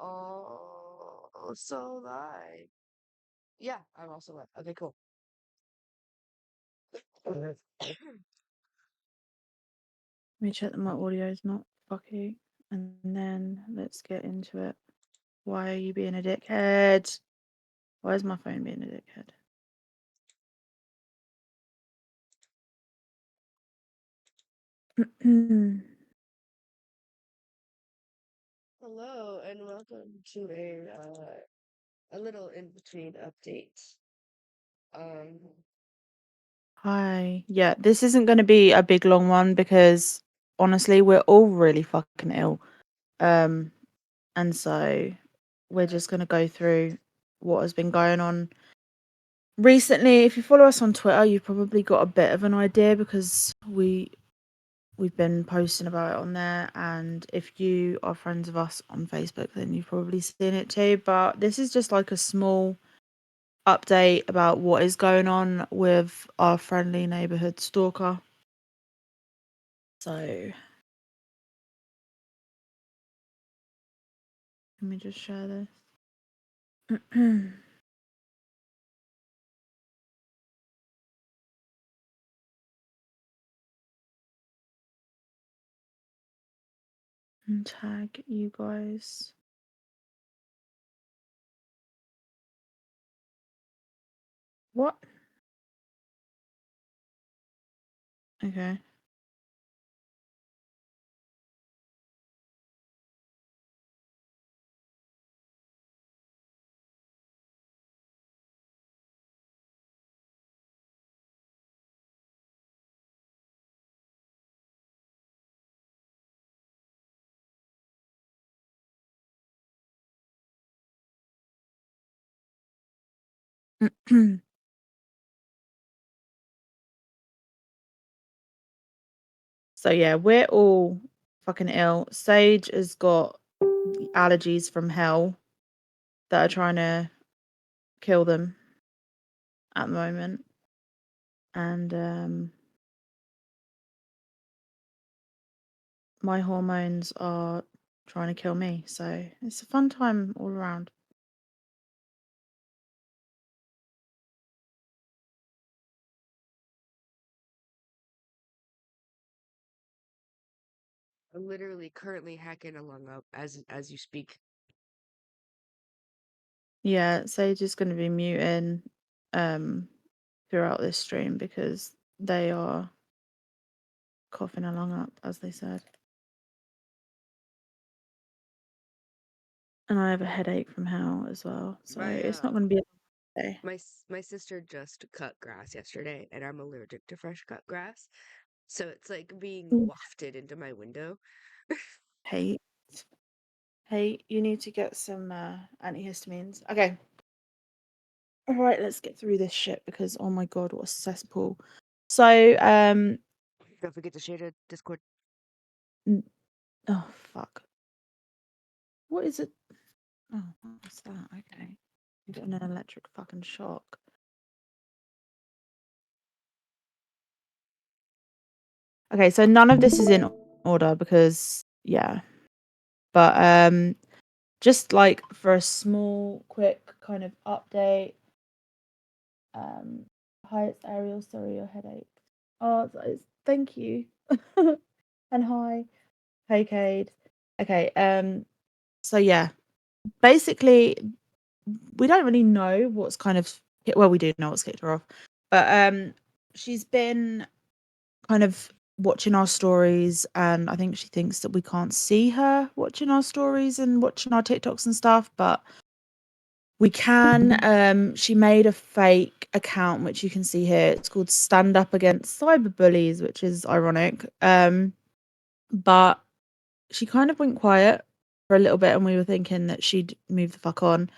Oh, so live. Yeah, I'm also live. Okay, cool. Let me check that my audio is not fucky, and then let's get into it. Why are you being a dickhead? Why is my phone being a dickhead? Hello and welcome to a little in between update. Um, Hi. Yeah, this isn't going to be a big long one because honestly, we're all really fucking ill. Um, and so we're just going to go through what has been going on recently. If you follow us on Twitter, you've probably got a bit of an idea because we've been posting about it on there, and if you are friends of us on Facebook, then you've probably seen it too. But this is just like a small update about what is going on with our friendly neighborhood stalker. So let me just share this. And tag you guys. What? Okay. So yeah, we're all fucking ill. Sage has got allergies from hell that are trying to kill them at the moment. And my hormones are trying to kill me. So it's a fun time all around. I'm literally currently hacking along up as you speak. Yeah, Sage is going to be muting um throughout this stream because they are coughing along up, as they said. And I have a headache from hell as well, so My it's not going to be a day. my sister just cut grass yesterday, and I'm allergic to fresh cut grass, so it's like being Mm. wafted into my window. Hate. Hey, you need to get some antihistamines. Okay. All right, let's get through this shit because oh my god, what a cesspool. So, Don't forget to share the Discord. n- oh fuck. What is it? Oh, what's that? Okay. I'm getting an electric fucking shock. Okay, so none of this is in order because yeah. But just like for a small quick kind of update. Hi, it's Ariel, sorry your headache. Oh, thank you. And hi. Hey Cade. Okay, so yeah. Basically we don't really know what's kind of well, we do know what's kicked her off. But she's been kind of watching our stories, and I think she thinks that we can't see her watching our stories and watching our TikToks and stuff, but we can. She made a fake account which you can see here. It's called Stand Up Against Cyberbullies, which is ironic. But she kind of went quiet for a little bit, and we were thinking that she'd move the fuck on.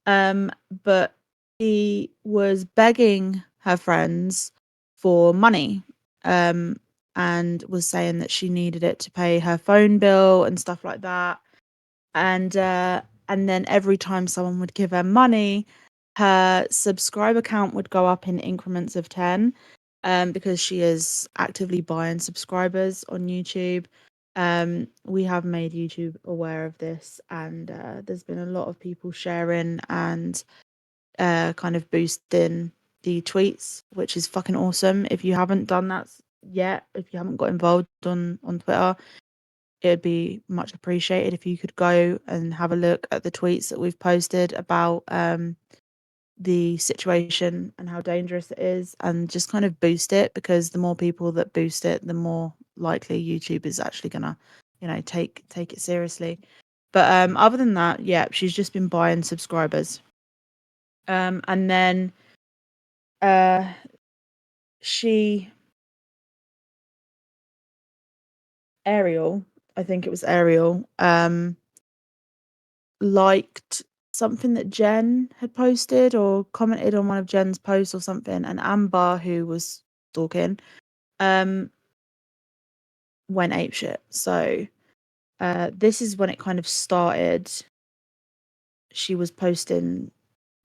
But she was begging her friends for money, um, and was saying that she needed it to pay her phone bill and stuff like that. And then every time someone would give her money, her subscriber count would go up in increments of 10, because she is actively buying subscribers on YouTube. we have made YouTube aware of this, and there's been a lot of people sharing and kind of boosting the tweets, which is fucking awesome. If you haven't done that yet, if you haven't got involved on Twitter, it'd be much appreciated if you could go and have a look at the tweets that we've posted about the situation and how dangerous it is, and just kind of boost it, because the more people that boost it, the more likely YouTube is actually gonna, take it seriously. But other than that, yeah, she's just been buying subscribers. And then she Ariel, I think it was Ariel, liked something that Jen had posted or commented on one of Jen's posts or something, and Amber, who was stalking, went apeshit. So this is when it kind of started. She was posting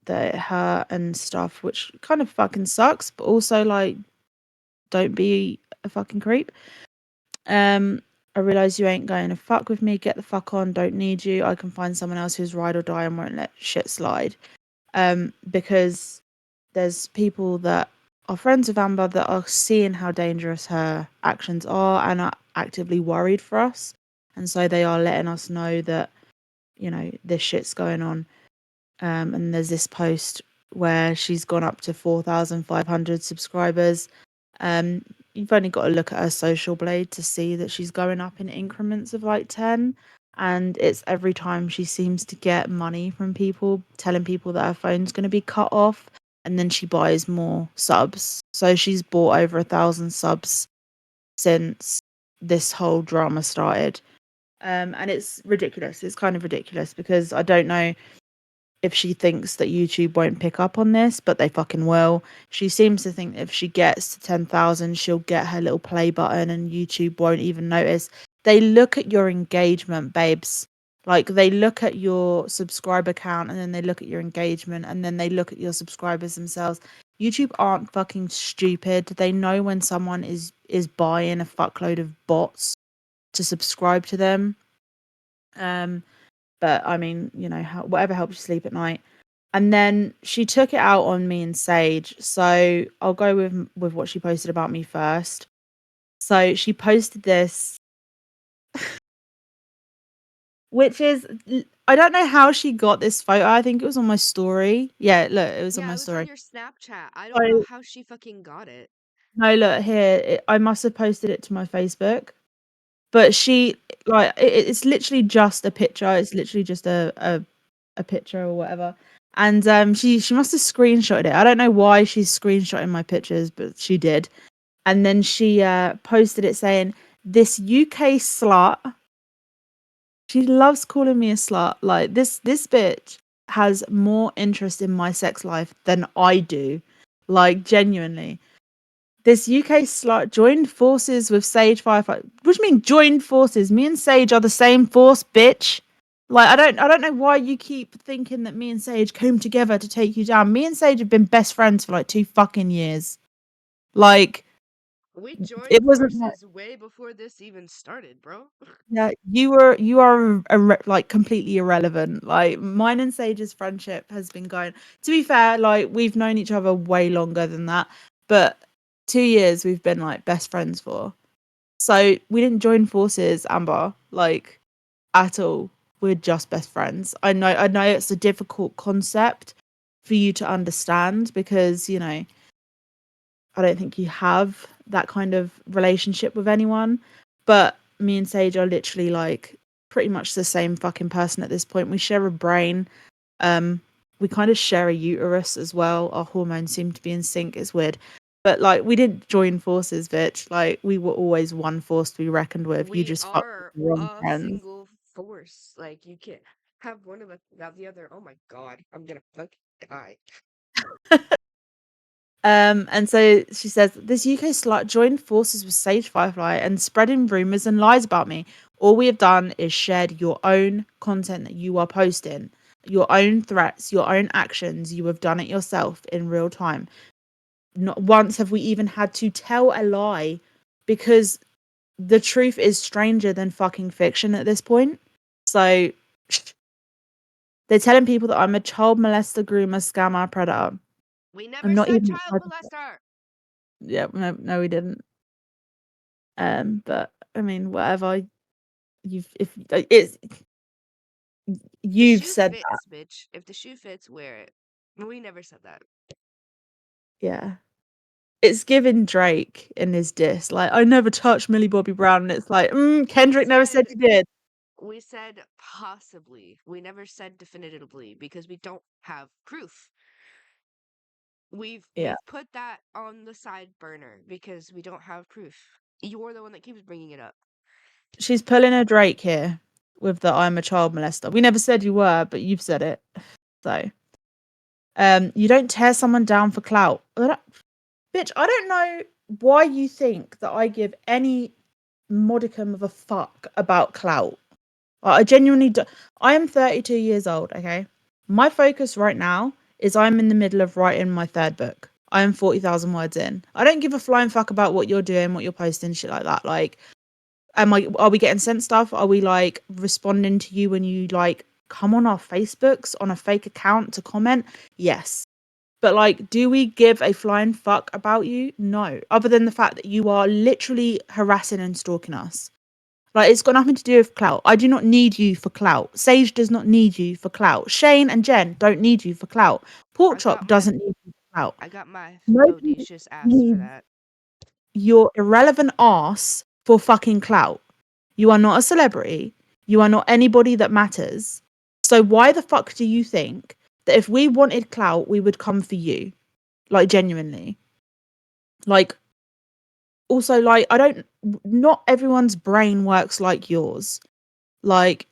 her and stuff, which kind of fucking sucks, but also like, don't be a fucking creep. I realise you ain't going to fuck with me. Get the fuck on. Don't need you. I can find someone else who's ride or die and won't let shit slide. Because there's people that are friends with Amber that are seeing how dangerous her actions are and are actively worried for us. And so they are letting us know that, this shit's going on. And there's this post where she's gone up to 4,500 subscribers. You've only got to look at her social blade to see that she's going up in increments of like 10. And it's every time she seems to get money from people, telling people that her phone's going to be cut off, and then she buys more subs. So she's bought over 1,000 subs since this whole drama started. And it's ridiculous. It's kind of ridiculous, because I don't know if she thinks that YouTube won't pick up on this, but they fucking will. She seems to think if she gets to 10,000, she'll get her little play button and YouTube won't even notice. They look at your engagement, babes. Like, they look at your subscriber count, and then they look at your engagement, and then they look at your subscribers themselves. YouTube aren't fucking stupid. They know when someone is buying a fuckload of bots to subscribe to them. But I mean, whatever helps you sleep at night. And then she took it out on me and Sage. So I'll go with what she posted about me first. So she posted this, which is, I don't know how she got this photo. I think it was on my story. Yeah, look, it was on Yeah, my it was on story. your Snapchat. I don't know So how she fucking got it. no, look here. I must have posted it to my Facebook. But she, like, it's literally just a picture. It's literally just a picture or whatever. And she must have screenshotted it. I don't know why she's screenshotting my pictures, but she did. And then she posted it saying, "This UK slut." She loves calling me a slut. Like, this bitch has more interest in my sex life than I do. Like, genuinely. This UK slut joined forces with Sage Firefight. What do you mean joined forces? Me and Sage are the same force, bitch. Like, I don't know why you keep thinking that me and Sage came together to take you down. Me and Sage have been best friends for like 2 fucking years. Like, We joined it wasn't like, forces way before this even started, bro. yeah, you are like completely irrelevant. Like, mine and Sage's friendship has been going. To be fair, like, we've known each other way longer than that, but 2 years we've been like best friends for. So we didn't join forces, Amber, like, at all. We're just best friends. I know it's a difficult concept for you to understand, because, I don't think you have that kind of relationship with anyone. But me and Sage are literally like pretty much the same fucking person at this point. We share a brain. We kind of share a uterus as well. Our hormones seem to be in sync. It's weird. But like, we didn't join forces, bitch. Like, we were always one force to be reckoned with. You We just fucked with are the wrong a friends. single force. Like, you can't have one of us without the other. Oh my god, I'm gonna fucking die. And so she says, "This UK slut joined forces with Sage Firefly and spreading rumors and lies about me. All we have done is shared your own content that you are posting, your own threats, your own actions. You have done it yourself in real time. Not once have we even had to tell a lie, because the truth is stranger than fucking fiction at this point. So they're telling people that I'm a child molester, groomer, scammer, predator. We never I'm not said even. child molester. Yeah, no, we didn't. But I mean, whatever. The You've shoe said that. fits, bitch. If the shoe fits, wear it. We never said that. Yeah. It's given Drake in his diss. Like, I never touched Millie Bobby Brown, and it's like, Kendrick never said you did. We said possibly. We never said definitively because we don't have proof. We've put that on the side burner because we don't have proof. You're the one that keeps bringing it up. She's pulling a Drake here with the I'm a child molester. We never said you were, but you've said it. So, you don't tear someone down for clout. Bitch, I don't know why you think that I give any modicum of a fuck about clout. I genuinely do. I am 32 years old, okay? My focus right now is I'm in the middle of writing my third book. I am 40,000 words in. I don't give a flying fuck about what you're doing, what you're posting, shit like that. Like, are we getting sent stuff? Are we like responding to you when you like come on our Facebooks on a fake account to comment? Yes. But like, do we give a flying fuck about you? No. Other than the fact that you are literally harassing and stalking us. Like, it's got nothing to do with clout. I do not need you for clout. Sage does not need you for clout. Shane and Jen don't need you for clout. Pork Chop doesn't need you for clout. I got my Nobody bodacious ass for needs that. your irrelevant ass for fucking clout. You are not a celebrity. You are not anybody that matters. So why the fuck do you think that if we wanted clout, we would come for you? Like, genuinely. Like, also, like, not everyone's brain works like yours. Like,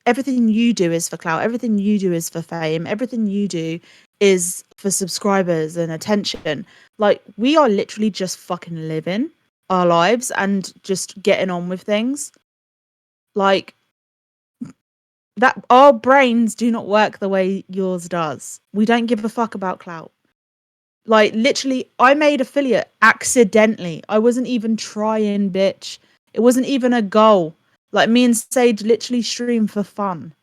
everything you do is for clout, everything you do is for fame, everything you do is for subscribers and attention. Like, we are literally just fucking living our lives and just getting on with things. Like, that our brains do not work the way yours does. We don't give a fuck about clout. Like, literally, I made affiliate accidentally. I wasn't even trying, bitch. It wasn't even a goal. Like, me and Sage literally stream for fun.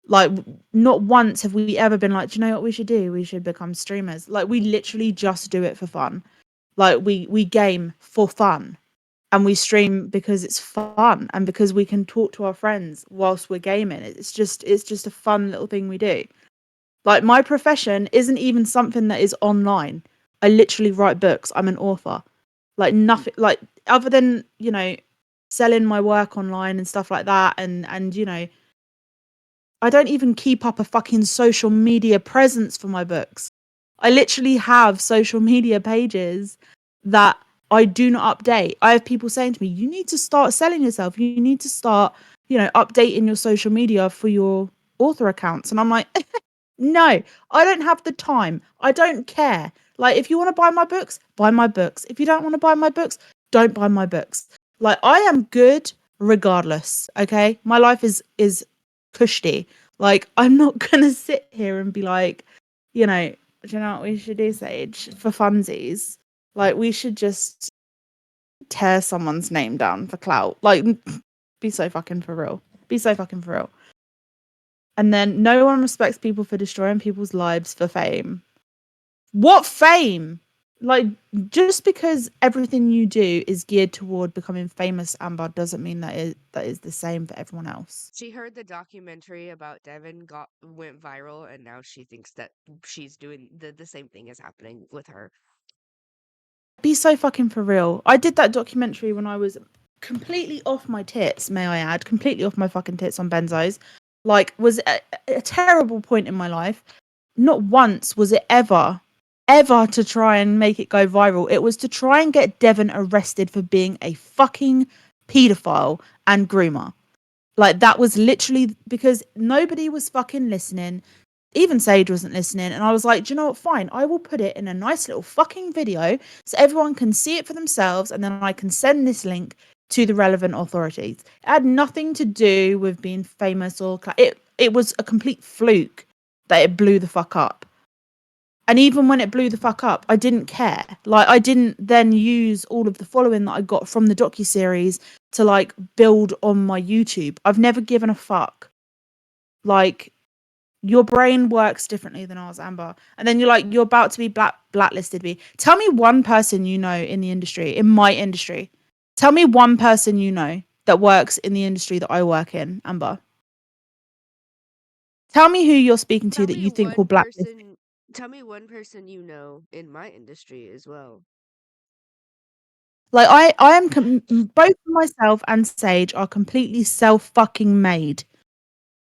Like, not once have we ever been like, do you know what we should do? We should become streamers. Like, we literally just do it for fun. Like, we game for fun. And we stream because it's fun and because we can talk to our friends whilst we're gaming. It's just a fun little thing we do. Like, my profession isn't even something that is online. I literally write books. I'm an author. Like, nothing, like, other than, selling my work online and stuff like that. And I don't even keep up a fucking social media presence for my books. I literally have social media pages that I do not update. I have people saying to me, you need to start selling yourself. You need to start, updating your social media for your author accounts. And I'm like, no, I don't have the time. I don't care. Like, if you want to buy my books, buy my books. If you don't want to buy my books, don't buy my books. Like, I am good regardless. Okay, my life is cushy. Like, I'm not gonna sit here and be like, do you know what we should do, Sage, for funsies? Like, we should just tear someone's name down for clout. Like, be so fucking for real. Be so fucking for real. And then no one respects people for destroying people's lives for fame. What fame? Like, just because everything you do is geared toward becoming famous, Amber, doesn't mean that is the same for everyone else. She heard the documentary about Devin went viral, and now she thinks that she's doing the same thing is happening with her. Be so fucking for real. I did that documentary when I was completely off my tits, may I add, completely off my fucking tits on benzos. Like, was a terrible point in my life. Not once was it ever to try and make it go viral. It was to try and get Devin arrested for being a fucking paedophile and groomer. Like, that was literally because nobody was fucking listening. Even Sage wasn't listening. And I was like, do you know what? Fine. I will put it in a nice little fucking video so everyone can see it for themselves. And then I can send this link to the relevant authorities. It had nothing to do with being famous or it was a complete fluke that it blew the fuck up. And even when it blew the fuck up, I didn't care. Like, I didn't then use all of the following that I got from the docuseries to like build on my YouTube. I've never given a fuck. Like, your brain works differently than ours, Amber. And then you're about to be blacklisted. Tell me one person you know in the industry, in my industry. Tell me one person you know that works in the industry that I work in, Amber. Tell me who you're speaking to that you think will blacklist. Tell me one person you know in my industry as well. Like, I am both myself and Sage are completely self-fucking made.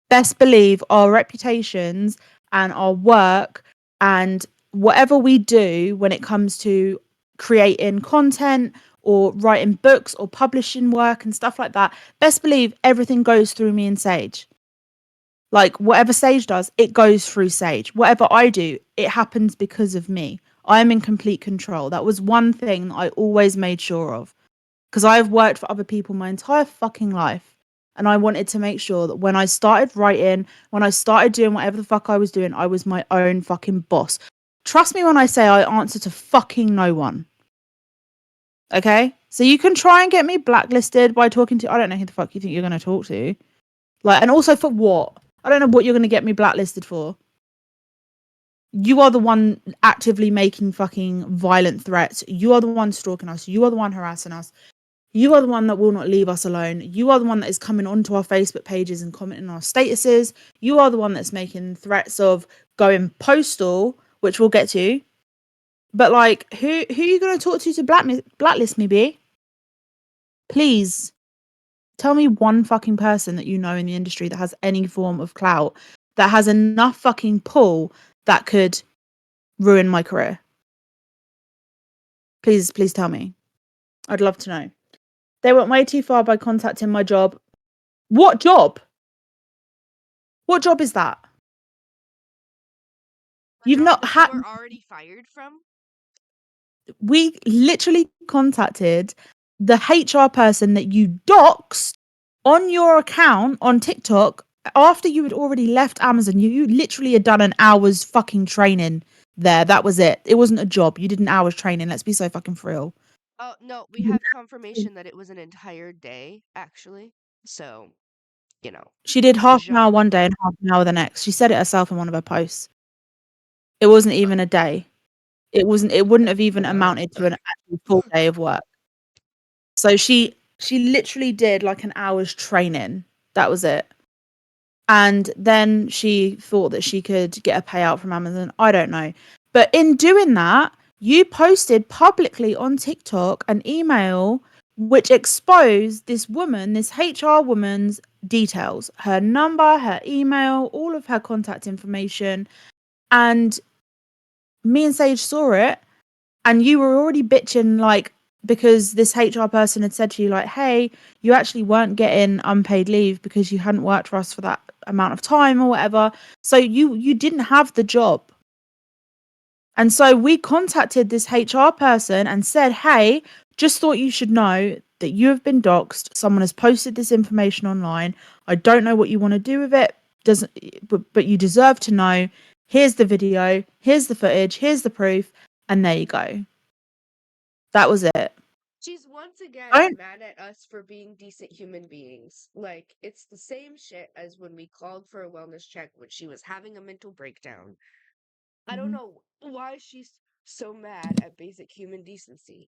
Best believe our reputations and our work and whatever we do when it comes to creating content or writing books or publishing work and stuff like that, best believe everything goes through me and Sage. Like, whatever Sage does, it goes through Sage. Whatever I do, it happens because of me. I am in complete control. That was one thing that I always made sure of. Because I've worked for other people my entire fucking life. And I wanted to make sure that when I started writing, when I started doing whatever the fuck I was doing, I was my own fucking boss. Trust me when I say I answer to fucking no one. Okay? So you can try and get me blacklisted by talking to... I don't know who the fuck you think you're going to talk to. Like, and also for what? I don't know what you're going to get me blacklisted for. You are the one actively making fucking violent threats. You are the one stalking us. You are the one harassing us. You are the one that will not leave us alone. You are the one that is coming onto our Facebook pages and commenting on our statuses. You are the one that's making threats of going postal, which we'll get to. But like, who are you going to talk to blacklist me, B? Please tell me one fucking person that you know in the industry that has any form of clout, that has enough fucking pull that could ruin my career. Please tell me. I'd love to know. They went way too far by contacting my job. What job? What job is that? You've not had. You were already fired from? We literally contacted the HR person that you doxed on your account on TikTok after you had already left Amazon. You literally had done an hour's fucking training there. That was it. It wasn't a job. You did an hour's training. Let's be so fucking for real. Oh, no, we have confirmation that it was an entire day, actually. So, you know. She did half an hour one day and half an hour the next. She said it herself in one of her posts. It wasn't even a day. It wouldn't have even amounted to an actual full day of work. So she literally did like an hour's training. That was it. And then she thought that she could get a payout from Amazon. I don't know. But in doing that, you posted publicly on TikTok an email which exposed this woman, this HR woman's details, her number, her email, all of her contact information. And me and Sage saw it, and you were already bitching, like, because this HR person had said to you, like, hey, you actually weren't getting unpaid leave because you hadn't worked for us for that amount of time or whatever. So you didn't have the job. And so we contacted this HR person and said, hey, just thought you should know that you have been doxxed. Someone has posted this information online. I don't know what you want to do with it. But you deserve to know. Here's the video. Here's the footage. Here's the proof. And there you go. That was it. She's once again mad at us for being decent human beings. Like, it's the same shit as when we called for a wellness check when she was having a mental breakdown. I don't know why she's so mad at basic human decency.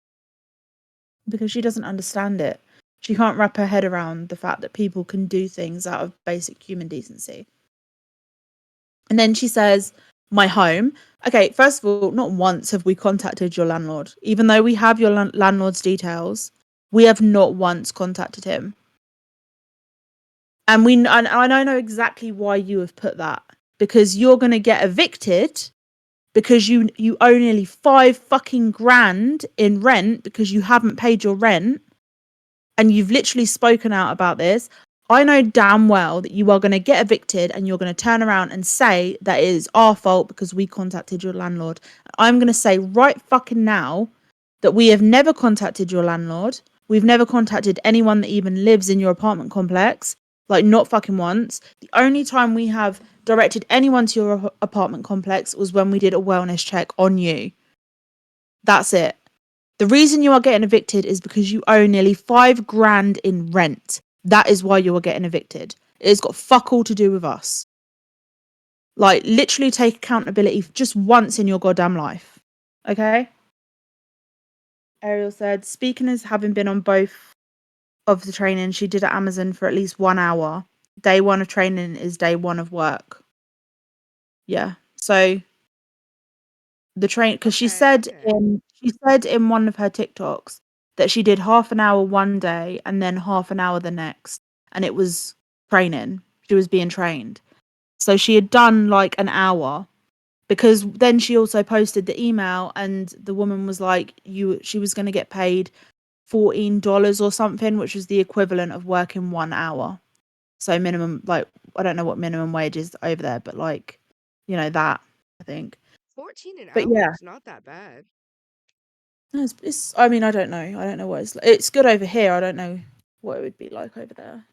Because she doesn't understand it. She can't wrap her head around the fact that people can do things out of basic human decency. And then she says, my home. Okay, first of all, not once have we contacted your landlord. Even though we have your landlord's details, we have not once contacted him. And I don't know exactly why you have put that. Because you're going to get evicted because you owe nearly $5 fucking grand in rent because you haven't paid your rent. And you've literally spoken out about this. I know damn well that you are going to get evicted and you're going to turn around and say that it is our fault because we contacted your landlord. I'm going to say right fucking now that we have never contacted your landlord. We've never contacted anyone that even lives in your apartment complex. Like, not fucking once. The only time we have directed anyone to your apartment complex was when we did a wellness check on you. That's it. The reason you are getting evicted is because you owe nearly $5,000 in rent. That is why you are getting evicted. It's got fuck all to do with us. Like, literally take accountability just once in your goddamn life. Okay? Ariel said, speaking as having been on both of the training she did at Amazon for at least 1 hour. Day one of training is day one of work. Yeah. So the train, because she said in one of her TikToks that she did half an hour one day and then half an hour the next, and it was training. She was being trained. So she had done like an hour, because then she also posted the email and the woman was like, she was going to get paid $14 or something, which was the equivalent of working 1 hour. So minimum, like, I don't know what minimum wage is over there, but like, you know, that, I think. 14 an But hour yeah, is not that bad. no, it's I mean, I don't know what it's good over here. I don't know what it would be like over there.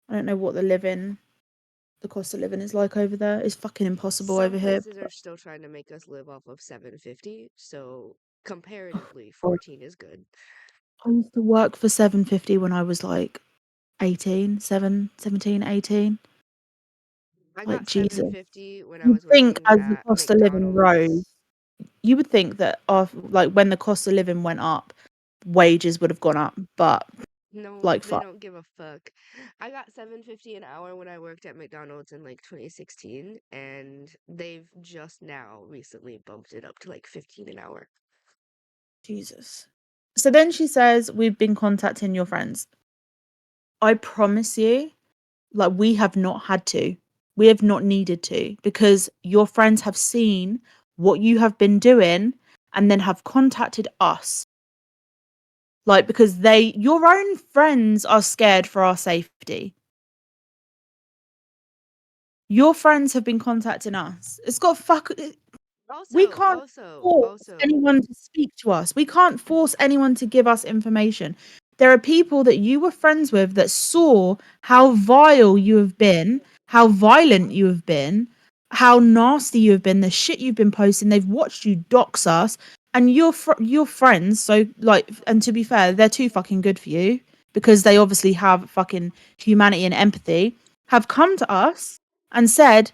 I don't know what the cost of living is like over there. It's fucking impossible Some over here. places are still trying to make us live off of 750, so comparatively, God, 14 is good. I used to work for 750 when I was like 17, 18. I Like, got Jesus. 750 when I You'd was think working as the at cost of living rose, McDonald's. you would think that like when the cost of living went up, wages would have gone up, but No, like they fuck. don't give a fuck. I got 750 an hour when I worked at McDonald's in like 2016, and they've just now recently bumped it up to like 15 an hour. Jesus. So then she says, we've been contacting your friends. I promise you, like, we have not had to. We have not needed to, because your friends have seen what you have been doing and then have contacted us. Like, because your own friends are scared for our safety. Your friends have been contacting us. It's got we Also, can't also, force also, anyone to speak to us. We can't force anyone to give us information. There are people that you were friends with that saw how vile you have been, how violent you have been, how nasty you have been, the shit you've been posting. They've watched you dox us, and your friends. So, like, and to be fair, they're too fucking good for you, because they obviously have fucking humanity and empathy. Have come to us and said,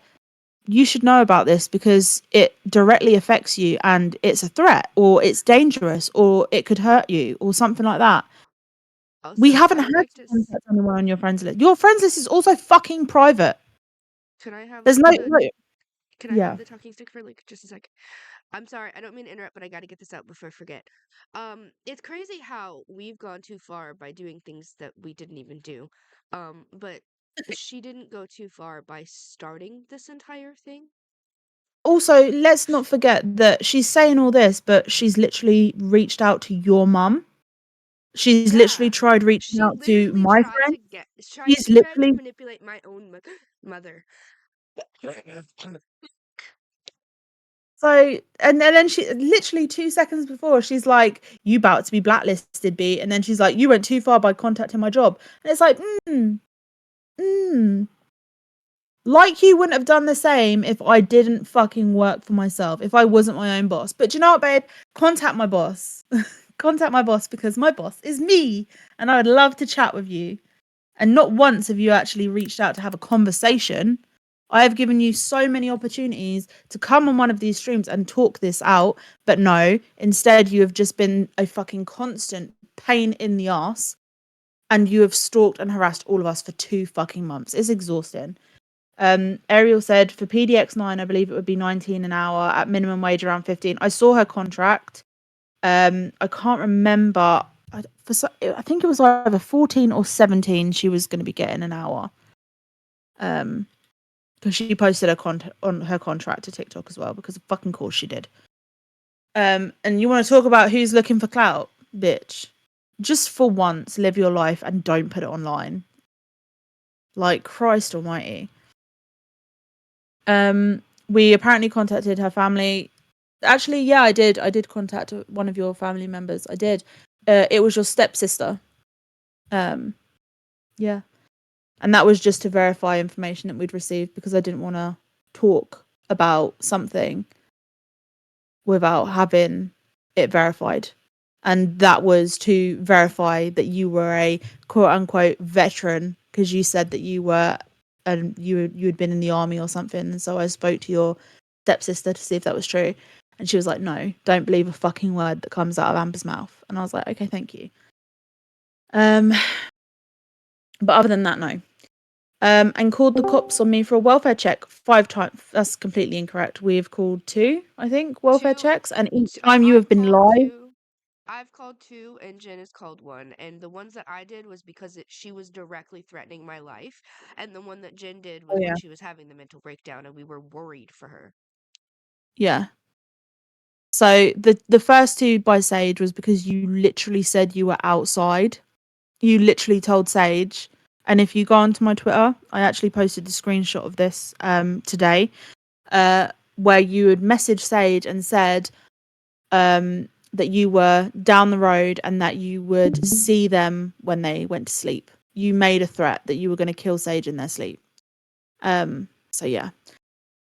you should know about this because it directly affects you and it's a threat, or it's dangerous, or it could hurt you, or something like that. We also, haven't I would had like to to. contact anyone on your friends list. Your friends list is also fucking private. Can I have There's no, the? Can I have yeah. the talking stick for like just a sec? I'm sorry, I don't mean to interrupt, but I got to get this out before I forget. It's crazy how we've gone too far by doing things that we didn't even do. But she didn't go too far by starting this entire thing. Also, let's not forget that she's saying all this, but she's literally reached out to your mum. She's literally Yeah, tried reaching she out to literally my tried to friend. get, She's she tried to literally manipulate my own mother. so, and then she literally 2 seconds before, she's like, "You about to be blacklisted, B," and then she's like, "You went too far by contacting my job," and it's like, like, you wouldn't have done the same if I didn't fucking work for myself, if I wasn't my own boss. But do you know what, babe? Contact my boss. Contact my boss, because my boss is me, and I would love to chat with you. And not once have you actually reached out to have a conversation. I have given you so many opportunities to come on one of these streams and talk this out, but no, instead you have just been a fucking constant pain in the ass, and you have stalked and harassed all of us for 2 fucking months. It's exhausting. Ariel said for PDX9, I believe it would be 19 an hour, at minimum wage around 15. I saw her contract. I can't remember. I think it was either 14 or 17 she was going to be getting an hour. Because she posted on her contract to TikTok as well, because of fucking course she did. And you want to talk about who's looking for clout, bitch? Just for once, live your life and don't put it online. Like, Christ almighty. We apparently contacted her family. Actually, yeah, I did contact one of your family members. I did. It was your stepsister. Yeah. And that was just to verify information that we'd received because I didn't want to talk about something without having it verified. And that was to verify that you were a quote unquote veteran because you said that you were and you had been in the army or something. And so I spoke to your stepsister to see if that was true. And she was like, no, don't believe a fucking word that comes out of Amber's mouth. And I was like, okay, thank you. But other than that, no. And called the cops on me for a welfare check 5 times. That's completely incorrect. We've called 2, I think, welfare checks. And each time you have been live. I've called 2 and Jen has called 1. And the ones that I did was because she was directly threatening my life. And the one that Jen did was when she was having the mental breakdown and we were worried for her. Yeah. So the first 2 by Sage was because you literally said you were outside. You literally told Sage. And if you go onto my Twitter, I actually posted the screenshot of this today, where you had messaged Sage and said that you were down the road and that you would see them when they went to sleep. You made a threat that you were going to kill Sage in their sleep. So yeah.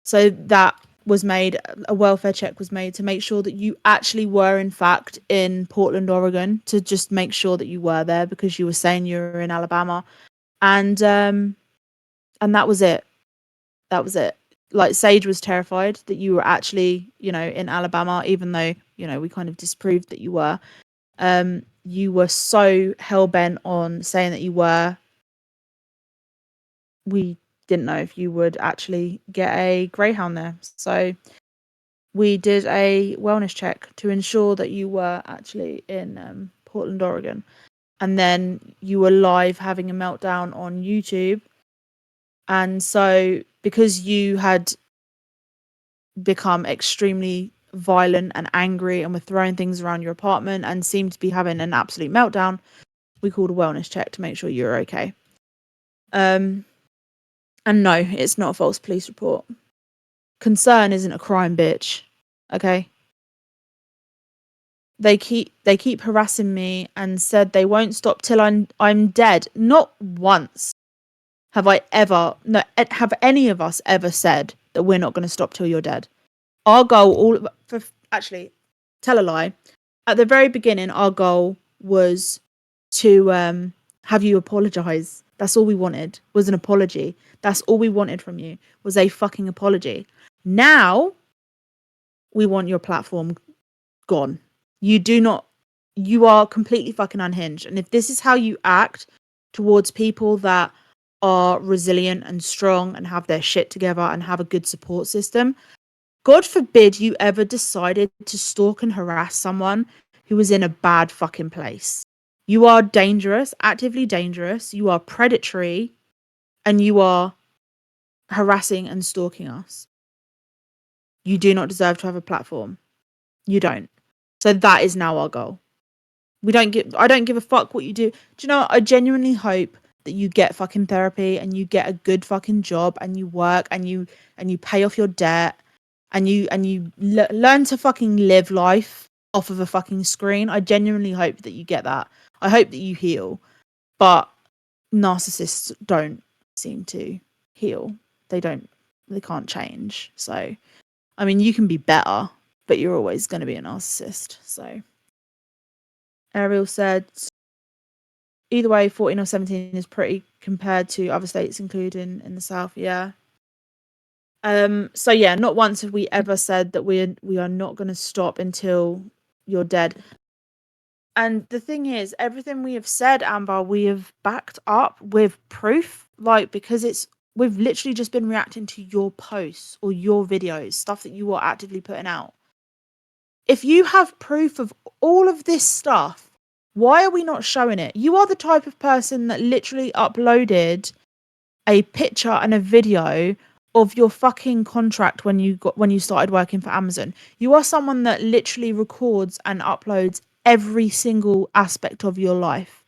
So that was made, a welfare check was made to make sure that you actually were in fact in Portland, Oregon, to just make sure that you were there because you were saying you were in Alabama. And that was it. That was it. Like, Sage was terrified that you were actually, in Alabama, even though, we kind of disproved that you were. You were so hell-bent on saying that you were. We didn't know if you would actually get a Greyhound there. So we did a wellness check to ensure that you were actually in Portland, Oregon. And then you were live having a meltdown on YouTube. And so because you had become extremely violent and angry and were throwing things around your apartment and seemed to be having an absolute meltdown, we called a wellness check to make sure you were okay. And no, it's not a false police report. Concern isn't a crime, bitch. Okay? They keep harassing me and said they won't stop till I'm dead. Not once have any of us ever said that we're not going to stop till you're dead. Our goal, actually, tell a lie. At the very beginning, our goal was to have you apologize. That's all we wanted, was an apology. That's all we wanted from you, was a fucking apology. Now, we want your platform gone. You are completely fucking unhinged. And if this is how you act towards people that are resilient and strong and have their shit together and have a good support system, God forbid you ever decided to stalk and harass someone who was in a bad fucking place. You are dangerous, actively dangerous. You are predatory, and you are harassing and stalking us. You do not deserve to have a platform. You don't. So that is now our goal. I don't give a fuck what you do. Do you know what? I genuinely hope that you get fucking therapy and you get a good fucking job and you work and you pay off your debt and you learn to fucking live life off of a fucking screen. I genuinely hope that you get that. I hope that you heal. But narcissists don't seem to heal. They can't change. So, I mean, you can be better, but you're always going to be a narcissist. So, Ariel said, either way, 14 or 17 is pretty compared to other states, including in the South. Yeah. So yeah, not once have we ever said that we are not going to stop until you're dead. And the thing is, everything we have said, Amber, we have backed up with proof. Like, because we've literally just been reacting to your posts or your videos, stuff that you are actively putting out. If you have proof of all of this stuff, why are we not showing it? You are the type of person that literally uploaded a picture and a video of your fucking contract when you started working for Amazon. You are someone that literally records and uploads every single aspect of your life.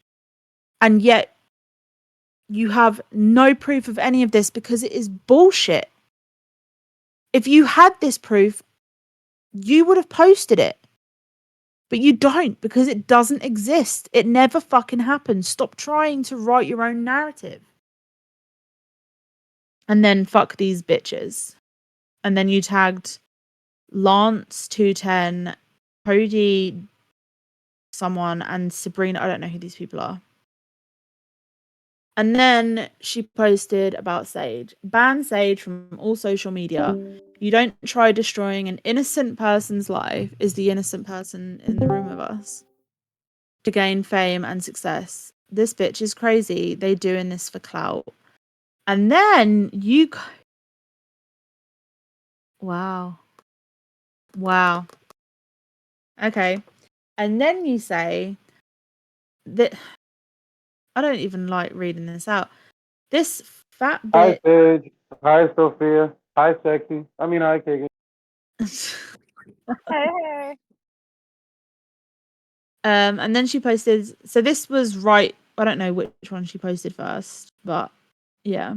And yet you have no proof of any of this because it is bullshit. If you had this proof, you would have posted it. But you don't, because it doesn't exist. It never fucking happens. Stop trying to write your own narrative. and then fuck these bitches. And then you tagged Lance 210, Cody someone, and Sabrina. I don't know who these people are. And then she posted about Sage. Ban Sage from all social media. You don't try destroying an innocent person's life, is the innocent person in the room with us, to gain fame and success. This bitch is crazy. They doing this for clout. And then you... Wow. Wow. Okay. And then you say that... I don't even like reading this out. This fat Hi, bitch... Sage. Hi, Sophia. Hi, Sexy. Hi, Kagan. Hey. And then she posted, so this was right, I don't know which one she posted first, but yeah.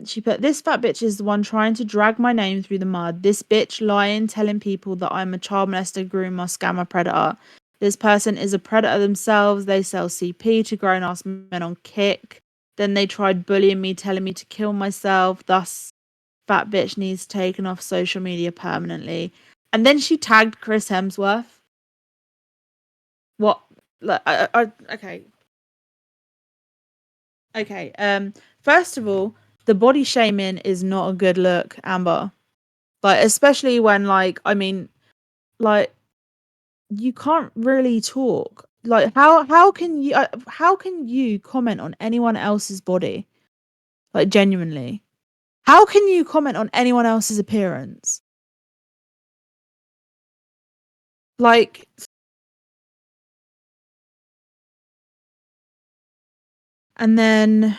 She put, this fat bitch is the one trying to drag my name through the mud. This bitch lying, telling people that I'm a child molester, groomer, scammer, predator. This person is a predator themselves. They sell CP to grown ass men on Kick. Then they tried bullying me, telling me to kill myself. Thus, fat bitch needs taken off social media permanently. And then she tagged Chris Hemsworth. What? Like, okay. Okay. First of all, the body shaming is not a good look, Amber. Like, especially when, like, I mean, like, you can't really talk. Like, how can you comment on anyone else's body? Like, genuinely, how can you comment on anyone else's appearance? Like, and then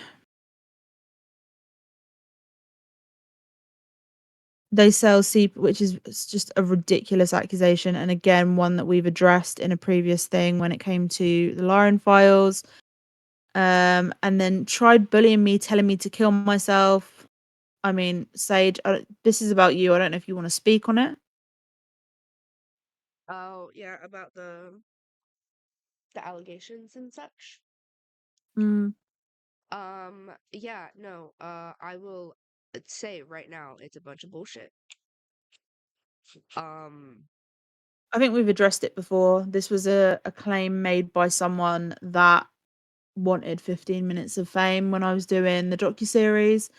they sell CP, which is just a ridiculous accusation, and again one that we've addressed in a previous thing when it came to the Lauren files. And then tried bullying me, telling me to kill myself. I mean, Sage, this is about you. I don't know if you want to speak on it. Oh, yeah, about the allegations and such. Mm. Yeah, no, I will say right now it's a bunch of bullshit. I think we've addressed it before. This was a claim made by someone that wanted 15 minutes of fame when I was doing the docuseries.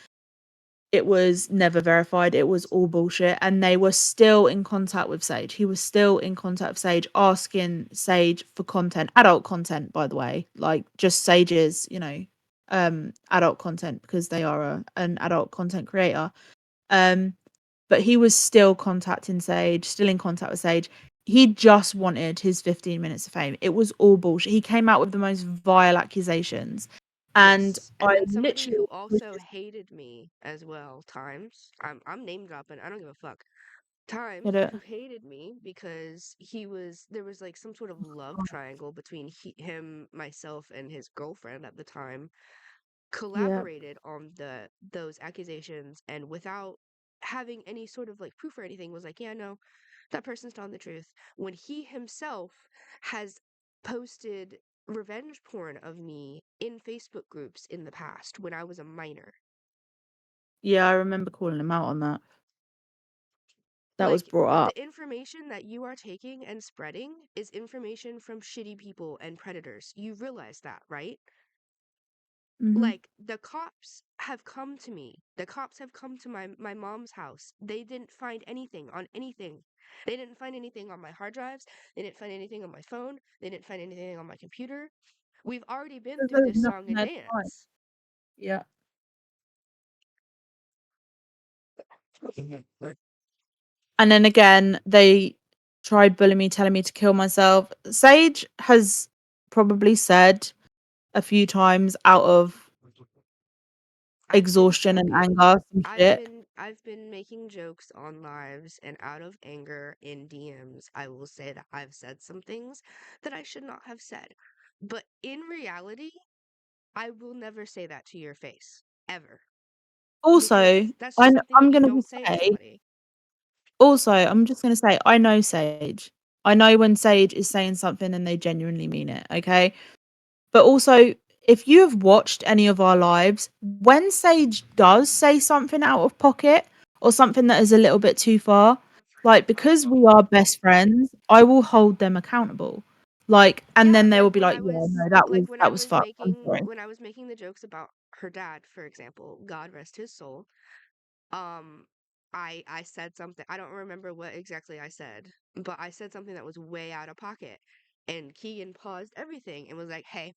It was never verified. It was all bullshit. And they were still in contact with Sage. He was still in contact with Sage, asking Sage for content, adult content, by the way, like just Sage's, adult content, because they are an adult content creator. But he was still contacting Sage, still in contact with Sage. He just wanted his 15 minutes of fame. It was all bullshit. He came out with the most vile accusations. And yes, and I then somebody literally who was also just... hated me as well, Times. I'm name dropping. I don't give a fuck. Times, Get it? who hated me because there was like some sort of love triangle between him, myself, and his girlfriend at the time, Yeah. collaborated on those accusations, and without having any sort of like proof or anything, was like, yeah, no, that person's telling the truth, when he himself has posted revenge porn of me in Facebook groups in the past when I was a minor. Yeah, I remember calling him out on that. That was Like, brought up. the information that you are taking and spreading is information from shitty people and predators. You realize that, right? Mhm. Like, the cops have come to me. The cops have come to my mom's house. They didn't find anything on anything. They didn't find anything on my hard drives. They didn't find anything on my phone. They didn't find anything on my computer. We've already been through There's this nothing song and there to hide. dance. Yeah. And then again, they tried bullying me, telling me to kill myself. Sage has probably said a few times out of I've been exhaustion and joking. anger some shit. I've been making jokes on lives, and out of anger in DMs, I will say that I've said some things that I should not have said. But in reality, I will never say that to your face, ever. Also, Because that's just something that I'm you gonna don't say to say, somebody. I'm just gonna say, I know Sage. I know when Sage is saying something and they genuinely mean it, okay? But also, if you have watched any of our lives, when Sage does say something out of pocket or something that is a little bit too far, like because we are best friends, I will hold them accountable. Like, and Yeah, then they will like be when like, I "Yeah, was no, like that was fucked. I'm sorry." when I was making the jokes about her dad, for example, God rest his soul. Um, I said something. I don't remember what exactly I said, but I said something that was way out of pocket. And Keegan paused everything and was like, "Hey,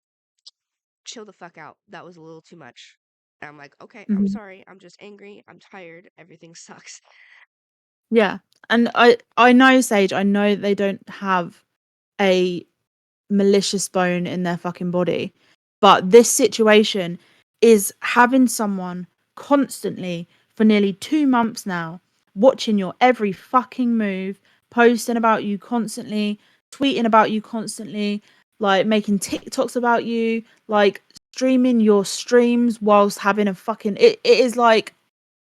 chill the fuck out. That was a little too much." And I'm like, "Okay, I'm Mhm. sorry. I'm just angry. I'm tired. Everything sucks." Yeah, and I know Sage. I know they don't have a malicious bone in their fucking body. But this situation is having someone constantly for nearly 2 months now, watching your every fucking move, posting about you constantly, tweeting about you constantly, like making TikToks about you, like streaming your streams whilst having a fucking it is like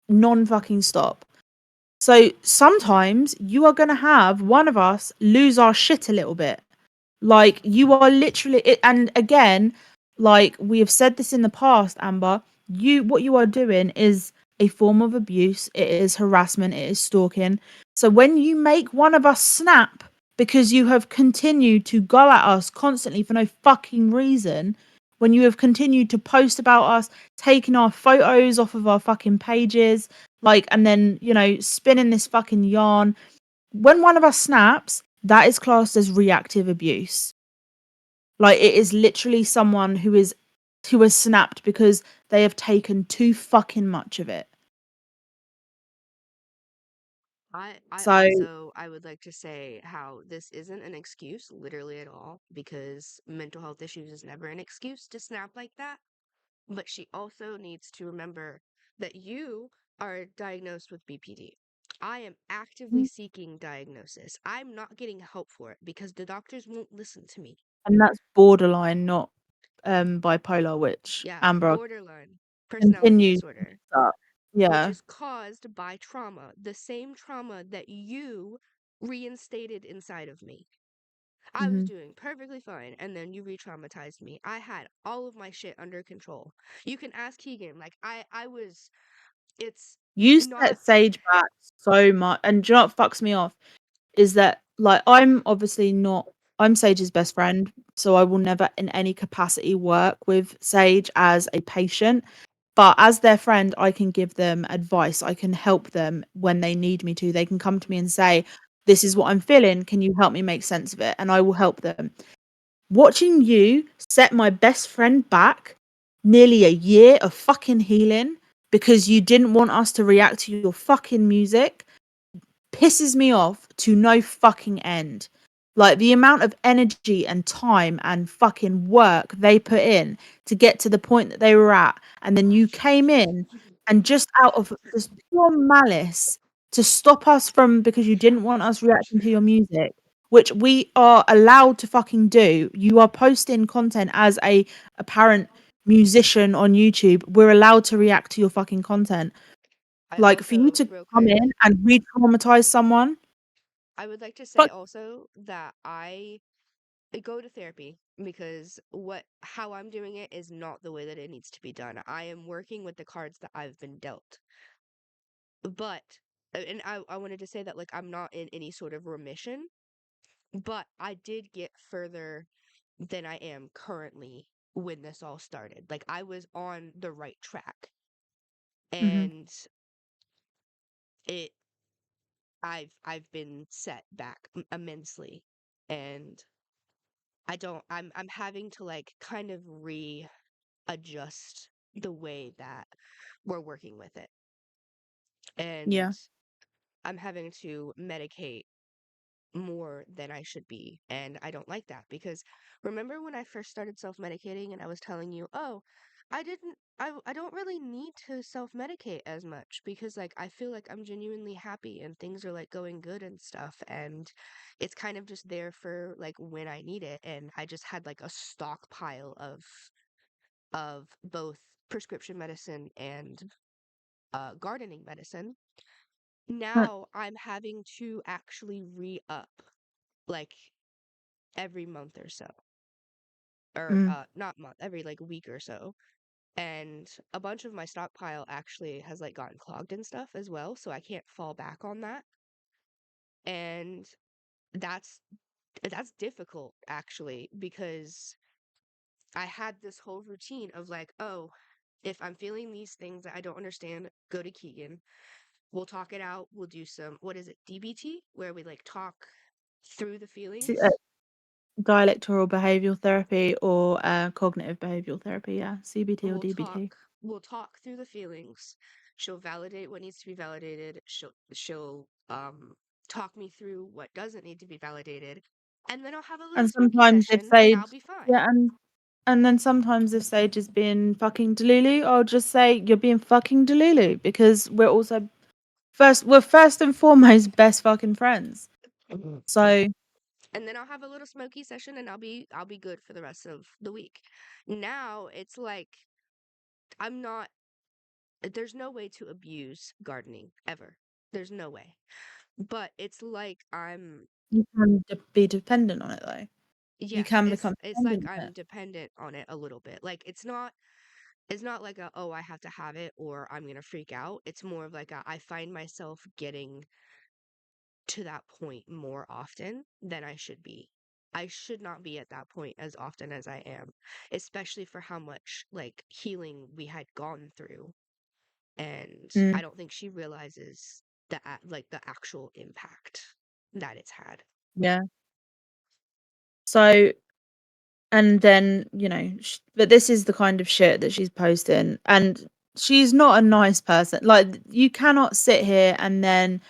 non fucking stop. So sometimes you are going to have one of us lose our shit a little bit. Like you are literally it, and again, like we have said this in the past, Amber, what you are doing is a form of abuse. It is harassment, it is stalking. So when you make one of us snap because you have continued to go at us constantly for no fucking reason, when you have continued to post about us, taking our photos off of our fucking pages, like, and then, spinning this fucking yarn, when one of us snaps, that is classed as reactive abuse. Like it is literally someone who has snapped because they have taken too fucking much of it. So I would like to say how this isn't an excuse, literally at all, because mental health issues is never an excuse to snap like that. But she also needs to remember that you are diagnosed with BPD. I am actively seeking diagnosis. I'm not getting help for it because the doctors won't listen to me. and that's borderline, not bipolar, which Yeah, Amber borderline personality continues disorder, up. which Yeah. is caused by trauma, the same trauma that you reinstated inside of me. I was Hmm. doing perfectly fine, and then you re-traumatized me. I had all of my shit under control. You can ask Keegan. Like I was. It's You not. set Sage back so much, and do you know what fucks me off is that like I'm obviously not. I'm Sage's best friend, so I will never in any capacity work with Sage as a patient. But as their friend, I can give them advice. I can help them when they need me to. They can come to me and say, "This is what I'm feeling. Can you help me make sense of it?" And I will help them. Watching you set my best friend back nearly a year of fucking healing because you didn't want us to react to your fucking music pisses me off to no fucking end. Like the amount of energy and time and fucking work they put in to get to the point that they were at. And then you came in and just out of just pure malice to stop us from because you didn't want us reacting to your music, which we are allowed to fucking do. You are posting content as a apparent musician on YouTube. We're allowed to react to your fucking content. I Like for you also, to real come quick, in and re-traumatize someone, I would like to say fuck. also that I go to therapy because how I'm doing it is not the way that it needs to be done. I am working with the cards that I've been dealt. But and I wanted to say that like I'm not in any sort of remission, but I did get further than I am currently when this all started. Like I was on the right track Mhm. and it I've been set back immensely and I'm having to like kind of readjust the way that we're working with it. And Yeah. I'm having to medicate more than I should be. And I don't like that because remember when I first started self-medicating and I was telling you, "Oh, I don't really need to self-medicate as much because like I feel like I'm genuinely happy and things are like going good and stuff and it's kind of just there for like when I need it." And I just had like a stockpile of both prescription medicine and gardening medicine. Uh, Now I'm having to actually re-up like every month or so. or Mm. not month, every like week or so. And a bunch of my stockpile actually has like gotten clogged and stuff as well, so I can't fall back on that. And that's that's difficult actually, because I had this whole routine of like, oh, if I'm feeling these things that I don't understand, go to Keegan. We'll talk it out. We'll do some, what is it, DBT, where we like talk through the See, feelings. dialectoral behavioral therapy or cognitive behavioral therapy. Yeah, CBT or We'll talk DBT. we'll talk through the feelings. She'll validate what needs to be validated. She'll talk me through what doesn't need to be validated. And then I'll have a little And smoky sometimes if session and Sage, I'll be fine. yeah, and then sometimes if Sage is being fucking delulu, I'll just say you're being fucking delulu because we're first and foremost best fucking friends. So And then I'll have a little smoky session and I'll be good for the rest of the week. Now it's like I'm not there's no way to abuse gardening ever. There's no way. But it's like you can be dependent on it though. You yeah, can it's become it's like dependent on I'm it. dependent on it a little bit. Like it's not like a, oh, I have to have it or I'm gonna freak out. It's more of like I find myself getting to that point more often than I should be. I should not be at that point as often as I am, especially for how much like healing we had gone through. And I Mm, don't think she realizes like the actual impact that it's had. yeah. So and then but this is the kind of shit that she's posting, and she's not a nice person. Like you cannot sit here and then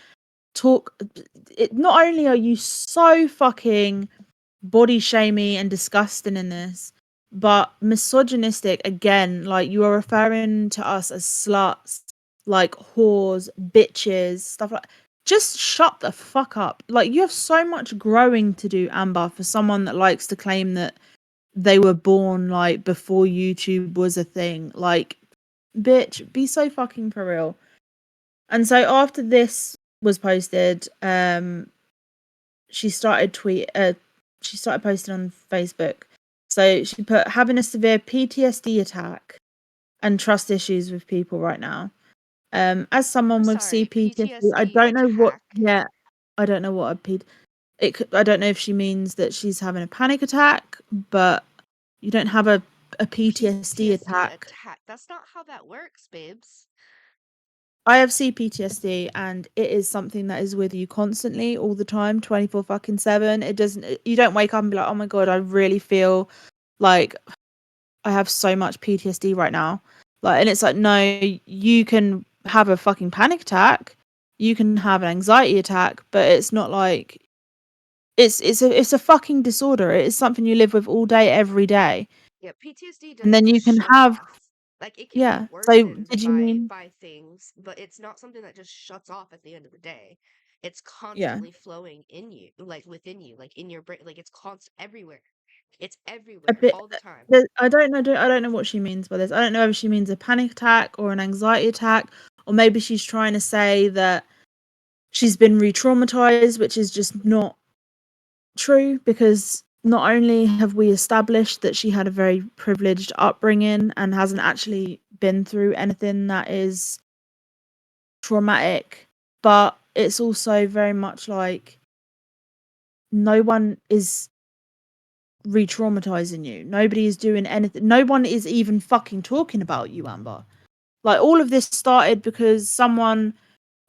talk. Not only are you so fucking body shamey and disgusting in this, but misogynistic again. Like you are referring to us as sluts, like whores, bitches, stuff like. Just shut the fuck up. Like you have so much growing to do, Amber, for someone that likes to claim that they were born like before YouTube was a thing. Like, bitch, be so fucking for real. And so after this was posted, she started she started posting on Facebook. So she put having a severe PTSD attack and trust issues with people right now. As I'm someone with sorry, CPTSD, I PTSD don't know what. attack. Yeah, I don't know what a I don't know if she means that she's having a panic attack, but you don't have a PTSD PTSD attack. attack. That's not how that works, babes. I have CPTSD and it is something that is with you constantly, all the time, 24 fucking 7. It doesn't, you don't wake up and be like, oh my God, I really feel like I have so much PTSD right now. Like, and it's like, no, you can have a fucking panic attack, you can have an anxiety attack, but it's not like it's a fucking disorder. It is something you live with all day, every day. Yeah, PTSD And doesn't then just you can shut have, off. Like it can be yeah. So worsened did you by mean, things, but it's not something that just shuts off at the end of the day. It's yeah. constantly flowing in you, like within you, like in your brain, like it's constant everywhere. It's A everywhere bit. all the time. I don't know what she means by this. I don't know if she means a panic attack or an anxiety attack, or maybe she's trying to say that she's been re-traumatized, which is just not true, because not only have we established that she had a very privileged upbringing and hasn't actually been through anything that is traumatic, but it's also very much like no one is re-traumatizing you. Nobody is doing anything. No one is even fucking talking about you, Amber. Like all of this started because someone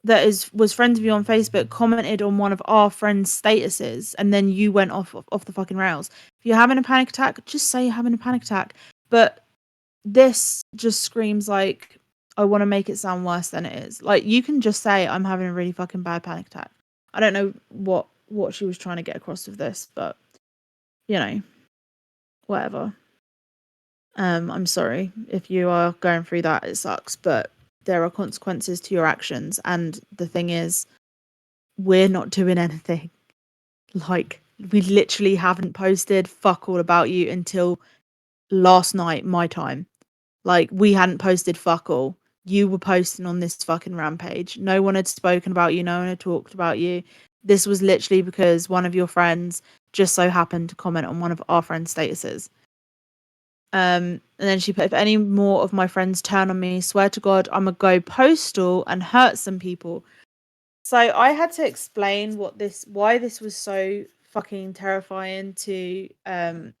that was friends with you on Facebook commented on one of our friends' statuses, and then you went off the fucking rails. If you're having a panic attack, just say you're having a panic attack. But this just screams like I want to make it sound worse than it is. Like you can just say I'm having a really fucking bad panic attack. I don't know what she was trying to get across with this, but you know, whatever. I'm sorry if you are going through that. It sucks, but there are consequences to your actions. And the thing is, we're not doing anything. Like, we literally haven't posted fuck all about you until last night, my time. Like, we hadn't posted fuck all. You were posting on this fucking rampage. No one had spoken about you. No one had talked about you. This was literally because one of your friends just so happened to comment on one of our friends' statuses. And then she put, if any more of my friends turn on me, swear to God, I'm gonna go postal and hurt some people. So I had to explain why this was so fucking terrifying to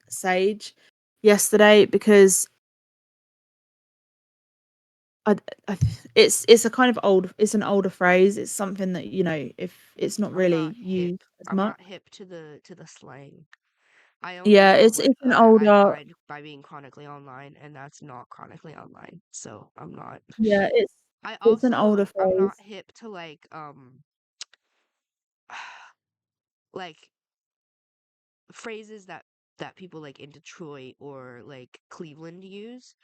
Sage yesterday, because it's a kind of it's an older phrase. It's something that, if it's not really used as I'm much. not hip to the slang. I only Yeah, know it's what an I older. find by being chronically online, and that's not chronically online. So I'm not. Yeah, I it's an older also I'm not phrase. hip to like phrases that people like in Detroit or like Cleveland use.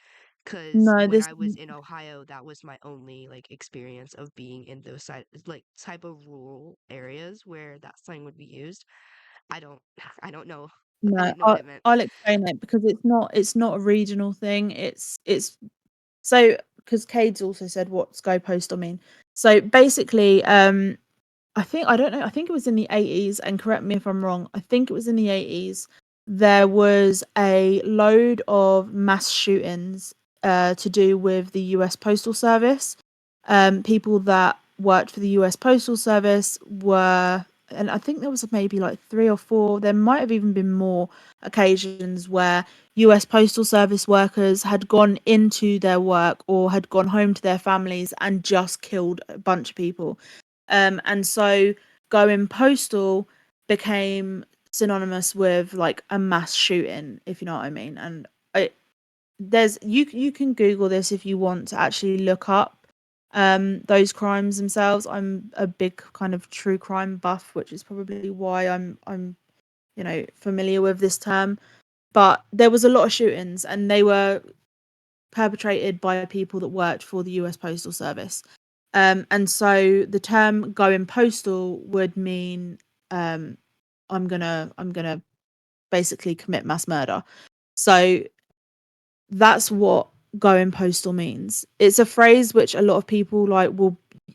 Because No, when this I was in Ohio, that was my only like experience of being in those type of rural areas where that slang would be used. I don't I don't know. I no, didn't know what it meant. I'll explain it, because it's not a regional thing. It's so, because Cade's also said, what's go postal mean? So basically, I don't know, I think it was in the 80s, and correct me if I'm wrong, I think it was in the 80s, there was a load of mass shootings to do with the US Postal Service. People that worked for the US Postal Service were, and I think there was maybe like 3 or 4, there might have even been more occasions where US Postal Service workers had gone into their work or had gone home to their families and just killed a bunch of people. And so going postal became synonymous with like a mass shooting, if you know what I mean. And you can Google this if you want to actually look up those crimes themselves. I'm a big kind of true crime buff, which is probably why I'm familiar with this term. But there was a lot of shootings, and they were perpetrated by people that worked for the US Postal Service. And so the term going postal would mean I'm gonna basically commit mass murder. So that's what going postal means. It's a phrase which a lot of people like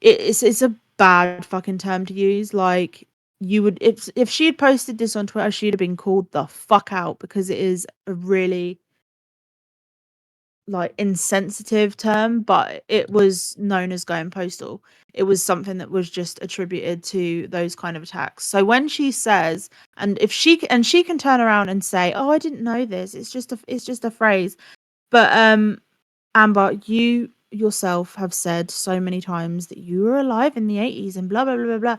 it's a bad fucking term to use. Like, you would, if she had posted this on Twitter, she'd have been called the fuck out, because it is a really like insensitive term, but it was known as going postal. It was something that was just attributed to those kind of attacks. So when she says, and if she can turn around and say, "Oh, I didn't know this. It's just a phrase." But Amber, you yourself have said so many times that you were alive in the 80s and blah blah blah blah blah.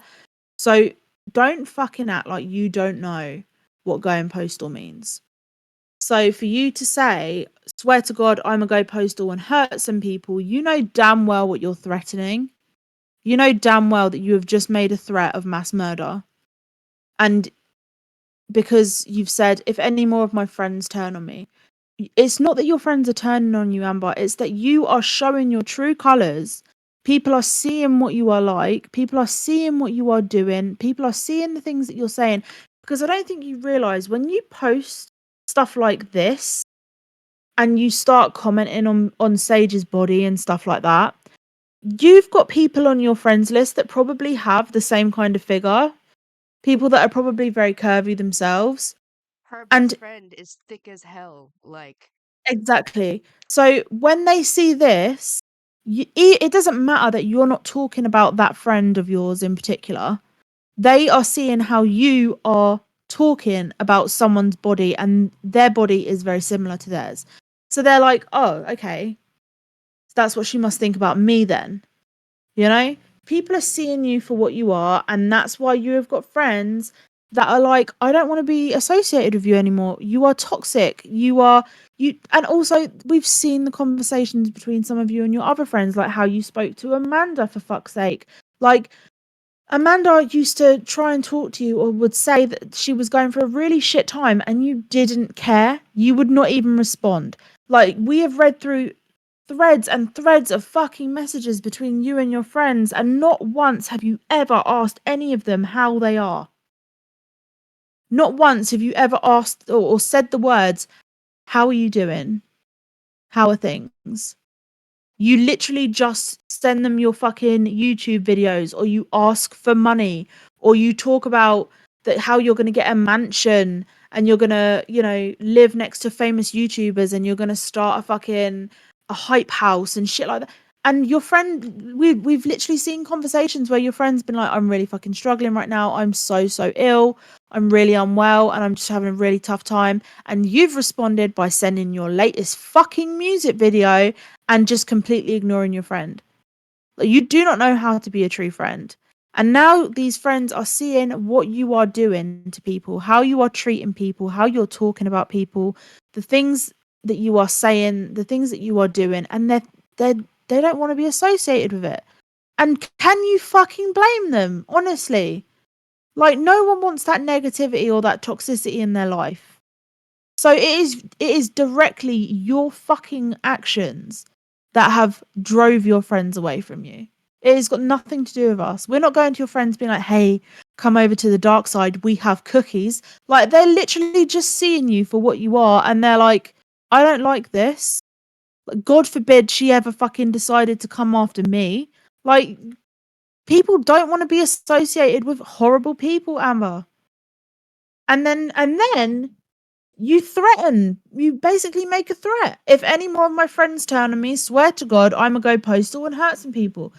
So don't fucking act like you don't know what going postal means. So for you to say, swear to God, I'm gonna go postal and hurt some people, you know damn well what you're threatening. You know damn well that you have just made a threat of mass murder. And because you've said, if any more of my friends turn on me, it's not that your friends are turning on you, Amber. It's that you are showing your true colours. People are seeing what you are like. People are seeing what you are doing. People are seeing the things that you're saying. Because I don't think you realise, when you post stuff like this, and you start commenting on Sage's body and stuff like that, you've got people on your friends list that probably have the same kind of figure, people that are probably very curvy themselves. Her And best friend is thick as hell. Like, exactly. So when they see this, it doesn't matter that you're not talking about that friend of yours in particular. They are seeing how you are talking about someone's body, and their body is very similar to theirs. So they're like, oh, okay, that's what she must think about me then. You know? People are seeing you for what you are, and that's why you have got friends that are like, I don't want to be associated with you anymore. You are toxic. And also we've seen the conversations between some of you and your other friends, like how you spoke to Amanda, for fuck's sake. Like, Amanda used to try and talk to you, or would say that she was going for a really shit time, and you didn't care. You would not even respond. Like, we have read through threads and threads of fucking messages between you and your friends, and not once have you ever asked any of them how they are. Not once have you ever asked or said the words, how are you doing? How are things? You literally just send them your fucking YouTube videos, or you ask for money, or you talk about how you're going to get a mansion and you're gonna, live next to famous YouTubers, and you're gonna start a hype house and shit like that. And your friend, we've literally seen conversations where your friend's been like, I'm really fucking struggling right now. I'm so ill. I'm really unwell and I'm just having a really tough time. And you've responded by sending your latest fucking music video and just completely ignoring your friend. Like, you do not know how to be a true friend. And now these friends are seeing what you are doing to people, how you are treating people, how you're talking about people, the things that you are saying, the things that you are doing, and they don't want to be associated with it. And can you fucking blame them? Honestly. Like, no one wants that negativity or that toxicity in their life. So it is directly your fucking actions that have drove your friends away from you. It has got nothing to do with us. We're not going to your friends being like, hey, come over to the dark side. We have cookies. Like, they're literally just seeing you for what you are. And they're like, I don't like this. Like, God forbid she ever fucking decided to come after me. Like, people don't want to be associated with horrible people, Amber. And then you threaten. You basically make a threat. If any more of my friends turn on me, swear to God, I'm gonna go postal and hurt some people.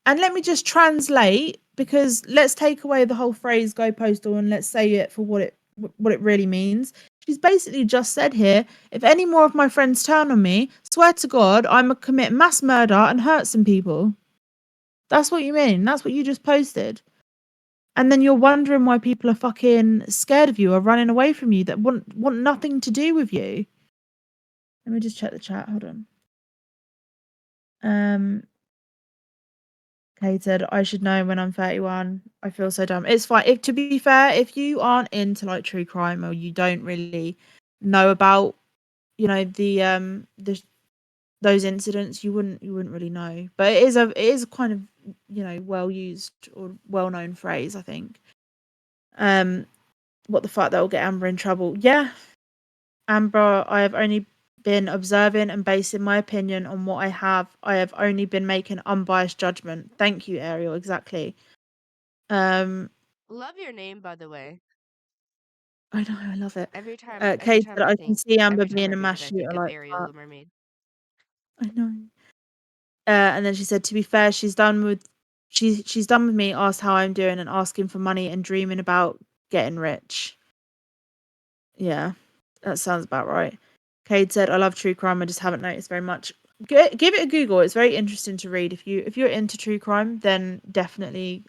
And let me just translate, because let's take away the whole phrase "go postal" and let's say it for what it really means. She's basically just said here, if any more of my friends turn on me, swear to God, I'm gonna commit mass murder and hurt some people. That's what you mean. That's what you just posted. And then you're wondering why people are fucking scared of you or running away from you that want nothing to do with you. Let me just check the chat. Hold on. Kate said, I should know when I'm 31. I feel so dumb. It's fine. If, to be fair, if you aren't into like true crime, or you don't really know about, the those incidents, you wouldn't really know. But it is a kind of, well used or well known phrase, I think. What the fuck, that will get Amber in trouble. Yeah, Amber, I have only been observing and basing my opinion on what I have. I have only been making unbiased judgment. Thank you, Ariel. Exactly. Love your name, by the way. I know, I love it. Every time Kate said, I can see Amber every time being I a read mass it, I shooter think of like Ariel that. the mermaid. I know. And then she said, to be fair, she's done with me, asked how I'm doing and asking for money and dreaming about getting rich. Yeah, that sounds about right. Cade said, I love true crime. I just haven't noticed very much. Give it a Google. It's very interesting to read. If you're into true crime, then definitely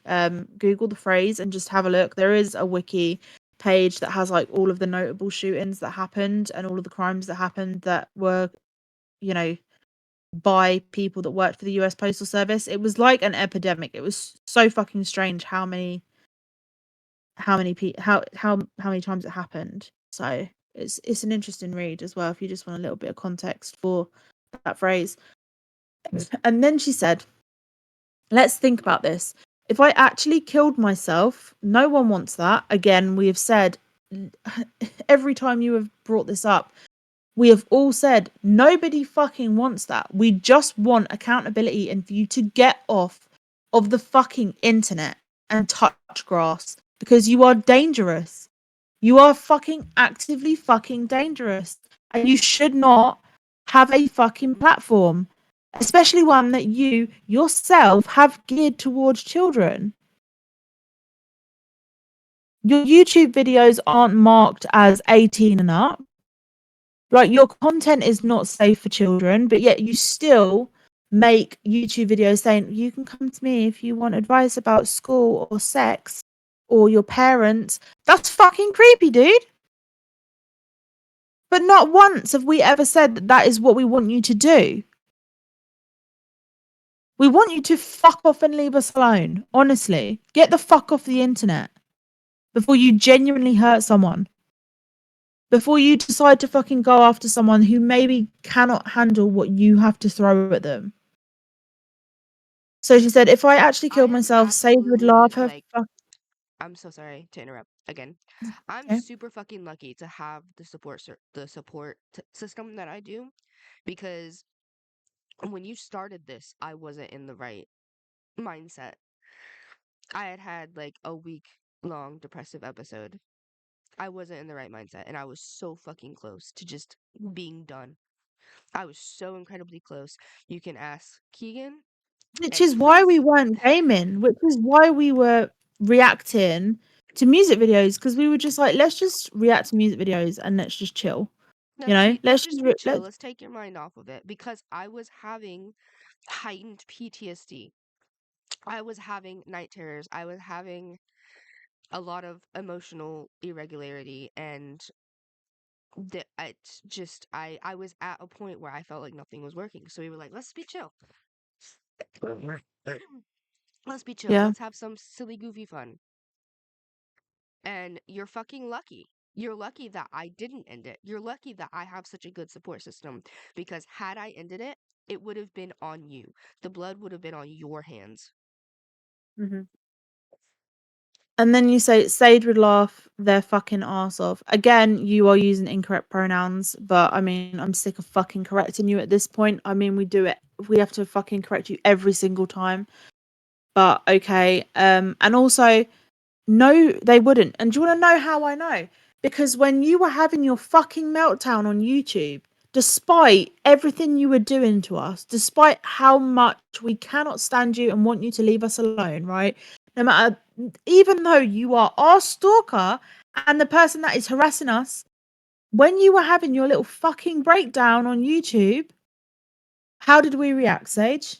Google the phrase and just have a look. There is a wiki page that has like all of the notable shootings that happened and all of the crimes that happened that were, by people that worked for the US Postal Service. It was like an epidemic. It was so fucking strange how many times it happened. So it's an interesting read as well if you just want a little bit of context for that phrase. And then she said, let's think about this. If I actually killed myself, no one wants that. Again, we have said every time you have brought this up, we have all said nobody fucking wants that. We just want accountability and for you to get off of the fucking internet and touch grass, because you are dangerous. You are fucking actively fucking dangerous. And you should not have a fucking platform, especially one that you yourself have geared towards children. Your YouTube videos aren't marked as 18 and up. Like, your content is not safe for children, but yet you still make YouTube videos saying you can come to me if you want advice about school or sex or your parents. That's fucking creepy, dude. But not once have we ever said that that is what we want you to do. We want you to fuck off and leave us alone. Honestly, get the fuck off the internet before you genuinely hurt someone. Before you decide to fucking go after someone who maybe cannot handle what you have to throw at them. So she said, if I actually killed myself, Sage would laugh her fuck. I'm so sorry to interrupt again. I'm Okay. super fucking lucky to have the support system that I do, because when you started this, I wasn't in the right mindset. I had like a week long depressive episode. I wasn't in the right mindset, and I was so fucking close to just being done. I was so incredibly close. You can ask Keegan. Which And is why we weren't gaming, which is why we were reacting to music videos, because we were just like, let's just react to music videos and let's just chill. no, You know, let's let's just just be chill. let's. Let's take your mind off of it because I was having heightened PTSD. I was having night terrors. I was having a lot of emotional irregularity, and it's just I was at a point where I felt like nothing was working. So we were like, let's be chill. Let's be chill. Yeah. Let's have some silly, goofy fun. And you're fucking lucky. You're lucky that I didn't end it. You're lucky that I have such a good support system because had I ended it, it would have been on you. The blood would have been on your hands. Mm-hmm. And then you say Sade would laugh their fucking arse off. Again, you are using incorrect pronouns, but I mean, I'm sick of fucking correcting you at this point. I mean, we do it. We have to fucking correct you every single time. But okay. And also, no, they wouldn't. And do you want to know how I know? Because when you were having your fucking meltdown on YouTube, despite everything you were doing to us, despite how much we cannot stand you and want you to leave us alone, right? No matter, even though you are our stalker and the person that is harassing us, when you were having your little fucking breakdown on YouTube, how did we react, Sage?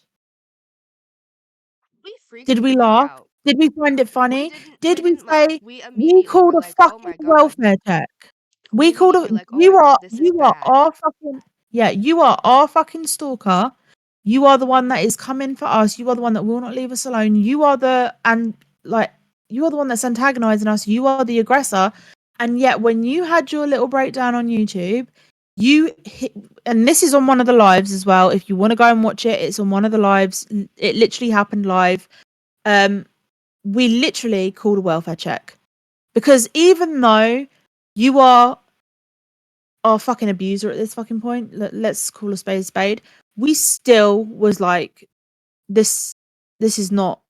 We freaked Did the we fuck laugh? out. Did we find it We funny? didn't we Did we didn't laugh. say We we immediately called were a like, "Oh fucking my god." welfare check? We We called a immediately were like, "Oh my god, this is you are bad." our fucking you are our fucking stalker. You are the one that is coming for us. You are the one that will not leave us alone. You are the you are the one that's antagonizing us. You are the aggressor. And yet when you had your little breakdown on YouTube, you hit, and this is on one of the lives as well. If you want to go and watch it, it's on one of the lives. It literally happened live. We literally called a welfare check because even though you are our fucking abuser at this fucking point, let's call a spade, we still was like, this is not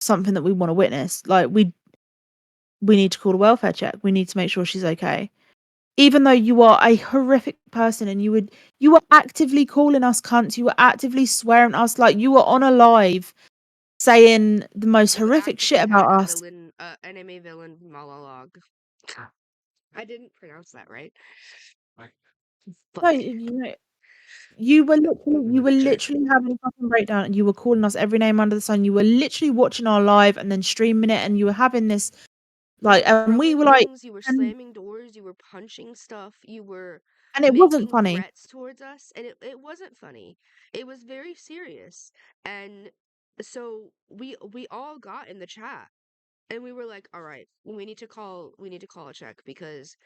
something that we want to witness. Like we need to call a welfare check. We need to make sure she's okay. Even though you are a horrific person and you were actively calling us cunts, you were actively swearing at us, like you were on a live saying the most You horrific shit actively about had a us. villain, anime villain monologue. I didn't pronounce that right. No, Fuck. you know, you were literally having a fucking breakdown and you were calling us every name under the sun. You were literally watching our live and then streaming it and you were having this like, and we Throwing were like, things, you were and slamming doors, you were punching stuff, you were it wasn't making funny. threats towards us, and it wasn't funny. It was very serious. And so we all got in the chat and we were like, all right, we need to call a check because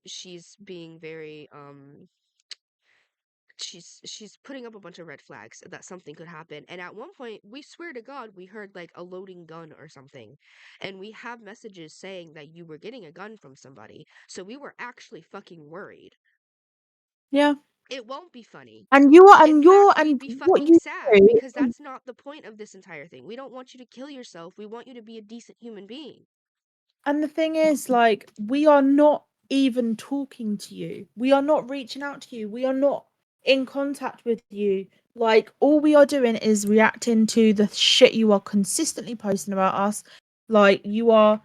she's being very she's putting up a bunch of red flags that something could happen. And at one point, we swear to God, we heard like a loading gun or something. And we have messages saying that you were getting a gun from somebody. So we were actually fucking worried. Yeah. It won't be funny. And In fact, we'd be what fucking you sad do, because that's not the point of this entire thing. We don't want you to kill yourself. We want you to be a decent human being. and the thing is, like, we are not even talking to you. We are not reaching out to you. We are not in contact with you. Like, all we are doing is reacting to the shit you are consistently posting about us. Like, we are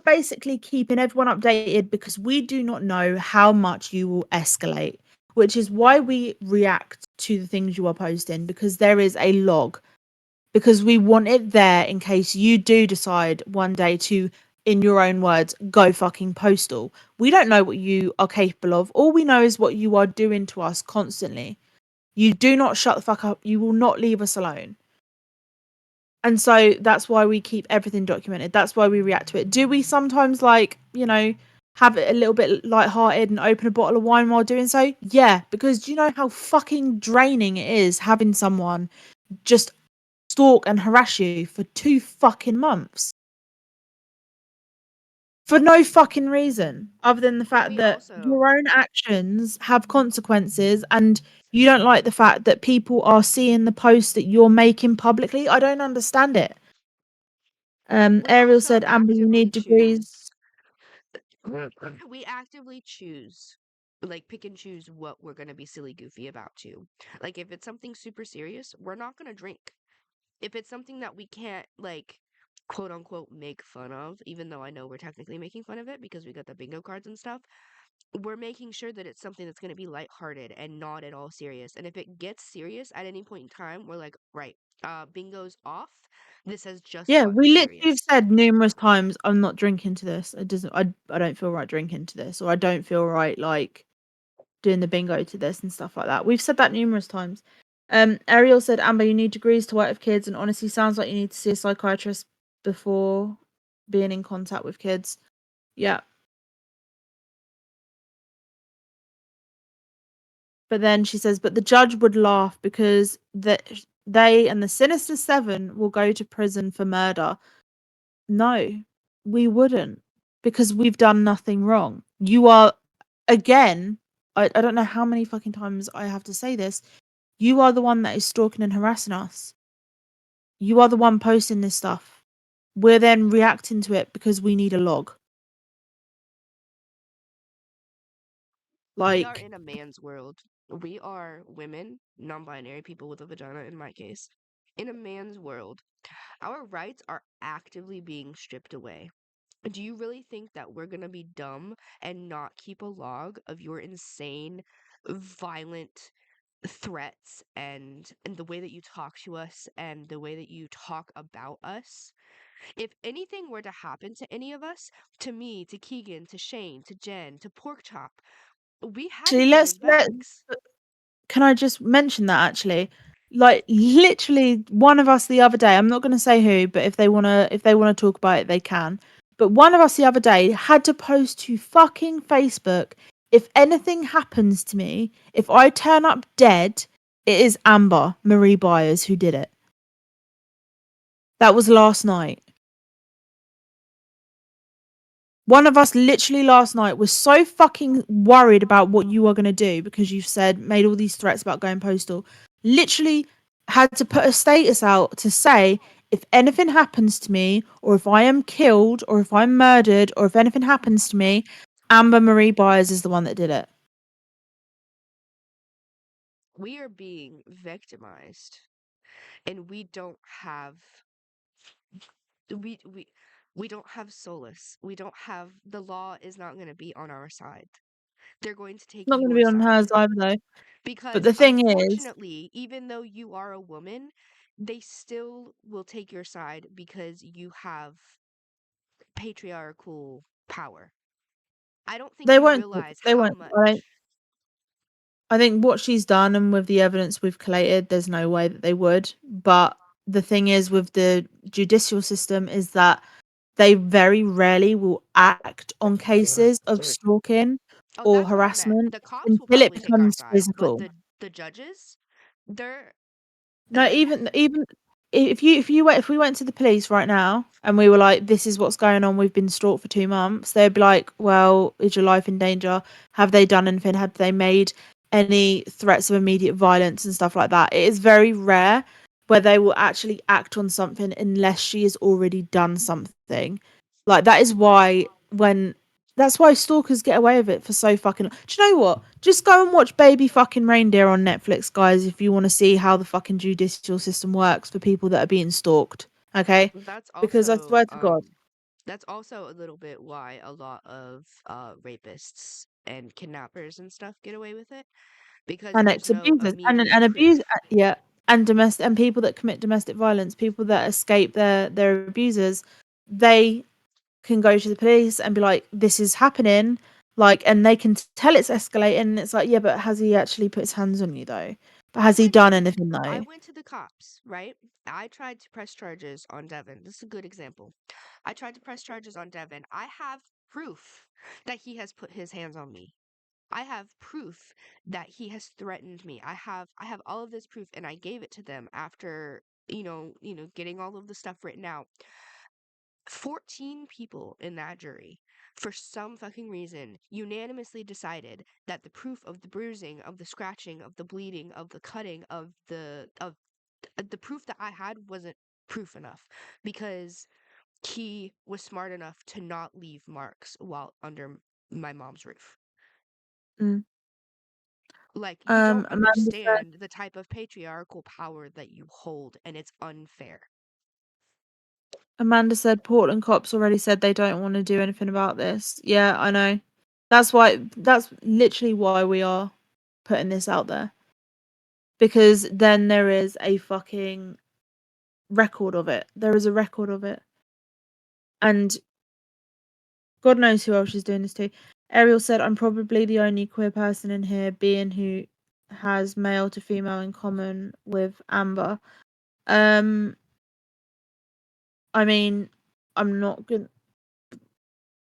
basically keeping everyone updated because we do not know how much you will escalate, which is why we react to the things you are posting, because there is a log, because we want it there in case you do decide one day to, in your own words, go fucking postal. We don't know what you are capable of. All we know is what you are doing to us constantly. You do not shut the fuck up. You will not leave us alone. And so that's why we keep everything documented. That's why we react to it. Do we sometimes, like, you know, have it a little bit lighthearted and open a bottle of wine while doing so? Yeah, because do you know how fucking draining it is having someone just stalk and harass you for 2 fucking months? For no fucking reason other than the fact We that also your own actions have consequences and you don't like the fact that people are seeing the posts that you're making publicly. I don't understand it. Ariel said, Amber, you need degrees. We actively choose, like, pick and choose what we're gonna be silly goofy about too. Like, if it's something super serious, we're not gonna drink. If it's something that we can't, like, quote unquote make fun of, even though I know we're technically making fun of it because we got the bingo cards and stuff, we're making sure that it's something that's going to be lighthearted and not at all serious. And if it gets serious at any point in time, we're like, right, bingo's off. This has just Yeah, gotten we literally have serious. said numerous times, I'm not drinking to this. It doesn't. I don't feel right drinking to this, or I don't feel right like doing the bingo to this and stuff like that. We've said that numerous times. Ariel said, Amber, you need degrees to work with kids, and honestly, sounds like you need to see a psychiatrist before being in contact with kids. Yeah. But then she says, but the judge would laugh because they and the Sinister Seven will go to prison for murder. No, we wouldn't, because we've done nothing wrong. You are, again, I don't know how many fucking times I have to say this. You are the one that is stalking and harassing us. You are the one posting this stuff. We're then reacting to it because we need a log. We are Like, in a man's world. We are women, non-binary people with a vagina in my case. In a man's world, our rights are actively being stripped away. Do you really think that we're going to be dumb and not keep a log of your insane, violent threats and the way that you talk to us and the way that you talk about us? If anything were to happen to any of us, to me, to Keegan, to Shane, to Jen, to Porkchop, we had actually, each other's backs. can I just mention that actually? Like, literally, one of us the other day, I'm not going to say who, but if they want to talk about it, they can. But one of us the other day had to post to fucking Facebook, if anything happens to me, if I turn up dead, it is Amber Marie Byers who did it. That was last night. One of us literally last night was so fucking worried about what you are going to do because you've made all these threats about going postal. Literally had to put a status out to say, if anything happens to me, or if I am killed, or if I'm murdered, or if anything happens to me, Amber Marie Byers is the one that did it. We are being victimized, and we don't have we we we don't have solace. We don't have the law is not going to be on our side. They're going to take Not going to your be on side. hers either, though. But Because the thing is, unfortunately, even though you are a woman, they still will take your side because you have patriarchal power. I don't think they you won't. realize They how won't. much. I think what she's done and with the evidence we've collated, there's no way that they would. But the thing is with the judicial system is that they very rarely will act on cases of stalking Oh, or that's what I meant. harassment The cops will until it probably take our becomes side, but physical. the judges, they're No, even if we went to the police right now and we were like, this is what's going on, we've been stalked for 2 months, they'd be like, well, is your life in danger? Have they done anything? Have they made any threats of immediate violence and stuff like that? It is very rare where they will actually act on something unless she has already done something. Like, that is why when that's why stalkers get away with it for so fucking. Do you know what? Just go and watch Baby Fucking Reindeer on Netflix, guys, if you want to see how the fucking judicial system works for people that are being stalked. Okay? that's Because I also swear to God. that's also a little bit why a lot of rapists and kidnappers and stuff get away with it because And there's ex no abusers immediate and abuse, proof. yeah, and domestic and people that commit domestic violence, people that escape their abusers, they can go to the police and be like, this is happening, like, and they can tell it's escalating, and it's like, yeah, but has he actually put his hands on you though? But has he done anything I though? went to the cops, right? I tried to press charges on Devin. This is a good example. I tried to press charges on Devin. I have proof that he has put his hands on me. I have proof that he has threatened me. I have all of this proof and I gave it to them after, getting all of the stuff written out. 14 people in that jury, for some fucking reason, unanimously decided that the proof of the bruising, of the scratching, of the bleeding, of the cutting, of the proof that I had wasn't proof enough because he was smart enough to not leave marks while under my mom's roof. Mm. Like, you don't Amanda said understand the type of patriarchal power that you hold, and it's unfair. Portland cops already said they don't want to do anything about this. Yeah, I know. That's literally why we are putting this out there. Because then there is a fucking record of it. There is a record of it. And God knows who else she's doing this to. Ariel said, I'm probably the only queer person in here, being who has male to female in common with Amber. I mean, I'm not gonna.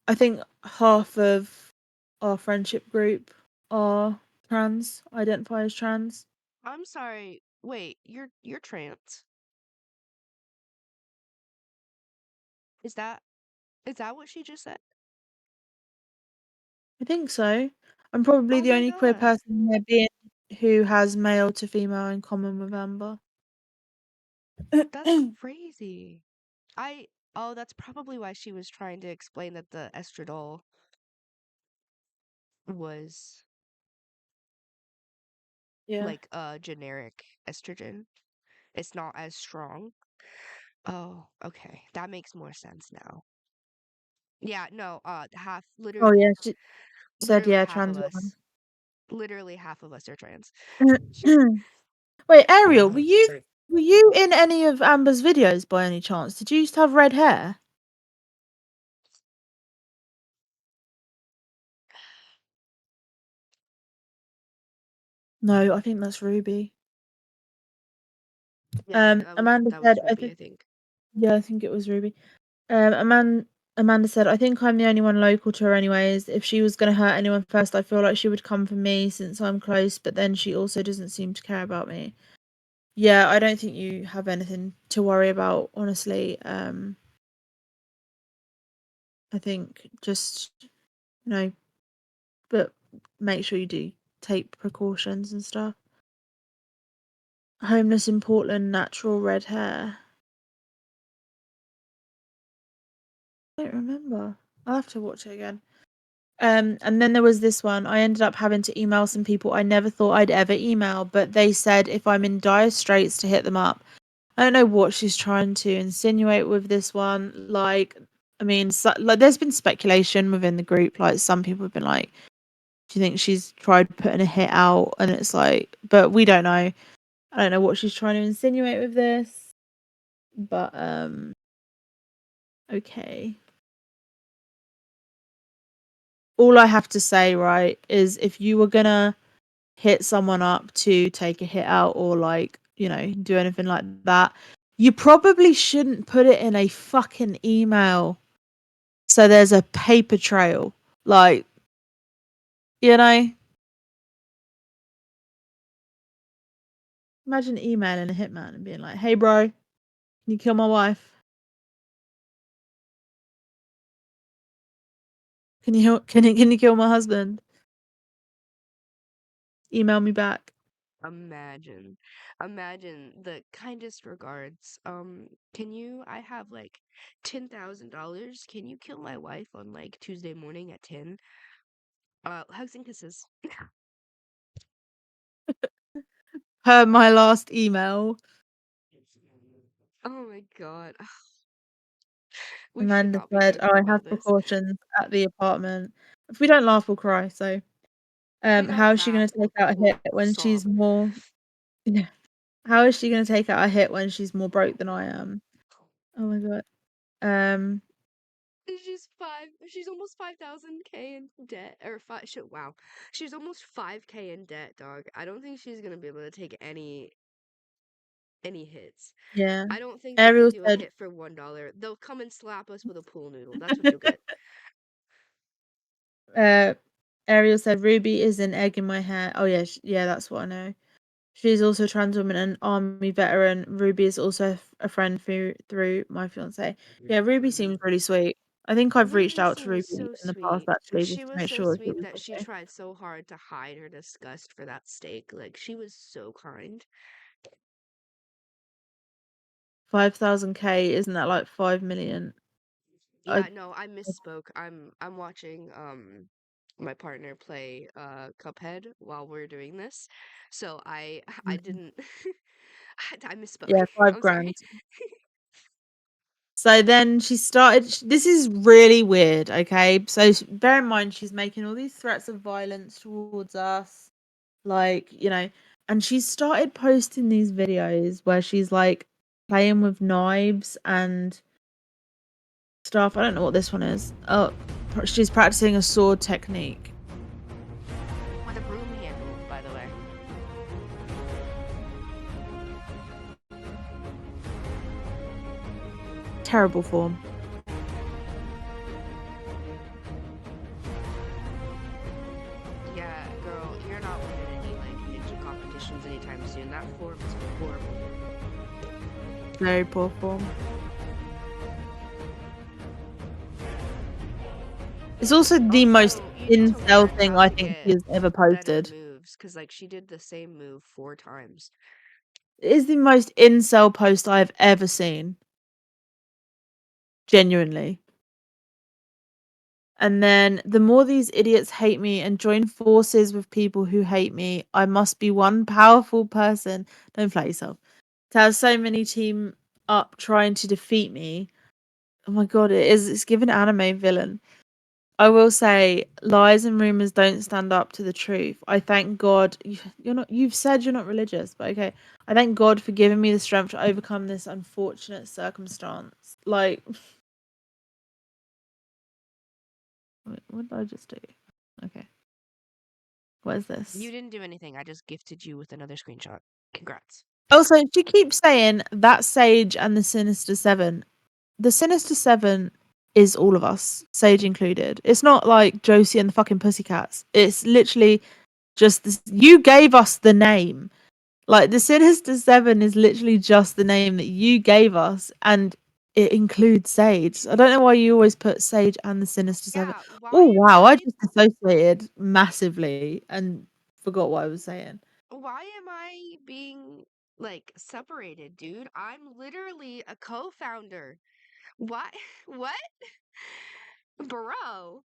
I think half of our friendship group are trans, identify as trans. I'm sorry. Wait, you're trans. Is that what she just said? I think so. I'm probably Oh the my only queer god. person here, being who has male to female in common with Amber. That's crazy. That's probably why she was trying to explain that the estradiol was Yeah. like a generic estrogen. It's not as strong. Oh, okay. That makes more sense now. Yeah, no, half Oh yeah, literally she said literally yeah, half of trans woman. us. Literally half of us are trans. Wait, Ariel, were you in any of Amber's videos by any chance? Did you used to have red hair? No, I think that's Ruby. Yeah, Amanda that said, was I Ruby, think, I think. yeah, I think it was Ruby. Amanda said, I think I'm the only one local to her anyways. If she was going to hurt anyone first, I feel like she would come for me since I'm close, but then she also doesn't seem to care about me. Yeah, I don't think you have anything to worry about, honestly. I think just, but make sure you do take precautions and stuff. Homeless in Portland, natural red hair. I don't remember. I'll have to watch it again. And then there was this one. I ended up having to email some people I never thought I'd ever email, but they said if I'm in dire straits to hit them up. I don't know what she's trying to insinuate with this one. Like, I mean, there's been speculation within the group. Like, some people have been like, "Do you think she's tried putting a hit out?" And it's like, but we don't know. I don't know what she's trying to insinuate with this. But okay. All I have to say, right, is if you were gonna hit someone up to take a hit out or like, do anything like that, you probably shouldn't put it in a fucking email. So there's a paper trail. Like, you know, imagine emailing a hitman and being like, "Hey bro, can you kill my wife? Can you kill my husband? Email me back." Imagine. Imagine the kindest regards. I have like $10,000. Can you kill my wife on like Tuesday morning at 10? Hugs and kisses. Per my last email. Oh my god. We should Amanda not be said, "Oh, joking I about have this. precautions at the apartment." If we don't laugh, we'll cry. So, We how don't is she going laugh, to take out a we'll hit when she's sob. more? Yeah. How is she going to take out a hit when she's more broke than I am? Oh my god. Um. She's almost 5,000K in debt. Or five, shit, wow. She's almost 5K in debt, dog. I don't think she's gonna be able to take any hits. Yeah. I don't think they can Ariel do a said. hit for $1. They'll come and slap us with a pool noodle. That's what you'll get. uh. Ariel said Ruby is an egg in my hair. Oh yeah, yeah, that's what I know. She's also a trans woman and army veteran. Ruby is also a friend through my fiance. Yeah, Ruby seems really sweet. I think I've reached Ruby out to seems Ruby so in the past sweet. actually She just to was make so sure it sweet was that she okay. tried so hard to hide her disgust for that steak. Like, she was so kind. 5,000K, isn't that like 5 million? Yeah, no, I misspoke. I'm watching my partner play Cuphead while we're doing this. So I Mhm. didn't I misspoke. Yeah, 5 I'm sorry. grand. So then she started. This is really weird. Okay, so bear in mind she's making all these threats of violence towards us, like and she started posting these videos where she's like playing with knives and stuff. I don't know what this one is. Oh, she's practicing a sword technique. With a broom handle, by the way. Terrible form. Yeah, girl, you're not winning any like ninja competitions anytime soon. That form is horrible. Very poor form. It's also the most Also, you need to incel learn thing how I to think get she's ever better posted. moves, because like she did the same move 4 times. It is the most incel post I've ever seen. Genuinely. And then the more these idiots hate me and join forces with people who hate me, I must be one powerful person. Don't play yourself. To have so many team up trying to defeat me. Oh my god, it's given anime villain. I will say lies and rumors don't stand up to the truth. I thank God you've said you're not religious, but okay. I thank God for giving me the strength to overcome this unfortunate circumstance. Like what did I just do? Okay. What is You this? didn't do anything. I just gifted you with another screenshot. Congrats. Also, she keeps saying that Sage and the Sinister Seven. The Sinister Seven is all of us, Sage included. It's not like Josie and the fucking Pussycats. It's literally just this. You gave us the name. Like the Sinister Seven is literally just the name that you gave us, and it includes Sage. I don't know why you always put Sage and the Sinister Seven. Yeah, Oh why am wow, I I just associated massively and forgot what I was saying. being like separated, dude? I'm literally a co-founder. Why? What? Bro,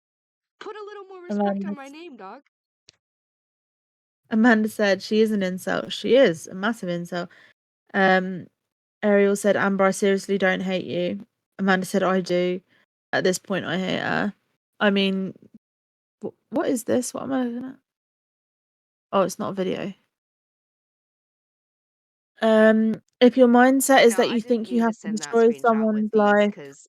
put a little more respect Amanda, on my name, dog. Amanda said she is an incel. She is a massive incel. Um, Ariel said, Amber, I seriously don't hate you. Amanda said, I do. At this point, I hate her. I mean, what is this? What am I looking at? Oh, it's not a video. If your mindset is No, that I you didn't think you mean to have to send that destroy screenshot with someone's these life, because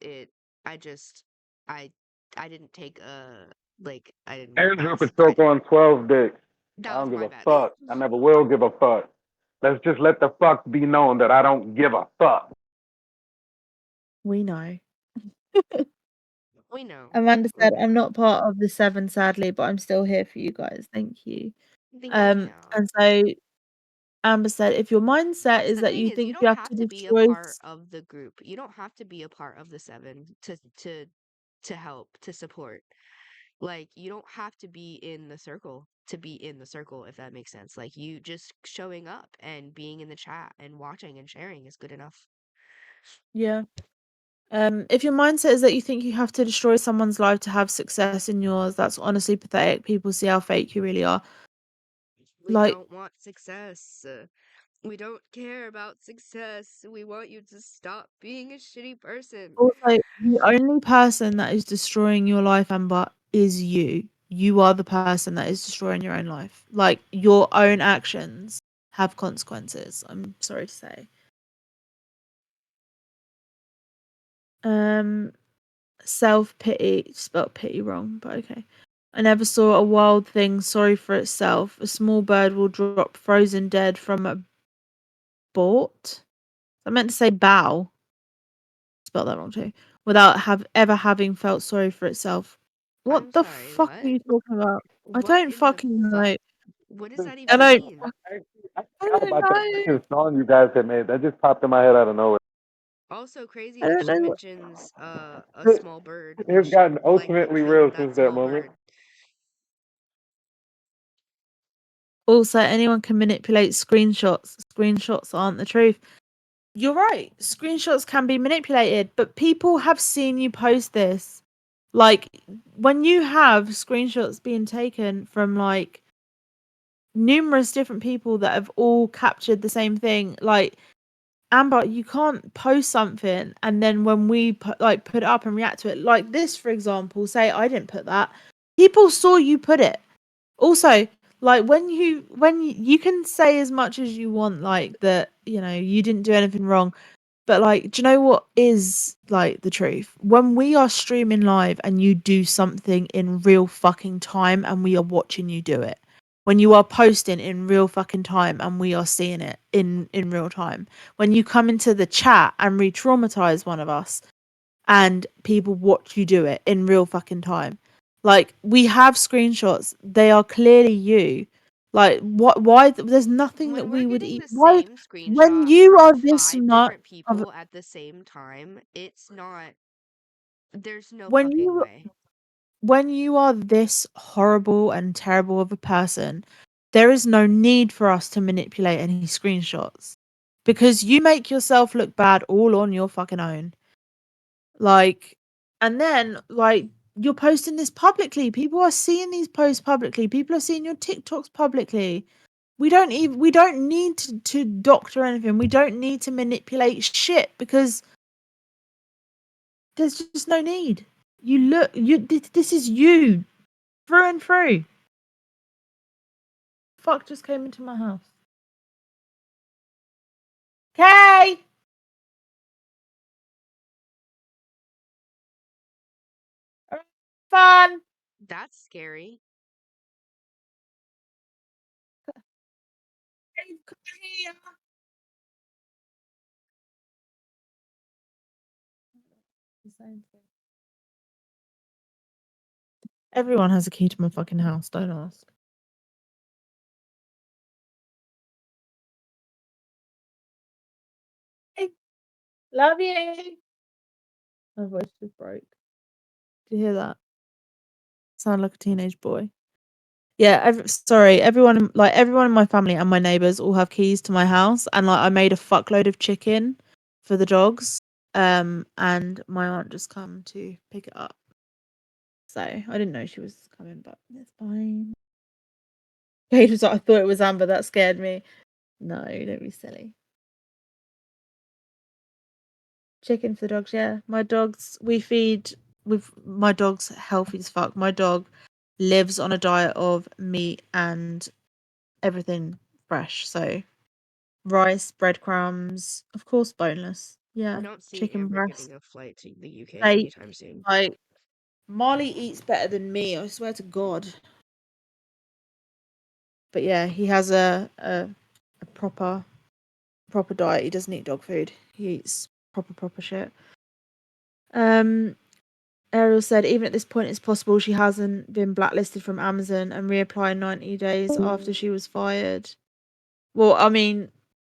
I just, I, I didn't take I didn't Andrew pass. could choke on 12 dicks. I That was don't give my a bad. fuck. I never will give a fuck. Let's just let the fuck be known that I don't give a fuck. we know. We know. Amanda We said, know. I'm not part of the seven, sadly, but I'm still here for you guys. Thank you. Thank you. And so Amber said, if your mindset Because is the that thing you is, you think you don't have have to to be a destroy part of the group. You don't have to be a part of the seven to help, to support. Like, you don't have to be in the circle to be in the circle, if that makes sense. Like, you just showing up and being in the chat and watching and sharing is good enough. Yeah. If your mindset is that you think you have to destroy someone's life to have success in yours, that's honestly pathetic. People see how fake you really are. We Like, don't want success. We don't care about success. We want you to stop being a shitty person. also, the only person that is destroying your life, Amber, is you. You are the person that is destroying your own life. Like, your own actions have consequences. I'm sorry to say. Um, self pity, spelt pity wrong, but okay. I never saw a wild thing sorry for itself. A small bird will drop frozen dead from a bort. I meant to say bow. Spelled that wrong too. Without ever having felt sorry for itself. What I'm the sorry, fuck are what? you talking about? I What don't in the fucking fuck? know. What does that I even don't. mean? I I forgot don't about that know. freaking song you guys had made. That just popped in my head out of nowhere. Also crazy I that don't she know. mentions a It- small bird when It's she gotten like ultimately real killed that since that small moment. bird. Also, anyone can manipulate screenshots. Screenshots aren't the truth. you're right. Screenshots can be manipulated, but people have seen you post this. Like, when you have screenshots being taken from like numerous different people that have all captured the same thing, like Amber, you can't post something and then when we put it up and react to it, like this, for example, say I didn't put that, people saw you put it. Also, like when you can say as much as you want, like that, you know, you didn't do anything wrong. But like, do you know what is like the truth? When we are streaming live and you do something in real fucking time and we are watching you do it. When you are posting in real fucking time and we are seeing it in real time. When you come into the chat and re-traumatize one of us and people watch you do it in real fucking time. Like, we have screenshots. They are clearly you. Like, what? Why? There's nothing that When we're we would getting eat. the Why? same When screenshot you from are this 5 nut different of people at the same time, it's not. There's no when fucking you way. when you are this horrible and terrible of a person, there is no need for us to manipulate any screenshots because you make yourself look bad all on your fucking own. Like, and then like you're posting this publicly. People are seeing these posts publicly. People are seeing your TikToks publicly. We don't need to doctor anything. We don't need to manipulate shit because there's just no need. This is you through and through. Fuck just came into my house. Okay. Fun. That's scary. Everyone has a key to my fucking house. Don't ask. Love you. My voice just broke. Did you hear that? Sound like a teenage boy. Yeah, sorry, everyone everyone in my family and my neighbors all have keys to my house, and like I made a fuckload of chicken for the dogs, and my aunt just come to pick it up. So I didn't know she was coming, but it's fine. Kate was like, I thought it was Amber. That scared me. No, don't be silly. Chicken for the dogs, yeah. My dogs, we feed with my dog's healthy as fuck. My dog lives on a diet of meat and everything fresh. So rice, breadcrumbs, of course boneless. I Yeah. don't see Chicken Amber breast, getting a flight to the UK steak. anytime soon. Like Marley eats better than me, I swear to God. But yeah, he has a proper diet. He doesn't eat dog food. He eats proper shit. Ariel said, even at this point, it's possible she hasn't been blacklisted from Amazon and reapply 90 days after she was fired. Well, I mean,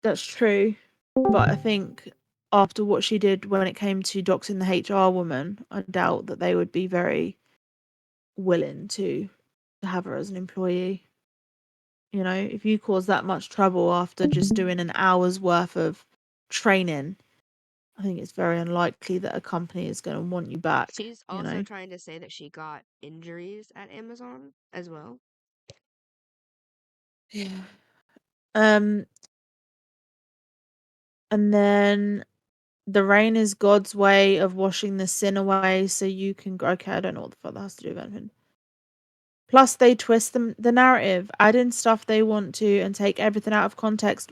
that's true. But I think after what she did when it came to doxing the HR woman, I doubt that they would be very willing to have her as an employee. You know, if you cause that much trouble after just doing an hour's worth of training, I think it's very unlikely that a company is going to want you back, She's you also know? trying to say that she got injuries at Amazon as well. Yeah. Um, and then the rain is God's way of washing the sin away so you can go. Okay, I don't know what the fuck that has to do with anything. Plus, they twist the narrative, add in stuff they want to, and take everything out of context.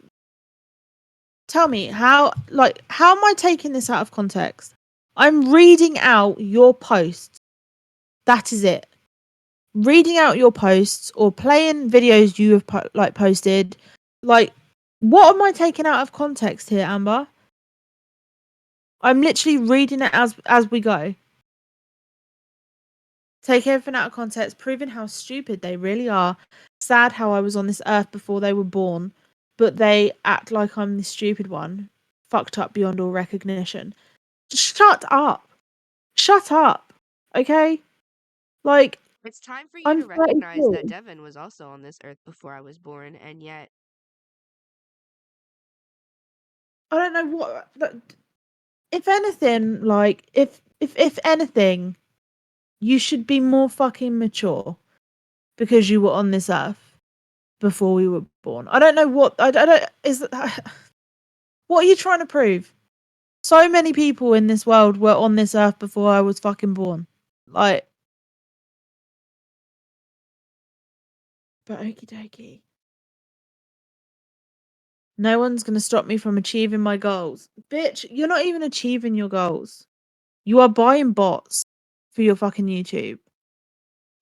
Tell me, how am I taking this out of context? I'm reading out your posts. That is it. Reading out your posts or playing videos you have posted. Like, what am I taking out of context here, Amber? I'm literally reading it as we go. Take everything out of context, proving how stupid they really are. Sad how I was on this earth before they were born, but they act like I'm the stupid one. Fucked up beyond all recognition. Just shut up. Shut up. Okay? Like, It's time for you I'm to recognize 32. that Devin was also on this earth before I was born, and yet I don't know what. If anything, like if anything, you should be more fucking mature because you were on this earth before we were born. I don't know what I don't is that, what are you trying to prove? So many people in this world were on this earth before I was fucking born. Like, but okie dokie. No one's gonna stop me from achieving my goals. Bitch, you're not even achieving your goals. You are buying bots for your fucking YouTube.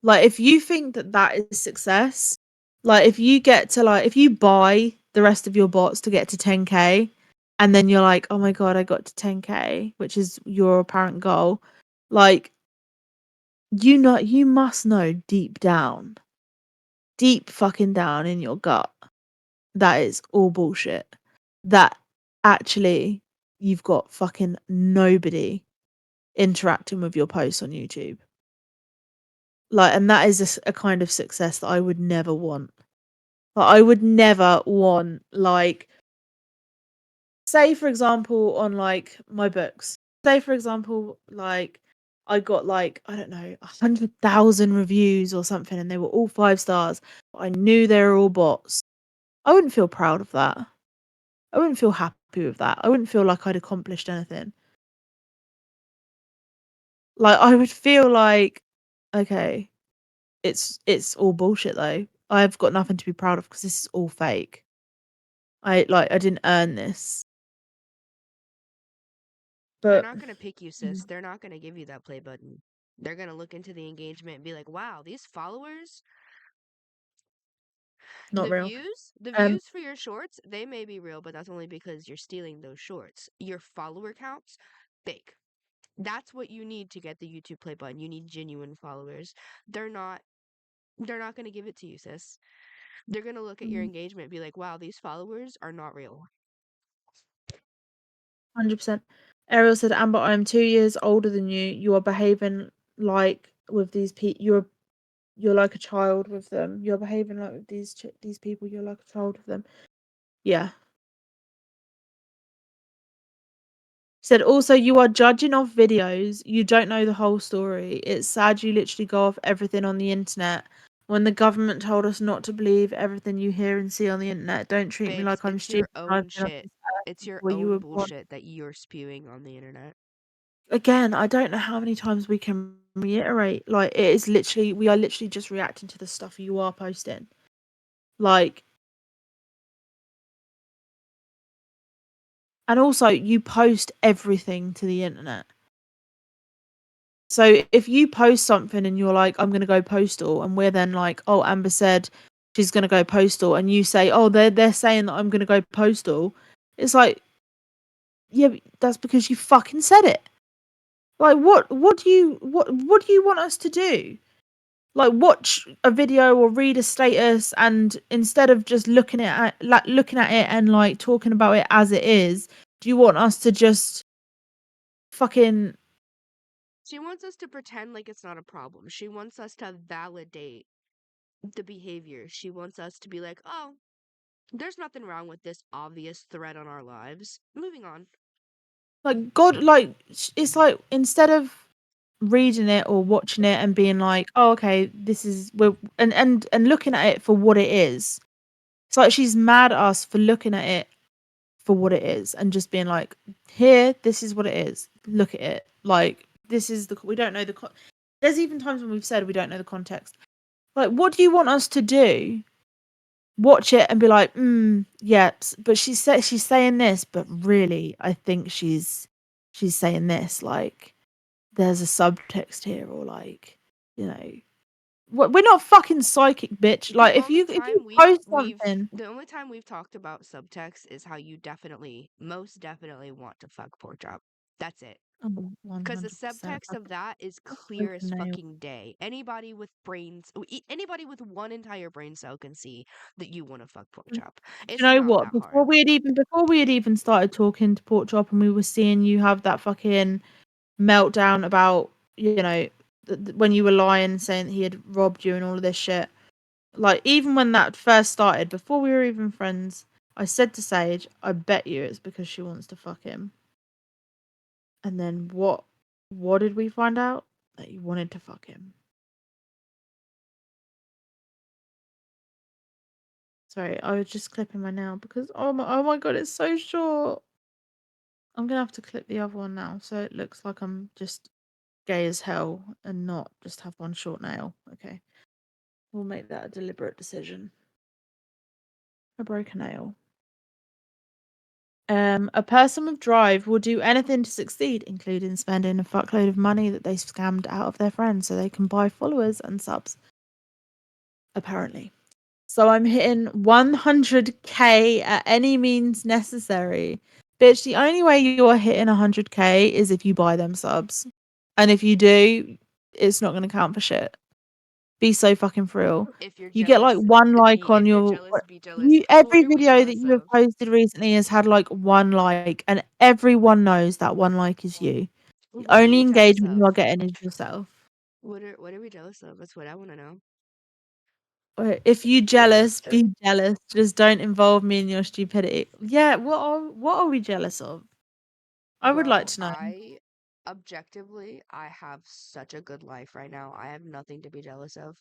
Like, if you think that that is success, like if you get to if you buy the rest of your bots to get to 10k, and then you're like, oh my god, I got to 10k, which is your apparent goal, like you must know deep fucking down in your gut, that is all bullshit. That actually you've got fucking nobody interacting with your posts on YouTube. Like, and that is a kind of success that I would never want. Like, I would never want, like, say for example, on like my books. Say for example, like I got like, I don't know, 100,000 reviews or something, and they were all 5 stars. But I knew they were all bots. I wouldn't feel proud of that. I wouldn't feel happy with that. I wouldn't feel like I'd accomplished anything. Like, I would feel like, okay, it's all bullshit though. I've got nothing to be proud of because this is all fake. I didn't earn this. They're But not gonna pick you, sis. They're not gonna give you that play button. They're gonna look into the engagement and be like, wow, these followers, not real. the views for your shorts, they may be real, but that's only because you're stealing those shorts. Your follower counts, fake. That's what you need to get the YouTube play button. You need genuine followers. They're not gonna give it to you, sis. They're gonna look at your engagement and be like, wow, these followers are not real. 100%. Ariel said, Amber, I am 2 years older than you. You are behaving like with these people. You're like a child with them. You're behaving like with these people. You're like a child with them. Yeah. Said also, you are judging off videos. You don't know the whole story. It's sad you literally go off everything on the internet. When the government told us not to believe everything you hear and see on the internet, don't treat me Babes, like I'm it's your stupid. I've own been on shit. this earth It's your before you own were born. bullshit that you're spewing on the internet. Again, I don't know how many times we can reiterate. Like, it is literally, we are literally just reacting to the stuff you are posting. Like, and also you post everything to the internet. So if you post something and you're like, I'm gonna go postal, and we're then like, oh, Amber said she's gonna go postal, and you say, oh, they're saying that I'm gonna go postal, it's like, yeah, that's because you fucking said it. Like, what do you want us to do? Like, watch a video or read a status, and instead of just looking at it and like talking about it as it is, do you want us to just fucking She wants us to pretend like it's not a problem. She wants us to validate the behavior. She wants us to be like, oh, there's nothing wrong with this obvious threat on our lives. Moving on. like God, like it's like instead of reading it or watching it and being like, oh, okay, this is and looking at it for what it is. It's like she's mad at us for looking at it for what it is and just being like, here, this is what it is. Look at it. Like, this is we don't know there's even times when we've said we don't know the context. Like, what do you want us to do? Watch it and be like, yeah, but she's saying this, but really, I think she's saying this. Like, there's a subtext here, or like, you know, we're not fucking psychic, bitch. Like, if you post something, the only time we've talked about subtext is how you most definitely want to fuck pork chop. That's it. Because the 100%, subtext of that is clear as fucking day. Anybody with anybody with one entire brain cell can see that you want to fuck pork chop. Do It's you know not what? that hard. Before we had even started talking to Pork Chop, and we were seeing you have that fucking meltdown about, you know, when you were lying, saying that he had robbed you and all of this shit. Like, even when that first started, before we were even friends, I said to Sage, I bet you it's because she wants to fuck him. And then what did we find out? That you wanted to fuck him. Sorry, I was just clipping my nail because oh my god, it's so short. I'm gonna have to clip the other one now so it looks like I'm just gay as hell and not just have one short nail. Okay. We'll make that a deliberate decision. I broke a nail. A person with drive will do anything to succeed, including spending a fuckload of money that they scammed out of their friends so they can buy followers and subs. Apparently. So I'm hitting 100k at any means necessary. Bitch, the only way you're hitting 100k is if you buy them subs. And if you do, it's not going to count for shit. Be so fucking for real. If you're You get like jealous, one like be on if you're your jealous, be jealous. What every are we video that jealous you have of? posted recently has had like one like, and everyone knows that one like is you. The What are only we jealous engagement you of? are getting is yourself. What are we jealous of? That's what I want to know. If you jealous, be jealous. Just don't involve me in your stupidity. Yeah, what are we jealous of? I would like Bro, to know. objectively, I have such a good life right now. I have nothing to be jealous of.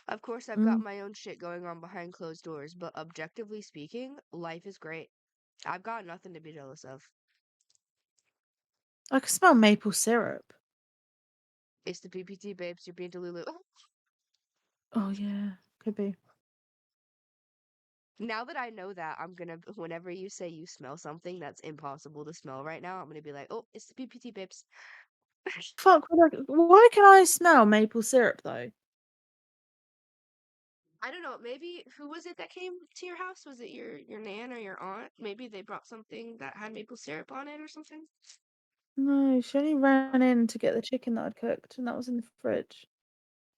Of course, I've got Mm, my own shit going on behind closed doors, but objectively speaking, life is great. I've got nothing to be jealous of. I can smell maple syrup. It's the PPT, babes. You're being Delulu. Oh yeah, could be. Now that I know that, I'm gonna, whenever you say you smell something that's impossible to smell right now, I'm gonna be like, oh, it's the PPT, babes. Fuck, why can I smell maple syrup though? I don't know. Maybe who was it that came to your house? Was it your nan or your aunt? Maybe they brought something that had maple syrup on it or something. No, she only ran Oh. in to get the chicken that I'd cooked, and that was in the fridge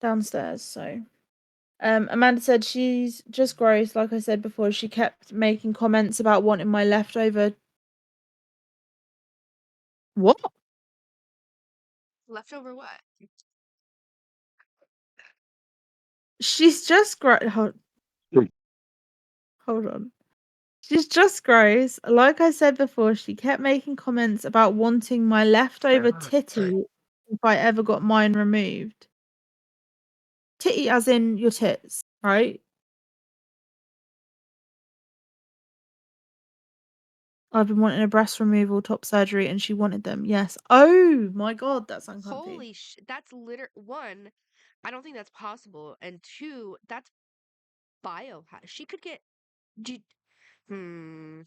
downstairs. So, Amanda said she's just gross. Like I said before, she kept making comments about wanting my leftover. What? Leftover what? She's just gross. Hold on. She's just gross. Like I said before, she kept making comments about wanting my leftover titty if I ever got mine removed. Titty as in your tits, right? I've been wanting a breast removal, top surgery, and she wanted them. Yes. Oh my god, that's uncomfy. Holy that's one, I don't think that's possible. And two, that's she could get do, hmm.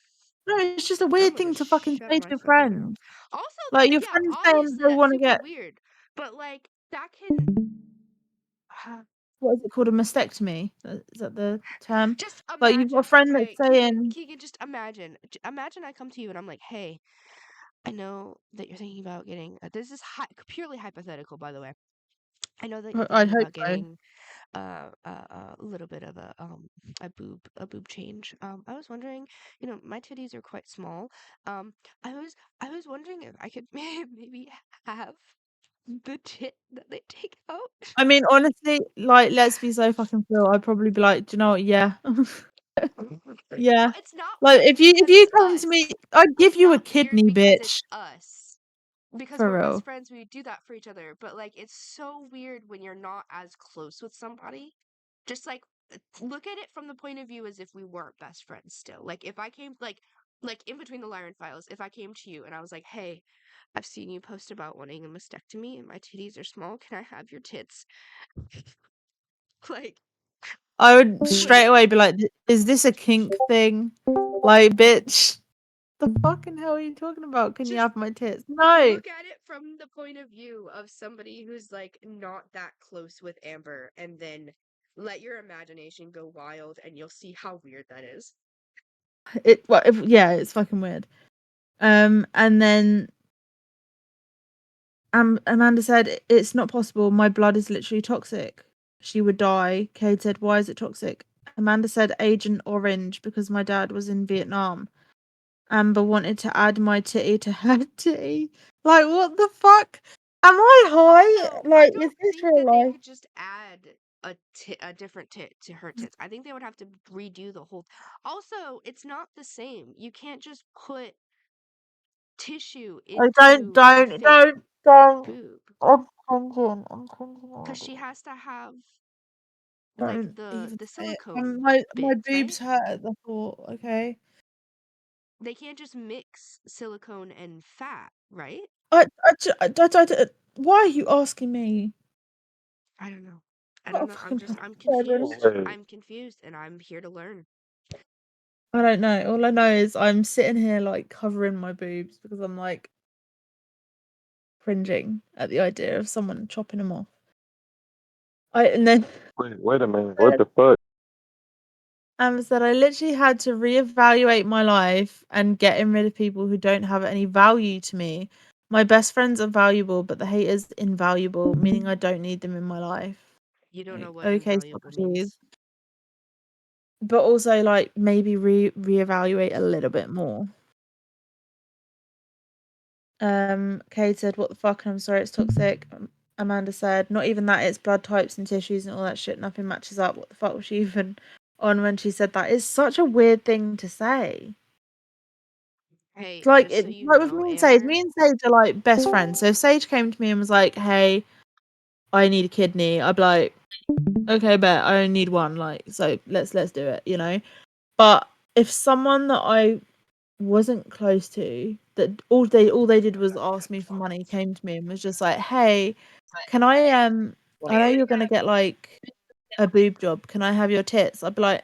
No, it's just a I'm weird gonna thing to fucking shut say to my your fucking mouth. friend. Also, Like that your yeah, friend's saying obviously they that's want to super get weird. But like that can what is it called, a mastectomy? Is that the term? just Like you've got a imagine, friend okay, that's saying, Keegan, just imagine. Imagine I come to you and I'm like, hey, I know that you're thinking about getting. This is purely hypothetical, by the way. I know that you're I thinking hope about so. getting a little bit of a boob change. I was wondering, my titties are quite small. I was wondering if I could maybe have the tit that they take out. I mean, honestly, like, let's be so fucking real. I'd probably be like, do you know what? Yeah. Yeah. Well, it's not Like weird if because you it's come to me, us. I'd give It's you a not weird kidney, because it's bitch. us. Because For we're best real. friends, we do that for each other. But like, it's so weird when you're not as close with somebody. Just like, look at it from the point of view as if we weren't best friends still. Like, if I came, like in between the Lyran files, if I came to you and I was like, hey, I've seen you post about wanting a mastectomy and my titties are small. Can I have your tits? Like, I would straight wait, away be like, is this a kink thing? Like, bitch, the fucking hell are you talking about? Can you just have my tits? No. look at it from the point of view of somebody who's like not that close with Amber, and then let your imagination go wild and you'll see how weird that is. Yeah, it's fucking weird. And then Amanda said it's not possible. My blood is literally toxic. She would die. Cade said, why is it toxic? Amanda said Agent Orange because my dad was in Vietnam. Amber wanted to add my titty to her titty. Like, what the fuck? Am I high? Also, I Like, is don't this think real that they life? could just add a different tit to her tits. I think they would have to redo the whole. Also, it's not the same. You can't just put tissue I don't, into a don't, fake don't, don't. boob I'm cringing. I'm cringing because she already. has to have like Don't even the say it. silicone My bits, boobs right? hurt at the thought. Okay. They can't just mix silicone and fat, right? Why are you asking me? I don't know. I Not don't a know. fucking I'm seven. confused. Wait, I'm confused and I'm here to learn. I don't know. All I know is I'm sitting here like covering my boobs because I'm like cringing at the idea of someone chopping them off. And then wait a minute. What the fuck? said I literally had to reevaluate my life and getting rid of people who don't have any value to me. My best friends are valuable, but the haters invaluable, meaning I don't need them in my life. You don't know Like, what okay, invaluable Socrates. means. But also like maybe reevaluate a little bit more. Kate said, "What the fuck?" And I'm sorry, it's toxic. Amanda said, "Not even that. It's blood types and tissues and all that shit. Nothing matches up. What the fuck was she even on when she said that? It's such a weird thing to say. Hey, Like just so you like with know, me and Sage. Amber, Me and Sage are like best friends. So if Sage came to me and was like, "Hey, I need a kidney," I'd be like, "Okay, bet. I only need one. Like, so let's do it. You know." But if someone that I wasn't close to, that all they did was ask me for money, came to me and was just like, "Hey, can I know you're gonna get like a boob job. Can I have your tits?" I'd be like,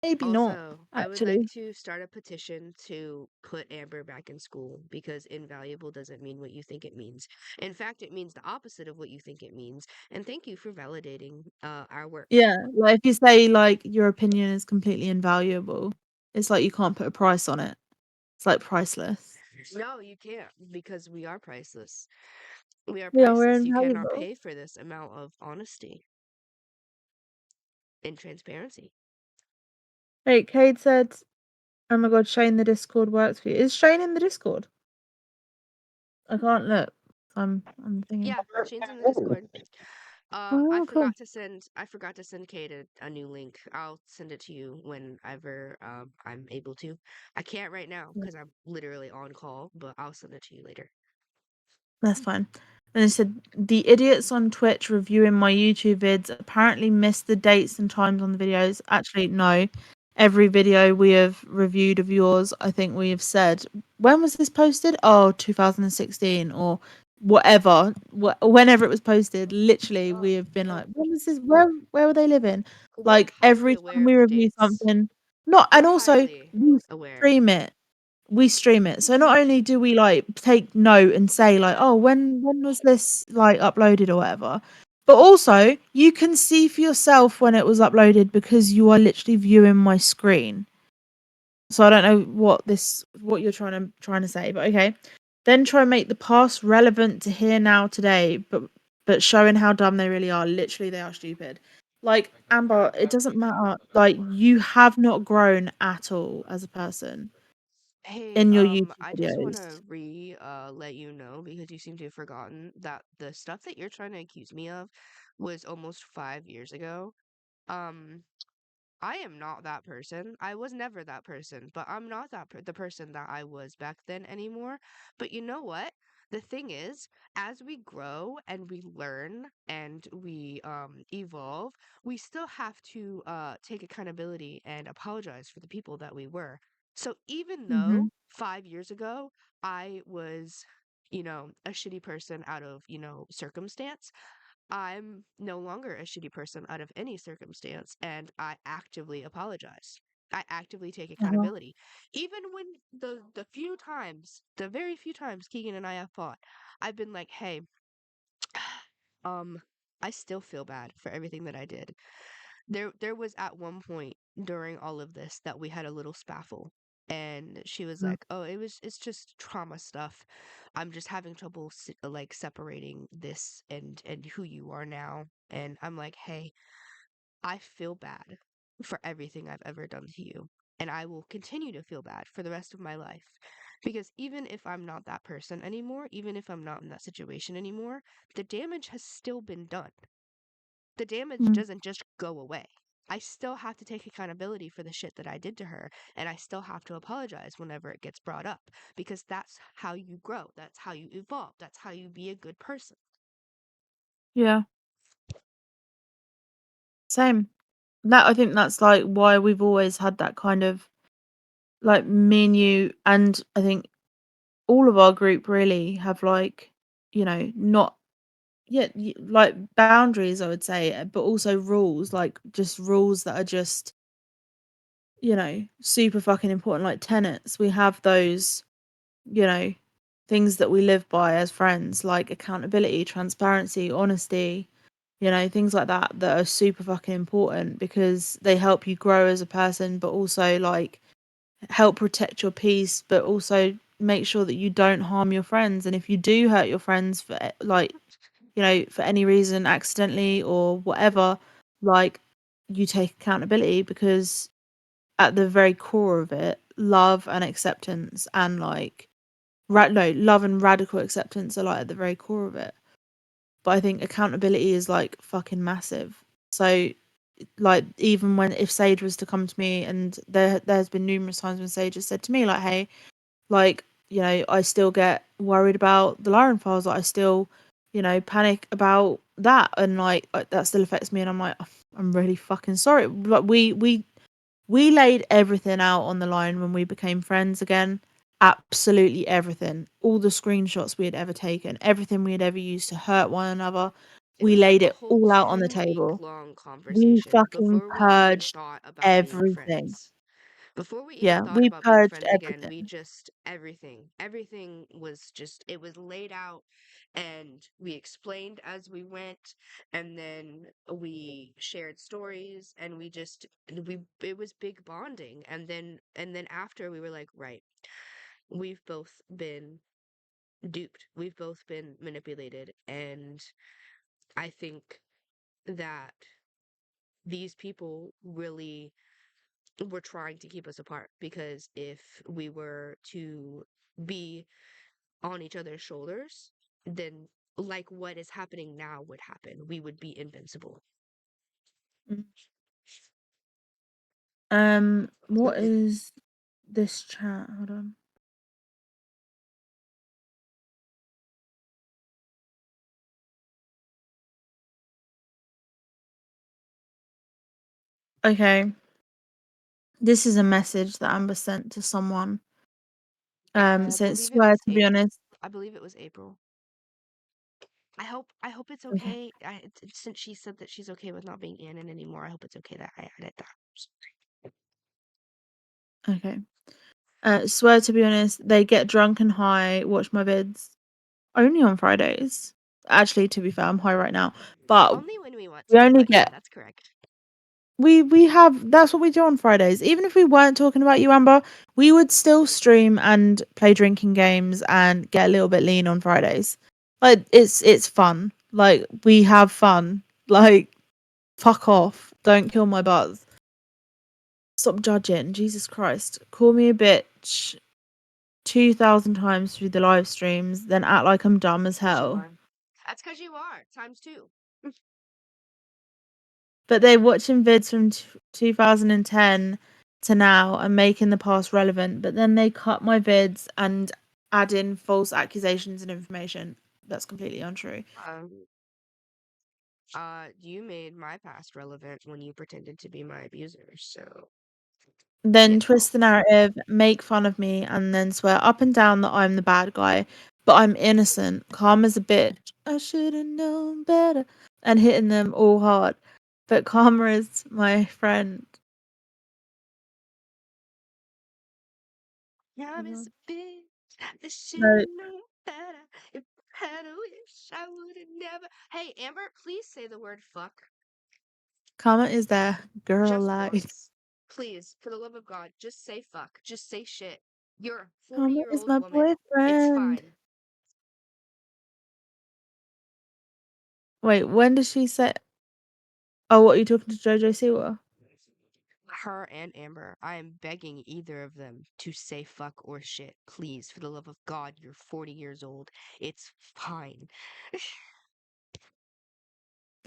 maybe not, also, I would like actually. to start a petition to put Amber back in school because invaluable doesn't mean what you think it means. In fact, it means the opposite of what you think it means. And thank you for validating our work. Yeah, like if you say like your opinion is completely invaluable, it's like you can't put a price on it. It's like priceless. No, you can't because we are priceless. We are Yeah, we're priceless. You cannot invaluable. pay for this amount of honesty and transparency. Hey, Cade said, "Oh my god, Shane, the Discord works for you." Is Shane in the Discord? I can't look. I'm thinking. Yeah, Shane's in the Discord. Oh, cool. I forgot to send Kate a new link. I'll send it to you whenever I'm able to. I can't right now because I'm literally on call, but I'll send it to you later. That's fine. And they said the idiots on Twitch reviewing my YouTube vids apparently missed the dates and times on the videos. Actually, no. Every video we have reviewed of yours, I think we have said, when was this posted? Oh, 2016 or whatever. Whenever it was posted, literally we have been like, when was this? Where were they living? We're Like highly every aware time of we the review dates. something, not, We're and also highly we aware. stream it So not only do we like take note and say like, oh, when was this like uploaded or whatever, but also you can see for yourself when it was uploaded because you are literally viewing my screen. So I don't know what you're trying to say, but okay. Then try and make the past relevant to here now today, but showing how dumb they really are. Literally, they are stupid. Like Amber, it doesn't matter. Like you have not grown at all as a person Hey, in your YouTube I just want videos. to let you know because you seem to have forgotten that the stuff that you're trying to accuse me of was almost 5 years ago. Um, I am not that person. I was never that person, but I'm not the person that I was back then anymore. But you know what? The thing is, as we grow and we learn and we evolve, we still have to take accountability and apologize for the people that we were. So even though Mhm. 5 years ago I was, a shitty person out of, circumstance, I'm no longer a shitty person out of any circumstance, and I actively apologize. I actively take Uh-huh. accountability. Even when the very few times Keegan and I have fought, I've been like, "Hey, um, I still feel bad for everything that I did." There was at one point during all of this that we had a little spaffle, and she was Mm. like, "Oh, it's just trauma stuff. I'm just having trouble like separating this and who you are now." And I'm like, "Hey, I feel bad for everything I've ever done to you, and I will continue to feel bad for the rest of my life." Because even if I'm not that person anymore, even if I'm not in that situation anymore, the damage has still been done. the damage Mm. doesn't just go away. I still have to take accountability for the shit that I did to her, and I still have to apologize whenever it gets brought up because that's how you grow. That's how you evolve. That's how you be a good person. Yeah. Same. That I think that's like why we've always had that kind of like me and you, and I think all of our group really have like, not like boundaries, I would say, but also rules, like just rules that are just, super fucking important, like tenets. We have those, you know, things that we live by as friends, like accountability, transparency, honesty, things like that that are super fucking important because they help you grow as a person, but also like help protect your peace, but also make sure that you don't harm your friends. And if you do hurt your friends for like, for any reason, accidentally or whatever, like you take accountability because at the very core of it, love and acceptance and like no, love and radical acceptance are like at the very core of it. But I think accountability is like fucking massive. So like even when if Sage was to come to me, and there's been numerous times when Sage has said to me like, hey, like, I still get worried about the Lyran files, like I still, panic about that, and like that still affects me, and I'm like, I'm really fucking sorry. Like we laid everything out on the line when we became friends again. Absolutely everything. All the screenshots we had ever taken, everything we had ever used to hurt one another. It We was like laid a it whole all out on the 2 week table. long We conversation fucking before we even purged thought about being everything. friends. Before we even Yeah, thought we about being purged friends again, we everything. just everything was just it was laid out and we explained as we went, and then we shared stories, and we it was big bonding, and then after we were like, right, we've both been duped. We've both been manipulated, and I think that these people really were trying to keep us apart because if we were to be on each other's shoulders, then like what is happening now would happen. We would be invincible. Mm. What is this chat? Hold on. Okay. This is a message that Amber sent to someone. I Says, believe it swear was to be honest. I believe it was April. I hope it's Okay. okay. Since she said that she's okay with not being Annan anymore, I hope it's okay that I added that. Okay. Swear to be honest, they get drunk and high, watch my vids. Only on Fridays. Actually, to be fair, I'm high right now. But Only when we want we to, only but yeah, get that's correct. we have that's what we do on Fridays. Even if we weren't talking about you, Amber, we would still stream and play drinking games and get a little bit lean on Fridays. Like it's fun. Like we have fun. Like fuck off. Don't kill my buzz. Stop judging. Jesus Christ. Call me a bitch 2,000 times through the live streams, then act like I'm dumb as hell. That's because you are. Times two. But they're watching vids from 2010 to now and making the past relevant, but then they cut my vids and add in false accusations and information. That's completely untrue. You made my past relevant when you pretended to be my abuser, so Then twist the narrative, make fun of me, and then swear up and down that I'm the bad guy, but I'm innocent, calm as a bitch. I should have known better. And hitting them all hard. But Karma is my friend. I'm a bitch. I should No, have known better. If I had a wish, I would have never. Hey, Amber, please say the word fuck. Karma is there. Girl Just lied. once. Please, for the love of God, just say fuck. Just say shit. You're a Karma is 40-year-old my woman. It's boyfriend. fine. Wait, when did she say? Oh, what are you talking to Jojo Siwa? Her and Amber, I am begging either of them to say fuck or shit. Please, for the love of God, you're 40 years old. It's fine.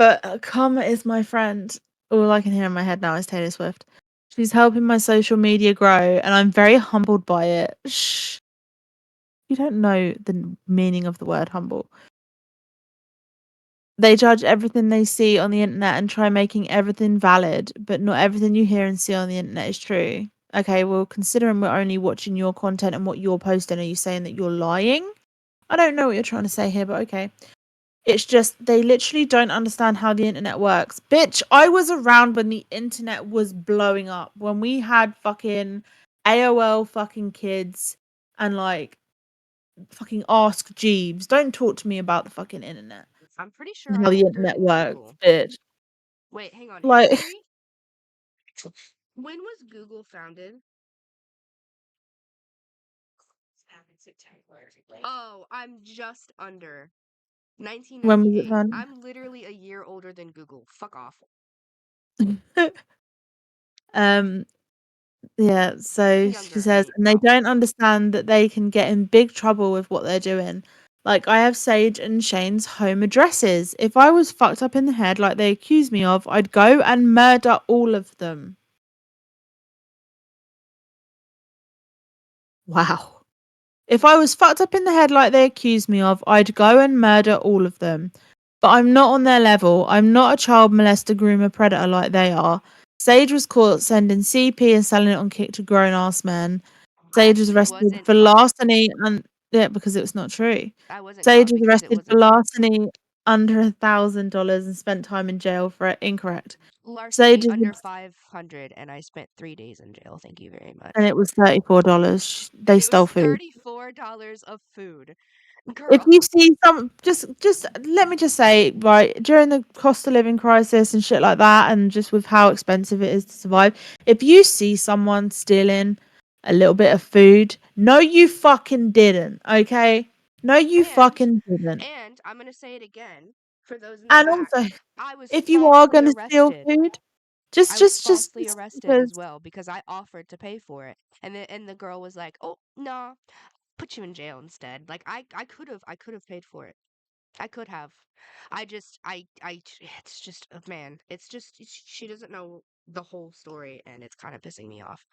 But Karma is my friend. All I can hear in my head now is Taylor Swift. She's helping my social media grow, and I'm very humbled by it. Shh. You don't know the meaning of the word humble. They judge everything they see on the internet and try making everything valid, but not everything you hear and see on the internet is true. Okay, well, considering we're only watching your content and what you're posting, are you saying that you're lying? I don't know what you're trying to say here, but okay. It's just they literally don't understand how the internet works. Bitch, I was around when the internet was blowing up. When we had fucking AOL fucking kids and like fucking Ask Jeeves. Don't talk to me about the fucking internet. I'm pretty sure And how I'm the older internet than works, Google. bitch. Wait, hang on. Hey Like Siri, when was Google founded? Oh, I'm just under when was it 1998. founded? I'm literally a year older than Google. Fuck off. um yeah, so she Younger, says, wait, and they no. don't understand that they can get in big trouble with what they're doing. Like, I have Sage and Shane's home addresses. If I was fucked up in the head like they accuse me of, I'd go and murder all of them. Wow. If I was fucked up in the head like they accuse me of, I'd go and murder all of them. But I'm not on their level. I'm not a child molester, groomer, predator like they are. Sage was caught sending CP and selling it on Kick to grown ass men. Sage was I arrested wasn't for caught. larceny and yeah, because it was not true. I wasn't Sage caught was because it arrested for wasn't true. larceny under $1,000 and spent time in jail for it. Incorrect. Larceny Sage is under 500, and I spent 3 days in jail. Thank you very and much. it was $34. And They it was stole food. $34 of food. If Girl. you see some, just let me just say, right, during the cost of living crisis and shit like that, and just with how expensive it is to survive, if you see someone stealing a little bit of food, no, you fucking didn't, okay? No, you And fucking didn't. I'm gonna say it again for those in the And back. also, I was if you are falsely gonna steal arrested. food, I was just falsely arrested because as well because I offered to pay for it. And the girl was like, "Oh, no, put you in jail instead." Like I could have paid for it. I could have. It's just, man, it's just, she doesn't know the whole story and it's kind of pissing me off.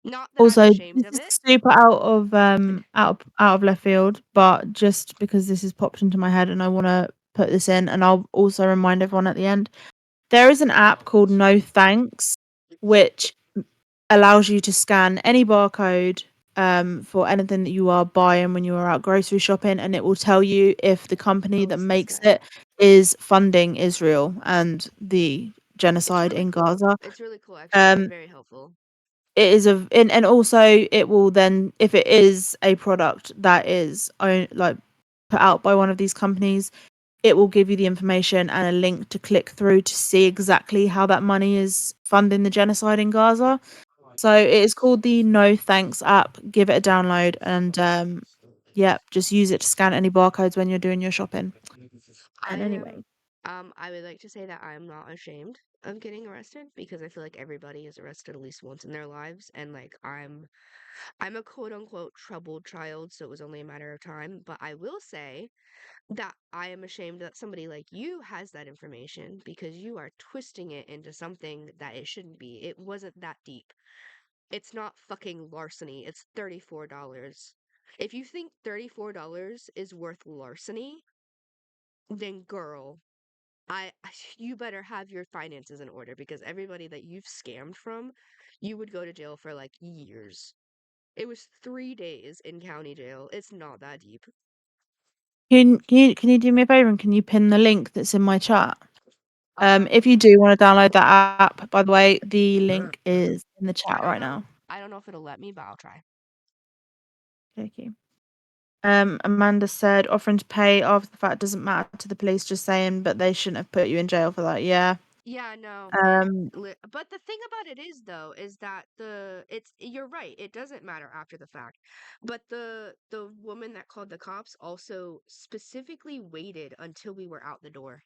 Not that I'm also ashamed this of is it. super out of left field, but just because this has popped into my head and I want to put this in, and I'll also remind everyone at the end, there is an app called No Thanks, which allows you to scan any barcode for anything that you are buying when you are out grocery shopping, and it will tell you if the company that What's this makes guy? it is funding Israel and the It's genocide really in cool. Gaza. It's really cool, actually. It's Um, very helpful. it is and also it will then, if it is a product that is like put out by one of these companies, it will give you the information and a link to click through to see exactly how that money is funding the genocide in Gaza. So it is called the No Thanks app. Give it a download and yeah, just use it to scan any barcodes when you're doing your shopping. I And am, anyway, I would like to say that I'm not ashamed of getting arrested because I feel like everybody is arrested at least once in their lives, and like I'm a quote unquote troubled child, so it was only a matter of time. But I will say that I am ashamed that somebody like you has that information because you are twisting it into something that it shouldn't be. It wasn't that deep. It's not fucking larceny. It's $34. If you think $34 is worth larceny, then girl, you better have your finances in order because everybody that you've scammed from, you would go to jail for like years. It was 3 days in county jail. It's not that deep. can you do me a favor and can you pin the link that's in my chat? If you Um, do want to download that app, by the way, the link is in the chat right now. I don't know if it'll let me, but I'll try. Okay. Amanda said offering to pay after the fact doesn't matter to the police, just saying, but they shouldn't have put you in jail for that. Yeah. Yeah, no. But the thing about it is though is that you're right. It doesn't matter after the fact. But the woman that called the cops also specifically waited until we were out the door.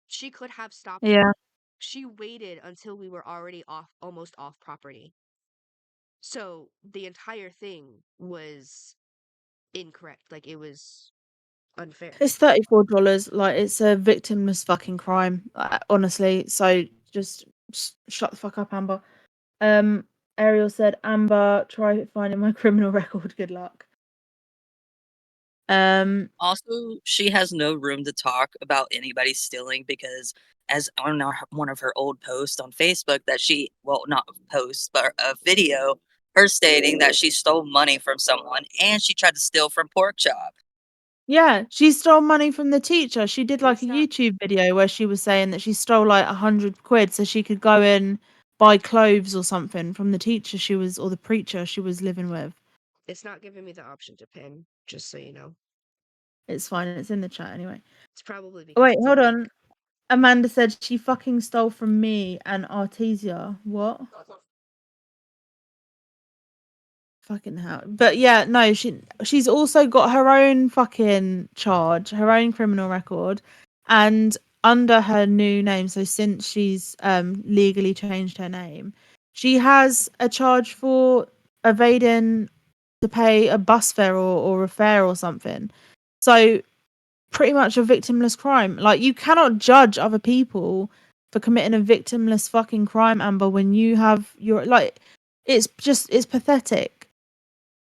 She could have stopped Yeah. me. She waited until we were already almost off property. So the entire thing was incorrect. Like it was unfair. It's $34. Like, it's a victimless fucking crime, honestly. So just shut the fuck up, Amber. Ariel said, Amber, try finding my criminal record. Good luck. Also, she has no room to talk about anybody stealing because, as on one of her old posts on Facebook, that she, well, not post, but a video, her stating that she stole money from someone and she tried to steal from Pork Chop. Yeah, she stole money from the teacher. She did like It's a not- YouTube video where she was saying that she stole like 100 quid so she could go and buy clothes or something from the teacher she was, or the preacher she was living with. It's not giving me the option to pin, just so you know. It's fine. It's in the chat anyway. It's probably because Wait, it's hold a on. Amanda said she fucking stole from me and Artesia. What? Fucking hell. But yeah, no, she's also got her own fucking charge, her own criminal record, and under her new name, so since she's legally changed her name, she has a charge for evading to pay a bus fare or a fare or something. So pretty much a victimless crime. Like, you cannot judge other people for committing a victimless fucking crime, Amber, when you have your, like, it's pathetic.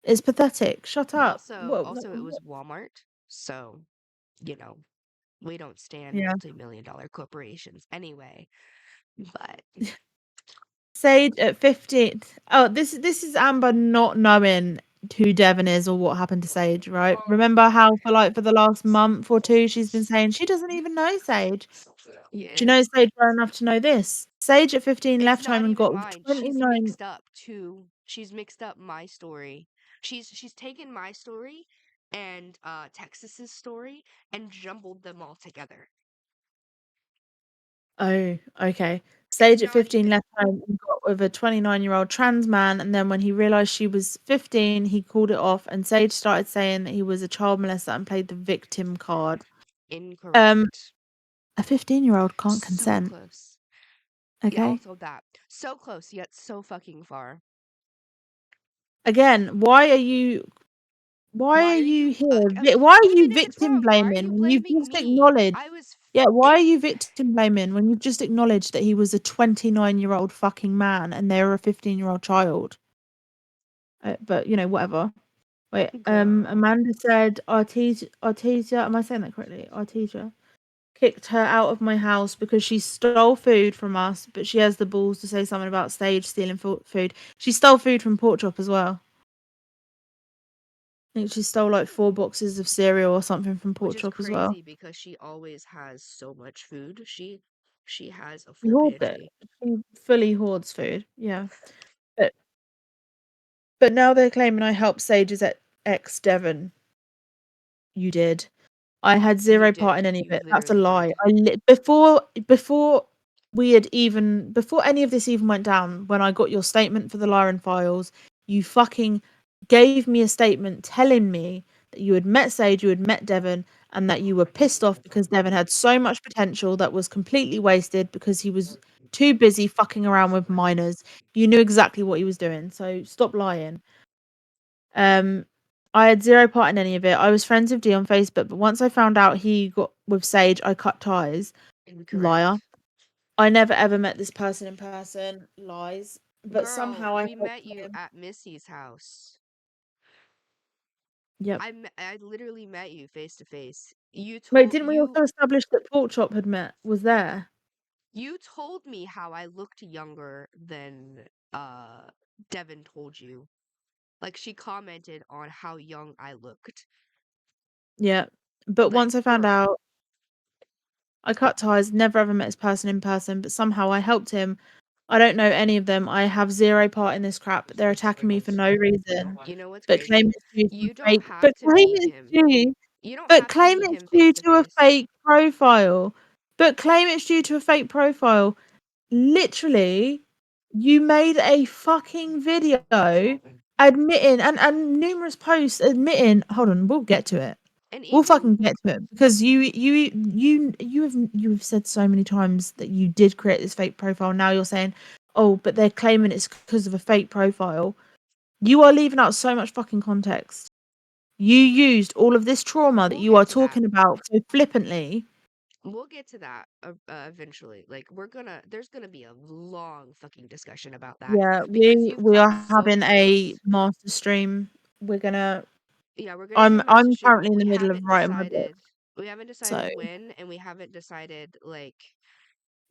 It's pathetic. Shut up. Also, it was Walmart, so you know we don't stand Yeah. multi-million-dollar corporations anyway. But Sage at 15. Oh, this is Amber not knowing who Devon is or what happened to Sage, right? Remember how for the last month or two she's been saying she doesn't even know Sage. yeah, She knows Sage well enough to know this. Sage at 15 it's left not home and even got mine. 29. She's mixed up my story. She's taken my story and Texas's story and jumbled them all together. Oh, okay. Sage at not 15 even- left home and got with a 29-year-old trans man, and then when he realised she was 15, he called it off, and Sage started saying that he was a child molester and played the victim card. Incorrect. A 15-year-old can't So consent, close. okay? Yeah, also that. So close, yet so fucking far. Again, why are you here? okay, Why are you even if it's victim wrong, why are you blaming when you've blaming just me? acknowledged? I was Yeah, why are you victim blaming when you've just acknowledged that he was a 29-year-old fucking man and they were a 15-year-old child? But you know, whatever. Wait, Girl. Amanda said Artesia, am I saying that correctly? Artesia kicked her out of my house because she stole food from us, but she has the balls to say something about Sage stealing food. She stole food from Pork Chop as well. I think she stole like 4 boxes of cereal or something from Pork Which is Chop as well. crazy because she always has so much food. She has a She full hoards it. pantry. She fully hoards food. Yeah. But now they're claiming I helped Sage's ex Devon. You did. I had zero part in any of You it. That's a literally lie. did. Before before any of this even went down, when I got your statement for the Lyran files, you fucking gave me a statement telling me that you had met Sage, you had met Devon, and that you were pissed off because Devon had so much potential that was completely wasted because he was too busy fucking around with minors. You knew exactly what he was doing, so stop lying. I had zero part in any of it. I was friends with D on Facebook, but once I found out he got with Sage, I cut ties. Incorrect. Liar. I never ever met this person in person. Lies. But Girl, somehow we met you at Missy's house. Yep. I literally met you face to face. Wait, didn't we also establish that Pork Chop was there? You told me how I looked younger than Devon told you. Like, she commented on how young I looked. Yeah. But Like, once I found out, I cut ties, never ever met this person in person, but somehow I helped him. I don't know any of them. I have zero part in this crap, but they're attacking me for no reason. You know what's But crazy? claim it's due to You a don't fake. have But to claim meet it's him. due. You don't But have to claim meet it's him due face to to a face. fake profile. But claim it's due to a fake profile. Literally, you made a fucking video admitting and numerous posts admitting. Hold on, we'll get to it. And We'll even fucking get to it because you have said so many times that you did create this fake profile. Now you're saying, oh, but they're claiming it's because of a fake profile. You are leaving out so much fucking context. You used all of this trauma that We'll you get are to that. talking about so flippantly. We'll get to that eventually. Like there's gonna be a long fucking discussion about that Yeah, because you've we are come so having a close. master stream. We're gonna. Yeah, we're gonna do a master I'm stream. currently in the middle of writing my book, We haven't so decided when, and we haven't decided like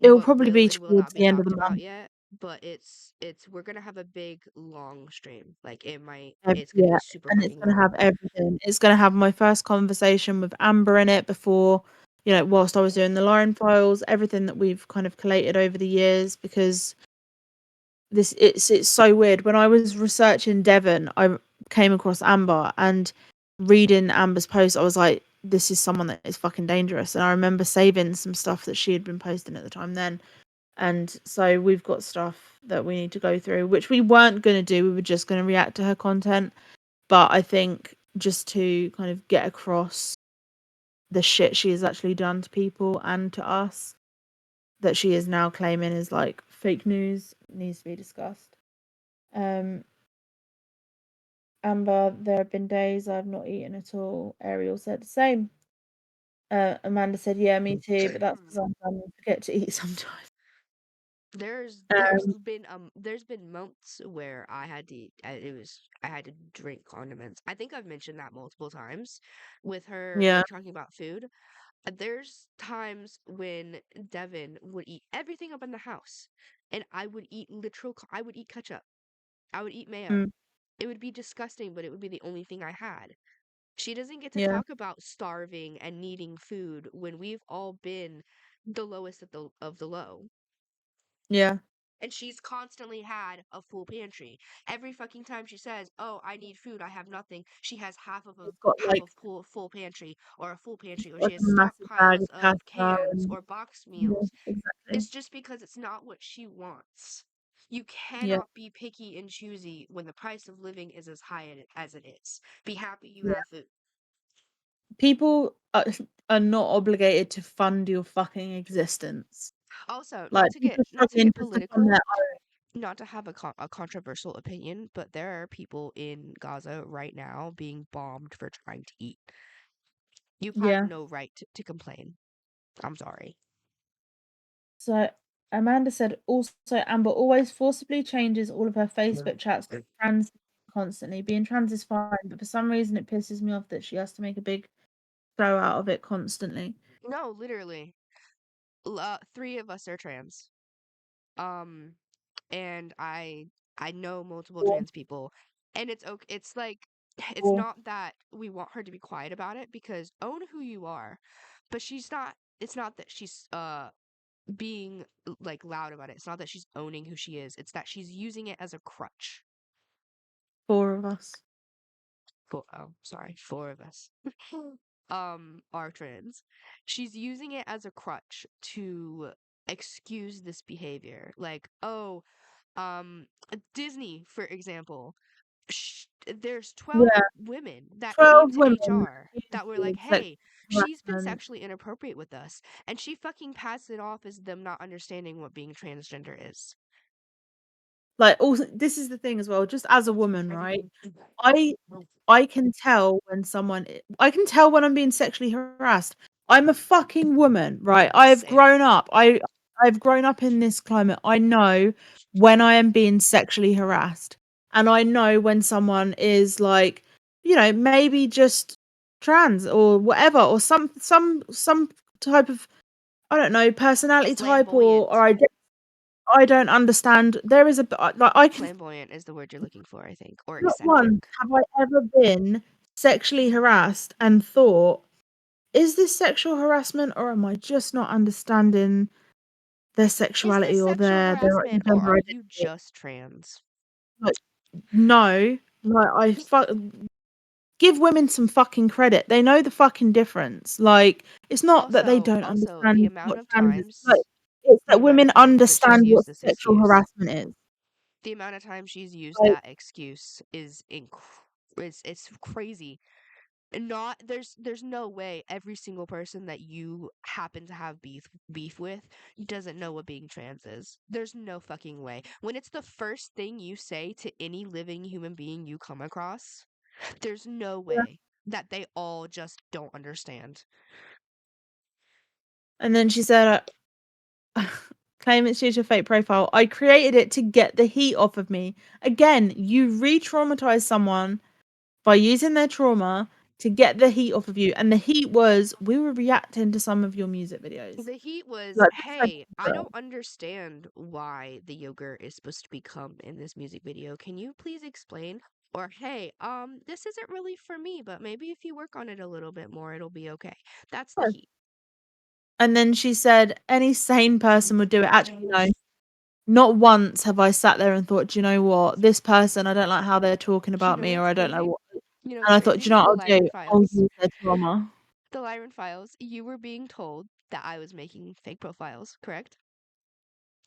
it will what probably will be and will towards not be the end of the talked about month. yet. But it's we're gonna have a big long stream. Like it's gonna Yeah, be super and it's fucking gonna long. have everything. It's gonna have my first conversation with Amber in it before, whilst I was doing the Lauren files, everything that we've kind of collated over the years, because it's so weird. When I was researching Devon, I came across Amber, and reading Amber's post, I was like, this is someone that is fucking dangerous. And I remember saving some stuff that she had been posting at the time then. And so we've got stuff that we need to go through, which we weren't going to do. We were just going to react to her content. But I think just to kind of get across the shit she has actually done to people and to us, that she is now claiming is like fake news, needs to be discussed. Amber, there have been days I've not eaten at all. Ariel said the same. Amanda said, yeah, me too, but that's because I forget to eat sometimes. There's been months where I had to eat, I had to drink condiments. I think I've mentioned that multiple times with her Yeah. like talking about food. There's times when Devin would eat everything up in the house, and I would eat I would eat ketchup. I would eat mayo. Mm, It would be disgusting, but it would be the only thing I had. She doesn't get to yeah. talk about starving and needing food when we've all been the lowest of the low. Yeah. And she's constantly had a full pantry. Every fucking time she says, "Oh, I need food. I have nothing," she has It's got half like of full pantry or a full pantry, or she like has a massive bag stockpiles of of pasta cans and or box yeah, meals. exactly. It's just because it's not what she wants. You Yeah. cannot be picky and choosy when the price of living is as high as it is. Be happy you Yeah. have food. People are not obligated to fund your fucking existence. Also, Like people not to struggling get to support on their political, own. not to have a controversial opinion, but there are people in Gaza right now being bombed for trying to eat. You have Yeah. no right to complain. I'm sorry. So Amanda said also Amber always forcibly changes all of her Facebook chats to trans constantly. Being trans is fine, but for some reason it pisses me off that she has to make a big show out of it constantly. No, literally. Three of us are trans. Um, and I know multiple Or, trans people, and it's okay. It's like it's or not that we want her to be quiet about it because own who you are, but she's not. It's not that she's being like loud about it. It's not that she's owning who she is. It's that she's using it as a crutch. 4 of us. Four of us. Are trans. She's using it as a crutch to excuse this behavior. Like, oh, Disney, for example. There's 12 Yeah. women that came 12 to women HR that were like, accused of sexual hey, she's been harassment. sexually inappropriate with us. And she fucking passed it off as them not understanding what being transgender is. Like, also, this is the thing as well, just as a woman, right? I I can tell when I can tell when I'm being sexually harassed. I'm a fucking woman, right? Same. I've grown up in this climate. I know when I am being sexually harassed, and I know when someone is like, maybe just trans or whatever, or some type of, I don't know, personality type, or Flamboyant. I don't understand. There is like I can. Flamboyant is the word you're looking for, I think. Or Not eccentric. once have I ever been sexually harassed and thought, is this sexual harassment or am I just not understanding their Is sexuality this or sexual their harassment or gender are you identity? just trans? Like, no, like give women some fucking credit. They know the fucking difference. Like, it's not that they don't Also, the understand amount what of trans is. Like, times it's the that amount of women times that she's understand what used this sexual excuse. harassment is. The amount of times she's used Like, that excuse is it's crazy. Not there's no way every single person that you happen to have beef with doesn't know what being trans is. There's no fucking way. When it's the first thing you say to any living human being you come across, there's no yeah, way. that they all just don't understand. And then she said, claim it's just a fake profile. I created it to get the heat off of me. Again, you re-traumatize someone by using their trauma to get the heat off of you. And the heat was, we were reacting to some of your music videos. The heat was, Like, hey, I don't understand why the yogurt is supposed to become in this music video. Can you please explain? Or, hey, this isn't really for me, but maybe if you work on it a little bit more, it'll be okay. That's the Yes. heat. And then she said, any sane person would do it. Actually, no. Not once have I sat there and thought, do you know what? This person, I don't like how they're talking about me, or I don't know what. You know And I thought, do you know what I'll do? I'll use their trauma. The Lyran Files, you were being told that I was making fake profiles, correct?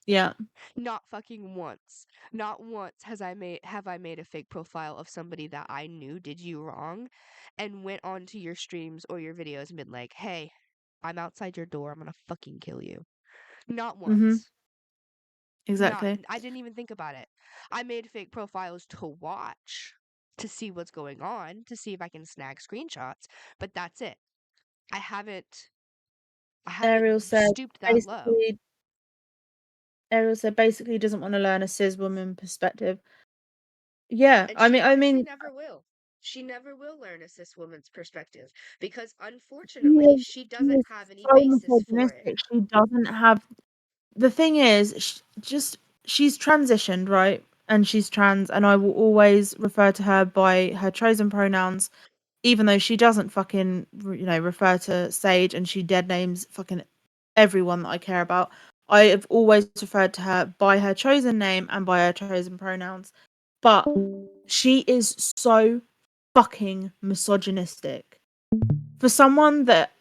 Yeah. Not fucking once. Not once have I made a fake profile of somebody that I knew did you wrong and went onto your streams or your videos and been like, hey, I'm outside your door, I'm gonna fucking kill you. Not once. Exactly. I didn't even think about it. I made fake profiles to watch, to see what's going on, to see if I can snag screenshots, but that's it. I haven't Ariel said stooped that low. Ariel said basically doesn't want to learn a cis woman perspective. Yeah, And I mean, she never will. She never will learn a cis woman's perspective because unfortunately she doesn't have any basis for it. She doesn't have. The thing is, she's transitioned, right? And she's trans, and I will always refer to her by her chosen pronouns, even though she doesn't fucking, refer to Sage, and she dead names fucking everyone that I care about. I have always referred to her by her chosen name and by her chosen pronouns. But she is so fucking misogynistic. For someone that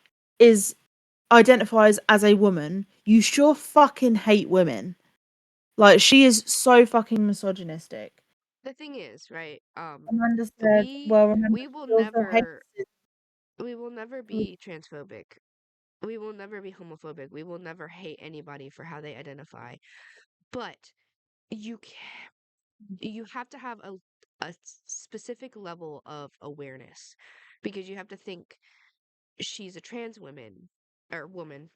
identifies as a woman, you sure fucking hate women. Like, she is so fucking misogynistic. The thing is, right? Amanda said, we will never be transphobic. We will never be homophobic. We will never hate anybody for how they identify. But you have to have a specific level of awareness because you have to think she's a trans woman,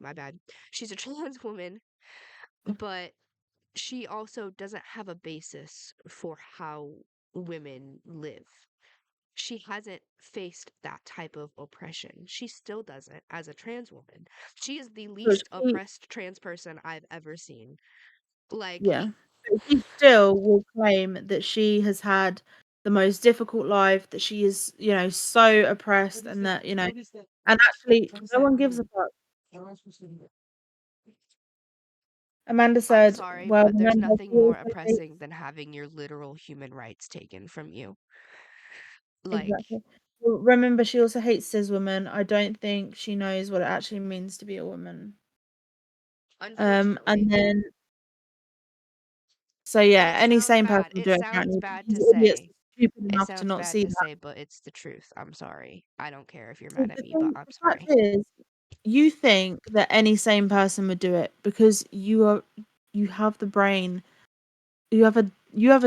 my bad. She's a trans woman, but she also doesn't have a basis for how women live. She hasn't faced that type of oppression. She still doesn't as a trans woman. She is the least oppressed trans person I've ever seen. Like, yeah. She still will claim that she has had the most difficult life, that she is, so oppressed, and that, and actually, no one gives a fuck. Amanda said, I'm sorry, well, but there's nothing more oppressing than having your literal human rights taken from you. Like, exactly. Well, remember, she also hates cis women. I don't think she knows what it actually means to be a woman. unfortunately. And then, so yeah, any sane person would do it. Sounds bad to Idiots say. stupid It enough to sounds not bad see to that. say, but it's the truth. I'm sorry. I don't care if you're mad at me, but I'm The sorry. fact is, you think that any sane person would do it because you have the brain. You have a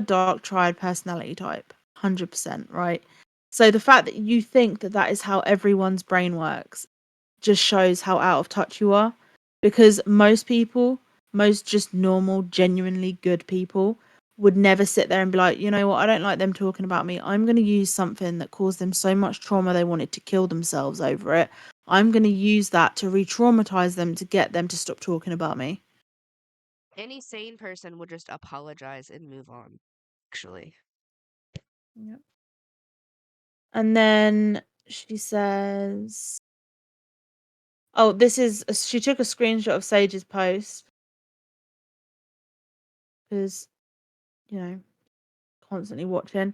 dark triad personality type, 100%, right? So the fact that you think that that is how everyone's brain works just shows how out of touch you are, because most people, most just normal, genuinely good people would never sit there and be like, you know what, I don't like them talking about me. I'm going to use something that caused them so much trauma they wanted to kill themselves over it. I'm going to use that to re-traumatize them to get them to stop talking about me. Any sane person would just apologize and move on, actually. Yep. And then she says, oh, she took a screenshot of Sage's post because, constantly watching.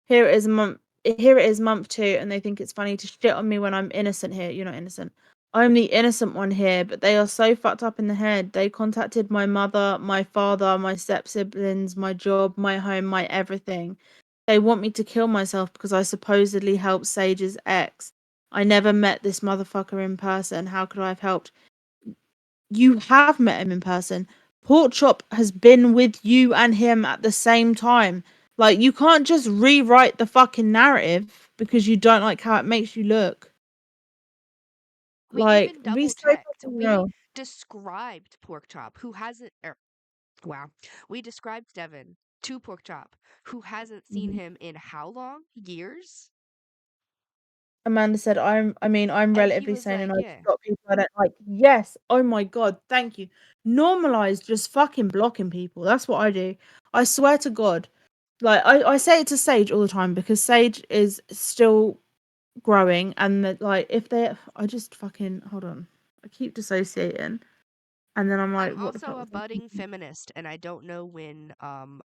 Here it is month 2, and they think it's funny to shit on me when I'm innocent here. You're not innocent. I'm the innocent one here, but they are so fucked up in the head. They contacted my mother, my father, my step-siblings, my job, my home, my everything. They want me to kill myself because I supposedly helped Sage's ex. I never met this motherfucker in person. How could I have helped? You have met him in person. Pork Chop has been with you and him at the same time. Like, you can't just rewrite the fucking narrative. because you don't like how it makes you look. We Like, even be double so checked. fucking We real. described Pork Chop, who hasn't. Wow. We described Devin to Pork Chop, who hasn't seen Mhm. him in how long? Years? Amanda said, I'm And he relatively was sane and like, I've yeah. got people I don't like. Yes. Oh my God. Thank you. Normalize just fucking blocking people. That's what I do. I swear to God. Like, I say it to Sage all the time because Sage is still growing and that, like, if they, I just fucking, hold on. I keep dissociating. And then I'm like, I'm what the fuck also a was I budding thinking? feminist, and I don't know when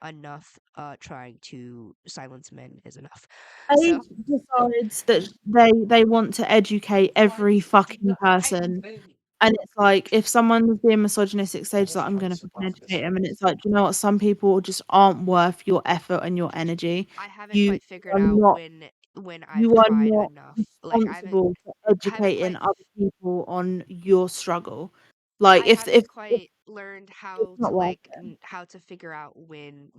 enough trying to silence men is enough. So Sage decides that they want to educate every fucking person. And it's like, if someone is being misogynistic, Sage's like, I'm gonna fucking educate them. And it's like, do you know what? Some people just aren't worth your effort and your energy. I haven't You quite figured are out not when I've you are tried not enough. Like responsible for I haven't educating quite other people on your struggle. Like I if haven't if quite learned it's how not to worth it. how to figure out when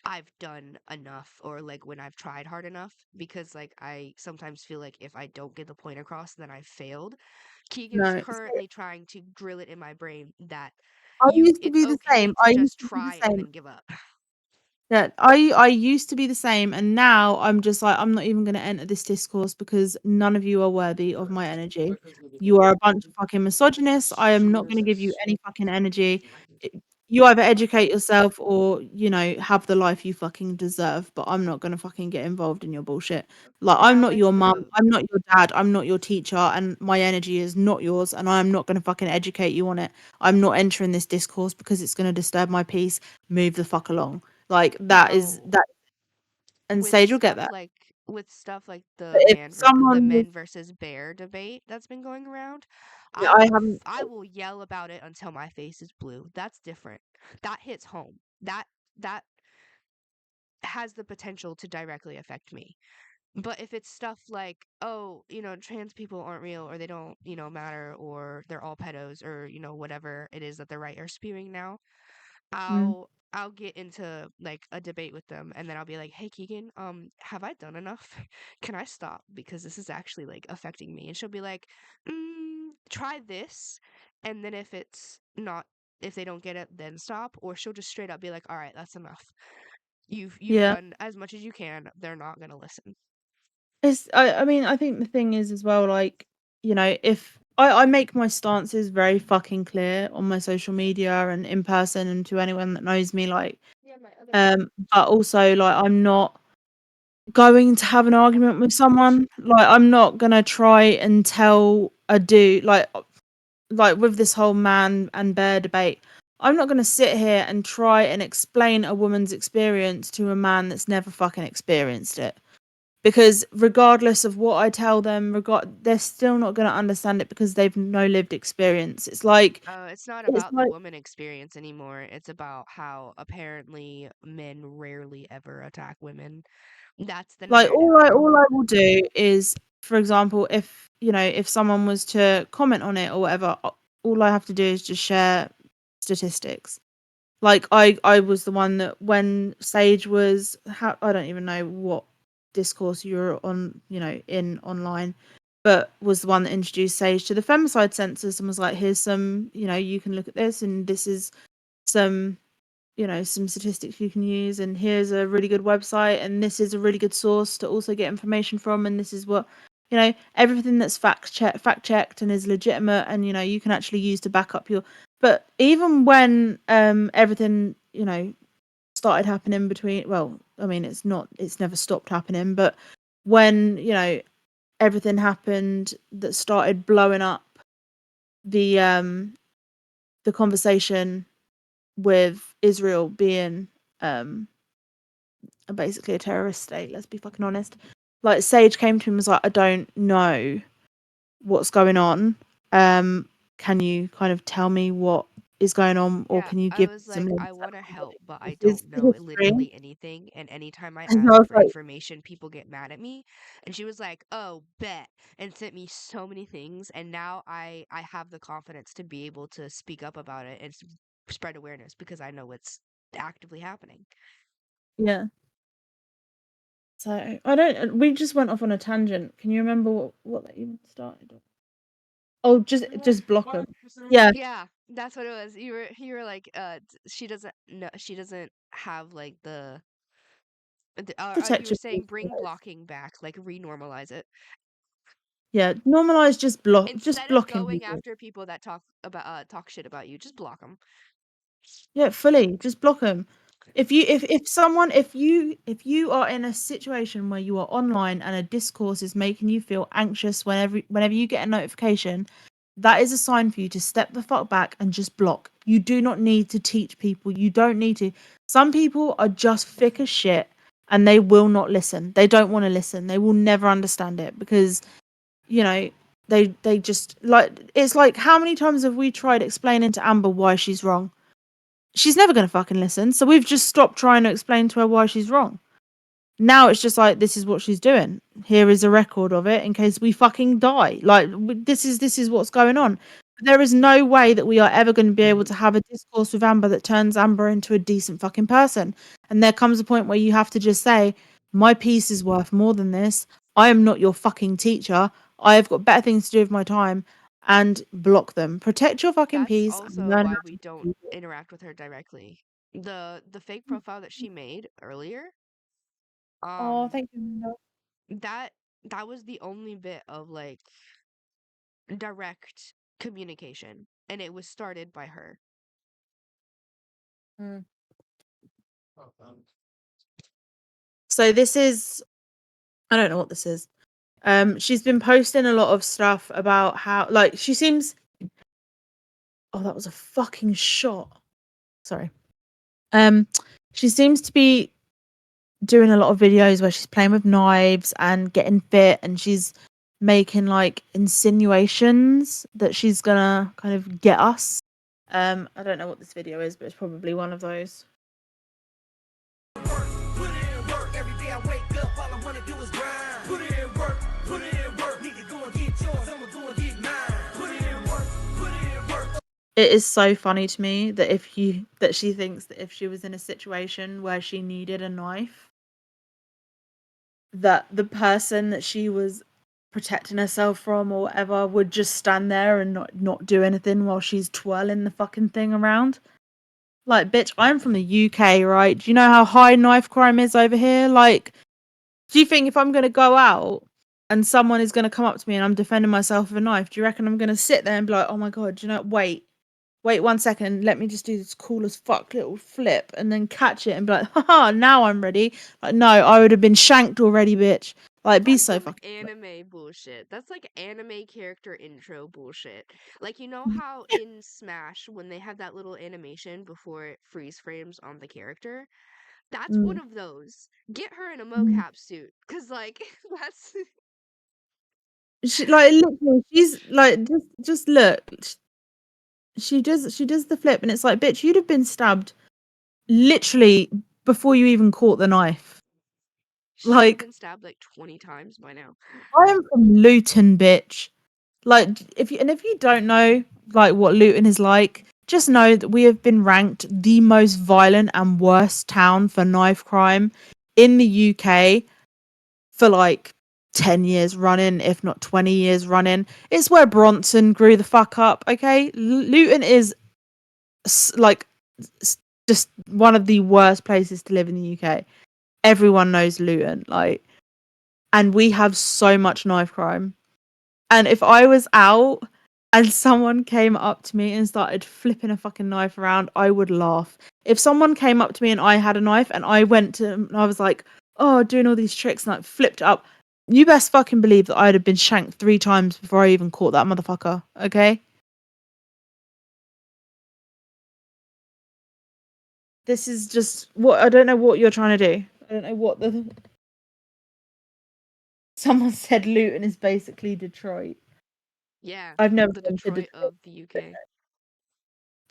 I've done enough or like when I've tried hard enough because like I sometimes feel like if I don't get the point across then I've failed. Keegan's No. currently trying to drill it in my brain that I used to it's be the okay same. to I used just to be the try and same. then give up. Yeah, I used to be the same, and now I'm just like, I'm not even gonna enter this discourse because none of you are worthy of my energy. You are a bunch of fucking misogynists. I am not gonna give you any fucking energy. I- You either educate yourself or, you know, have the life you fucking deserve, but I'm not gonna fucking get involved in your bullshit. Like, I'm Now not your mum, explode. I'm not your dad, I'm not your teacher, and my energy is not yours, and I'm not gonna fucking educate you on it. I'm not entering this discourse because it's gonna disturb my peace. Move the fuck along. Like that is Now that, and with Sage will get that. stuff like But if the someone was, men versus bear debate that's been going around, yeah, I haven't. I will yell about it until my face is blue. That's different. That hits home. That has the potential to directly affect me. But if it's stuff like, oh, trans people aren't real or they don't, matter or they're all pedos or, whatever it is that the right are spewing now, Mm, I'll get into like a debate with them and then I'll be like, "Hey Keegan, have I done enough? Can I stop because this is actually like affecting me?" And she'll be like, "Try this." And then if they don't get it, then stop, or she'll just straight up be like, "All right, that's enough. You've yeah, done as much as you can. They're not going to listen." it's. I mean, I think the thing is as well. Like, you know, if I make my stances very fucking clear on my social media and in person and to anyone that knows me, like, but also like I'm not going to have an argument with someone. Like, I'm not gonna try and tell a dude like with this whole man and bear debate, I'm not going to sit here and try and explain a woman's experience to a man that's never fucking experienced it. Because regardless of what I tell them, they're still not going to understand it because they've no lived experience. It's not It's about the like woman experience anymore. It's about how apparently men rarely ever attack women. That's the like narrative now. all I will do is, for example, if you know if someone was to comment on it or whatever, all I have to do is just share statistics. Like I was the one that when Sage was I don't even know what discourse you were on, you know, in online, but was the one that introduced Sage to the femicide census and was like, here's some, you know, you can look at this and this is some, you know, some statistics you can use and here's a really good website and this is a really good source to also get information from and this is what, you know, everything that's fact checked and is legitimate and, you know, you can actually use to back up your. But even when everything, you know, started happening between, well, I mean, it's never stopped happening, but when, you know, everything happened that started blowing up the conversation with Israel being basically a terrorist state, let's be fucking honest. Like Sage came to him and was like, I don't know what's going on. Can you kind of tell me what is going on or Yeah, can you I give was some like, insight I want to on what help, but I this is don't know history? literally anything. And anytime I And I ask was for like, information, people get mad at me. And she was like, "Oh, bet," and sent me so many things. And now I have the confidence to be able to speak up about it and spread awareness because I know it's actively happening. yeah. So I don't. We just went off on a tangent. Can you remember what that even started? Oh, just block them. Yeah. Yeah, that's what it was. You were like, she doesn't know, she doesn't have like you Protect were your saying peace, bring guys. blocking back, like renormalize it Yeah, normalize just instead of blocking going people. after people that talk shit about you. Just block them. Yeah, fully. Just block them. If you are in a situation where you are online and a discourse is making you feel anxious whenever you get a notification, that is a sign for you to step the fuck back and just block. You do not need to teach people. You don't need to. Some people are just thick as shit and they will not listen. They don't want to listen. They will never understand it because they just like, it's like, how many times have we tried explaining to Amber why she's wrong? She's never going to fucking listen. So we've just stopped trying to explain to her why she's wrong. Now it's just like, this is what she's doing. Here is a record of it in case we fucking die. Like, this is what's going on. There is no way that we are ever going to be able to have a discourse with Amber that turns Amber into a decent fucking person. And there comes a point where you have to just say, my peace is worth more than this. I am not your fucking teacher. I have got better things to do with my time, and block them. Protect your fucking That's peace and also learn why how we to don't speak it. interact with her directly. The fake profile that she made earlier, Oh, um, thank you. that that was the only bit of like direct communication, and it was started by her. Mm. So this is, I don't know what this is. She's been posting a lot of stuff about how, like, she seems. Oh, that was a fucking shot. Sorry. She seems to be doing a lot of videos where she's playing with knives and getting fit, and she's making like insinuations that she's gonna kind of get us. I don't know what this video is, but it's probably one of those. Put in work every day. I wake up, all I wanna do is grind. Put in work, put in work. Need to go and get yours, I'ma go and get mine. Put in work, put in work. It is so funny to me that she thinks that if she was in a situation where she needed a knife, that the person that she was protecting herself from or whatever would just stand there and not do anything while she's twirling the fucking thing around. Like, bitch, I'm from the UK, right? Do you know how high knife crime is over here? Like, do you think if I'm going to go out and someone is going to come up to me and I'm defending myself with a knife, do you reckon I'm going to sit there and be like, oh my God, do you know, wait 1 second, let me just do this cool as fuck little flip and then catch it and be like, haha, now I'm ready. Like, no, I would have been shanked already, bitch. Like, be That's so some fucking. anime bullshit. That's like anime character intro bullshit. Like, you know how in Smash, when they have that little animation before it freeze frames on the character? That's one Mm. of those. Get her in a Mm. mocap suit. Cause like that's She, like, literally, she's like, just look. She does the flip, and it's like, bitch, you'd have been stabbed literally before you even caught the knife. she would have Like, been stabbed like 20 times by now. I am from Luton, bitch. Like, if you don't know like what Luton is like, just know that we have been ranked the most violent and worst town for knife crime in the UK for like 10 years running, if not 20 years running. It's where Bronson grew the fuck up, okay? Luton is like just one of the worst places to live in the UK. Everyone knows Luton, like, and we have so much knife crime. And if I was out and someone came up to me and started flipping a fucking knife around, I would laugh. If someone came up to me and I had a knife and I was like, oh, doing all these tricks and like flipped up, you best fucking believe that I'd have been shanked 3 times before I even caught that motherfucker, okay? This is just what, I don't know what you're trying to do. I don't know what the. Someone said Luton is basically Detroit. Yeah, I've never the been to Detroit Detroit, of the UK.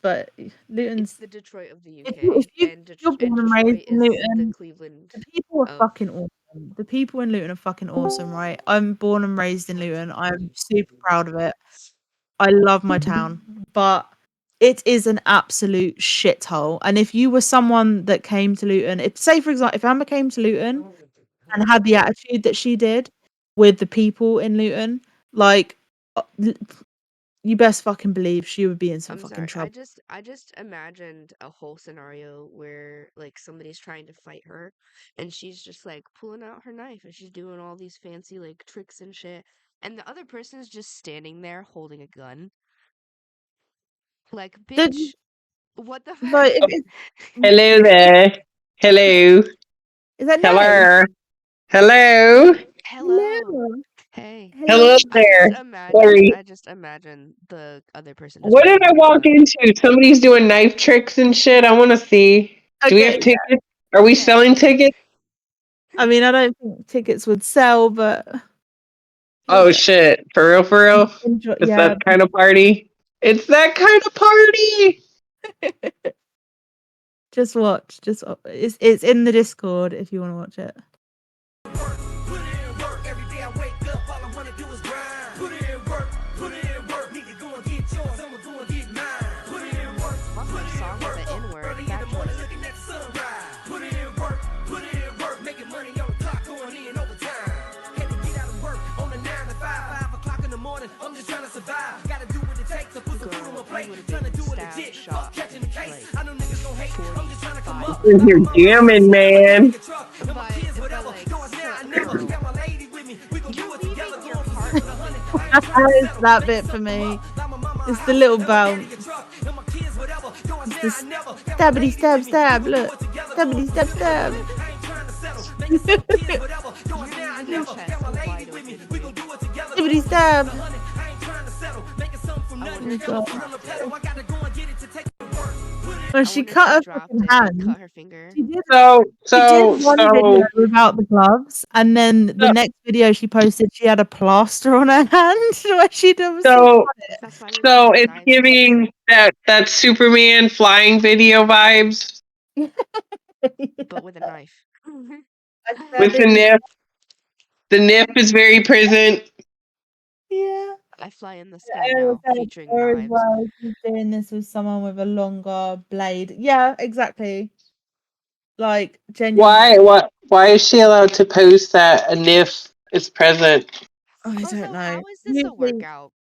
but It's Luton's. the Detroit of the If UK, and you're and born and raised Detroit in is the Luton, Cleveland the people are of. fucking awesome. The people in Luton are fucking awesome, right? I'm born and raised in Luton. I'm super proud of it. I love my town, but it is an absolute shithole. And if you were someone that came to Luton, if say for example, if Amber came to Luton and had the attitude that she did with the people in Luton, like, you best fucking believe she would be in some I'm fucking sorry. trouble. I just imagined a whole scenario where like somebody's trying to fight her and she's just like pulling out her knife and she's doing all these fancy like tricks and shit and the other person's just standing there holding a gun. Like, The- bitch, what the fuck? like, Hello there. Hello. is that Tell no? her. Hello. Hello. Hey. Hello Hello. there. I Sorry. just imagine the other person just What did pulling I out a walk gun. into? Somebody's doing knife tricks and shit. I want to see. Do we have Okay, tickets? Are we Yeah. selling tickets? I mean, I don't think tickets would sell, but Oh shit. For real, for real? enjoy, It's yeah. that kind of party. It's that kind of party. Just watch. It's in the Discord if you want to watch it. Put in work every day I wake up, all I wanna do is grind. Put in work, need to go and get yours, I'ma go and get mine. Put in work, My first song was an N-word. early in That the morning joint. looking at the sunrise. Put in work, making money on the clock, going in overtime. Had to get out of work on the 9 to 5 o'clock in the morning, I'm just trying to survive. Gotta do what it takes to put some food on my plate. Trying to do it legit, fuck catching the case. I know niggas gon' hate, I'm just trying to come up. You're jamming, man. It's that bit for me. It's the little bounce. It's the stabbity stab stab. Look, stabbity stab stab. Stabbity stab. Well, she cut her fucking hand. Cut her finger. She did. So, She did one video without the gloves, and then the So- next video she posted, she had a plaster on her hand where she'd obviously So, cut it. That's why we so don't have it's knives. giving that Superman flying video vibes But with a knife. with the nip. The nip is very present. Yeah. I fly in the sky now, featuring knives. Well, she's doing this with someone with a longer blade. Yeah, exactly. Like genuinely. Why is she allowed to post that a nip is present? I don't Also, know. how is this a Usually- workout?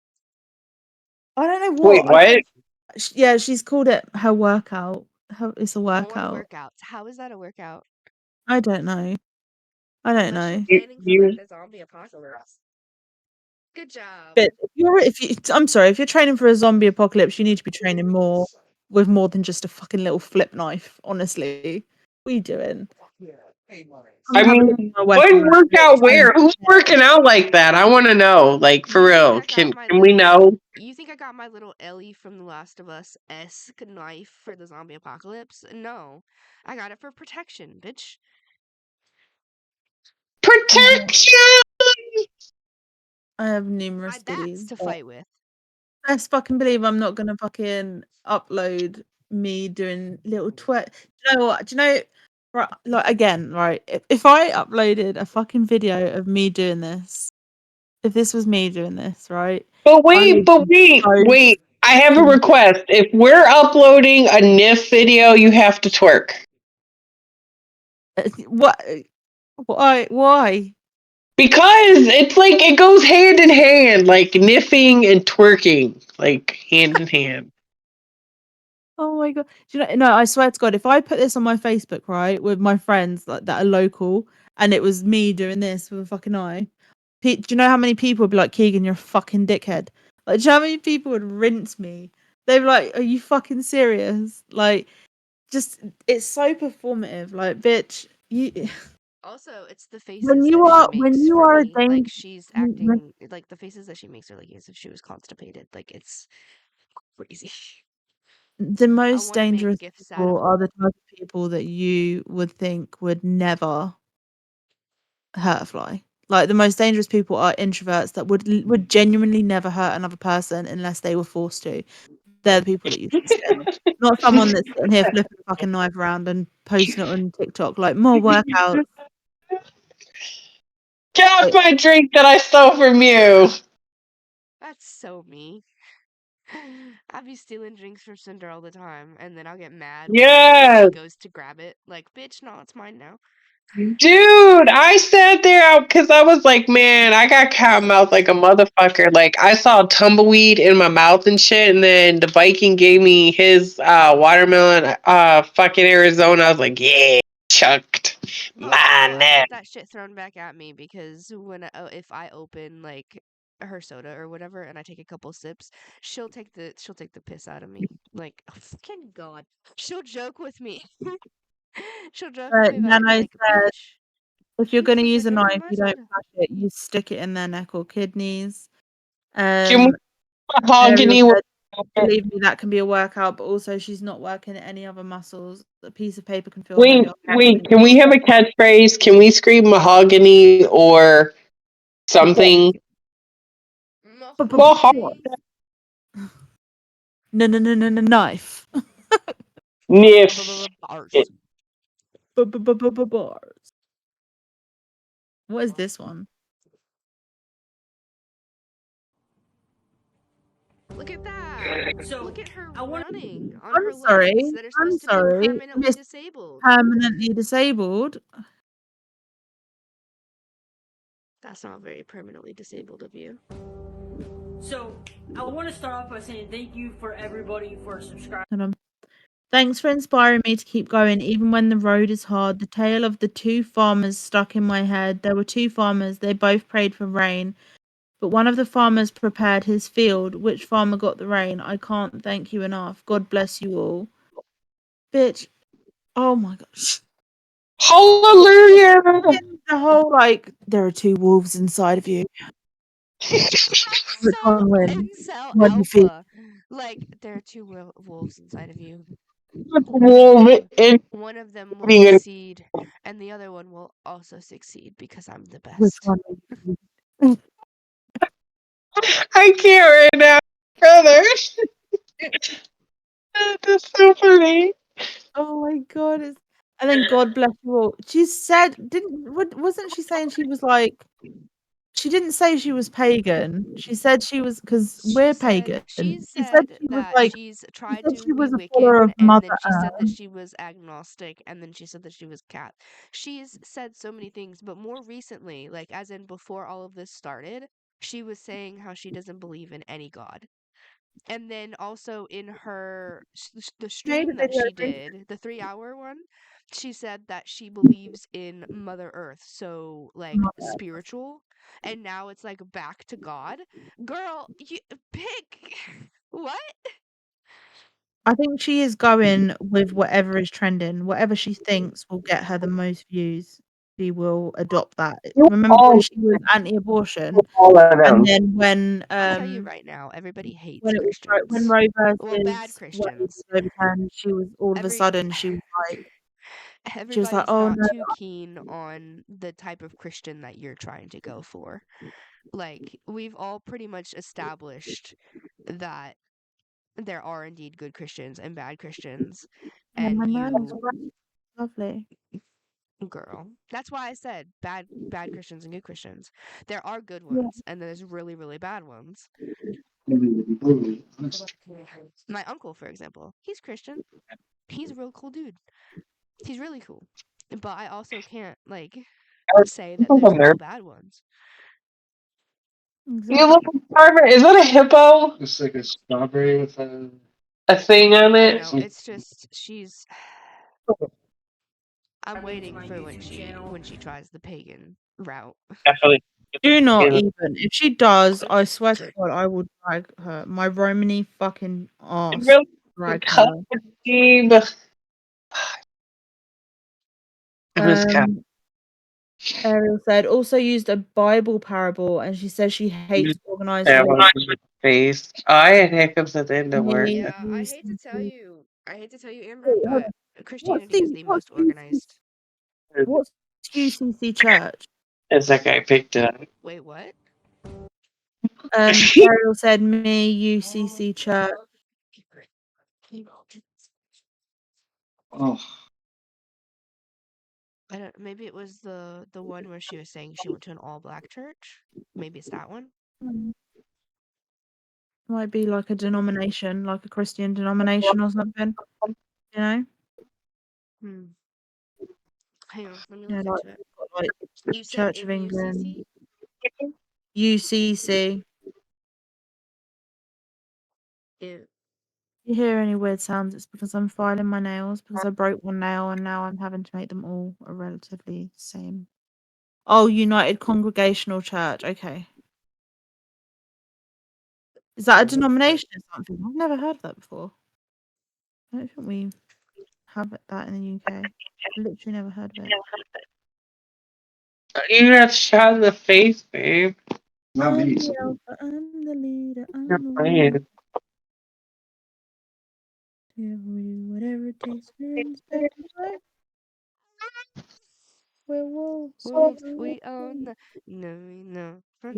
I don't know Wait, what? Yeah, she's called it her workout. It's a More workout. workouts. How is that a workout? I don't know. I don't Unless know. you're planning for You- like the zombie apocalypse. Good job. But I'm sorry, if you're training for a zombie apocalypse, you need to be training more with more than just a fucking little flip knife. Honestly, what are you doing? I mean, what workout where? Who's working out like that? I want to know. Like for You think real, I got can my we know? You think I got my little Ellie from The Last of Us-esque knife for the zombie apocalypse? No. I got it for protection, bitch. Protection. I have numerous My bats goodies. to fight with. Best fucking believe I'm not gonna fucking upload me doing little twerk. Do you know what? Do you know? Right, like again, right? If I uploaded a fucking video of me doing this, if this was me doing this, right? But wait. I have a request. If we're uploading a NIF video, you have to twerk. What? Why? Because it's like it goes hand in hand, like niffing and twerking, like hand in hand. Oh my god! Do you know? No, I swear to God, if I put this on my Facebook, right, with my friends like that are local, and it was me doing this with a fucking eye, do you know how many people would be like, "Keegan, you're a fucking dickhead"? Like, do you know how many people would rinse me? They'd be like, "Are you fucking serious?" Like, just it's so performative. Like, bitch, you. Also, it's the faces When you that are she makes you for are a me. Like danger, she's when acting like the faces that she makes are like as if she was constipated. Like it's crazy. the most wanna make dangerous gifts out people of are the type of people that you would think would never hurt a fly. Like the most dangerous people are introverts that would genuinely never hurt another person unless they were forced to. They're the people that you should skin. Not someone that's sitting here flipping a fucking knife around and posting it on TikTok like more workouts. Get off my drink that I stole from you. That's so me. I'll be stealing drinks from Cinder all the time, and then I'll get mad when Yes. she goes to grab it. Like, bitch, no, it's mine now. Dude, I sat there because I was like, man, I got cat mouth like a motherfucker. Like I saw tumbleweed in my mouth and shit, and then the Viking gave me his watermelon fucking Arizona. I was like, yeah, chucked. Oh, I Man. get that shit thrown back at me because if I open like her soda or whatever and I take a couple sips, she'll take the piss out of me. Like, oh, fucking God. She'll joke with me. She'll joke with But me about it, Nano like, said, bitch, if you're you going to put use the a dirt in knife, my you don't soda. crush it. You stick it in their neck or kidneys. Can we Ariel mahogany said, work? believe me, that can be a workout, but also she's not working any other muscles. A piece of paper can feel heavy. Wait, can we have a catchphrase? Can we scream mahogany or something? Mahogany. No, knife. Niff. Bars. Bars. What is this one? Look at that. So Look at her I want running on I'm her sorry. legs that are I'm supposed to be sorry. permanently Miss disabled. Permanently disabled. That's not very permanently disabled of you. So I want to start off by saying thank you for everybody for subscribing. Hold on. Thanks for inspiring me to keep going, even when the road is hard. The tale of the two farmers stuck in my head. There were two farmers. They both prayed for rain, but one of the farmers prepared his field. Which farmer got the rain? I can't thank you enough. God bless you all. Bitch. Oh my gosh. Hallelujah! The whole like, there are two wolves inside of you. Which So one wins? incel What do you feel? alpha. Like, there are two wolves inside of you. Wolf One of them will eating succeed, and the other one will also succeed because I'm the Which best. one do you I can't right now, brother. That's so funny. Oh my god! And then God bless you all. She said, wasn't she saying she was like? She didn't say she was pagan. She said she was because we're pagan. She She said said she was that like. she's She tried said to she be was a follower Wiccan, of and Mother then she said that Earth. she was agnostic, and then she said that she was cat. She's said so many things, but more recently, like as in before all of this started, she was saying how she doesn't believe in any god. And then also in the Made a stream that video she recently. did, the 3-hour one, she said that she believes in Mother Earth, so like spiritual. And now it's like back to God. Girl, you pick what? I think she is going with whatever is trending. Whatever she thinks will get her the most views, she will adopt that. Remember when she was anti-abortion, All of and them. then when I'll tell you right now, everybody hates when it was when Christians. Roe Well, bad versus Wade was Christians. overturned, she was all of a Every sudden she was like, everybody's oh not no, too keen on the type of Christian that you're trying to go for. Like, we've all pretty much established that there are indeed good Christians and bad Christians, yeah, my and man is you, lovely. girl. That's why I said bad Christians and good Christians. There are good Yeah. ones, and there's really, really bad ones. My uncle, for example, he's Christian. He's a real cool dude. He's really cool. But I also can't, like, say that there's no bad ones. You Exactly. look Carver. Is that a hippo? It's like a strawberry with a thing on I it. know, it's just, she's. I'm waiting for when she tries the pagan route. Definitely. Do not even. If she does, I swear to God, I will drag her. My Romany fucking ass. Really Drag cut her. Steve. It was cut. Ariel said also used a Bible parable, and she says she hates organized Yeah, religion. face. I had hiccups at the end of work. Yeah, I hate to tell you, Amber, but Christianity is the most What's organized. What's UCC Church? It's like I picked it up. Wait, what? Ariel said me UCC Church. Oh. I don't. Maybe it was the one where she was saying she went to an all-black church. Maybe it's that one. Might be like a denomination, like a Christian denomination or something. You know? Hang on, let me You know, look like, into it. we've got, like You said Church of England, MUCC? UCC. Ew. You hear any weird sounds, it's because I'm filing my nails because I broke one nail and now I'm having to make them all a relatively same. Oh, United Congregational Church. Okay. Is that a denomination or something? I've never heard of that before. I don't think we have that in the UK. Literally never heard of it. You got shot in the face, babe. I'm the alpha, I'm the leader, I'm You're the one. playing. Whatever it takes to respect life. We're wolves. Wolves, we own the. No, we know. We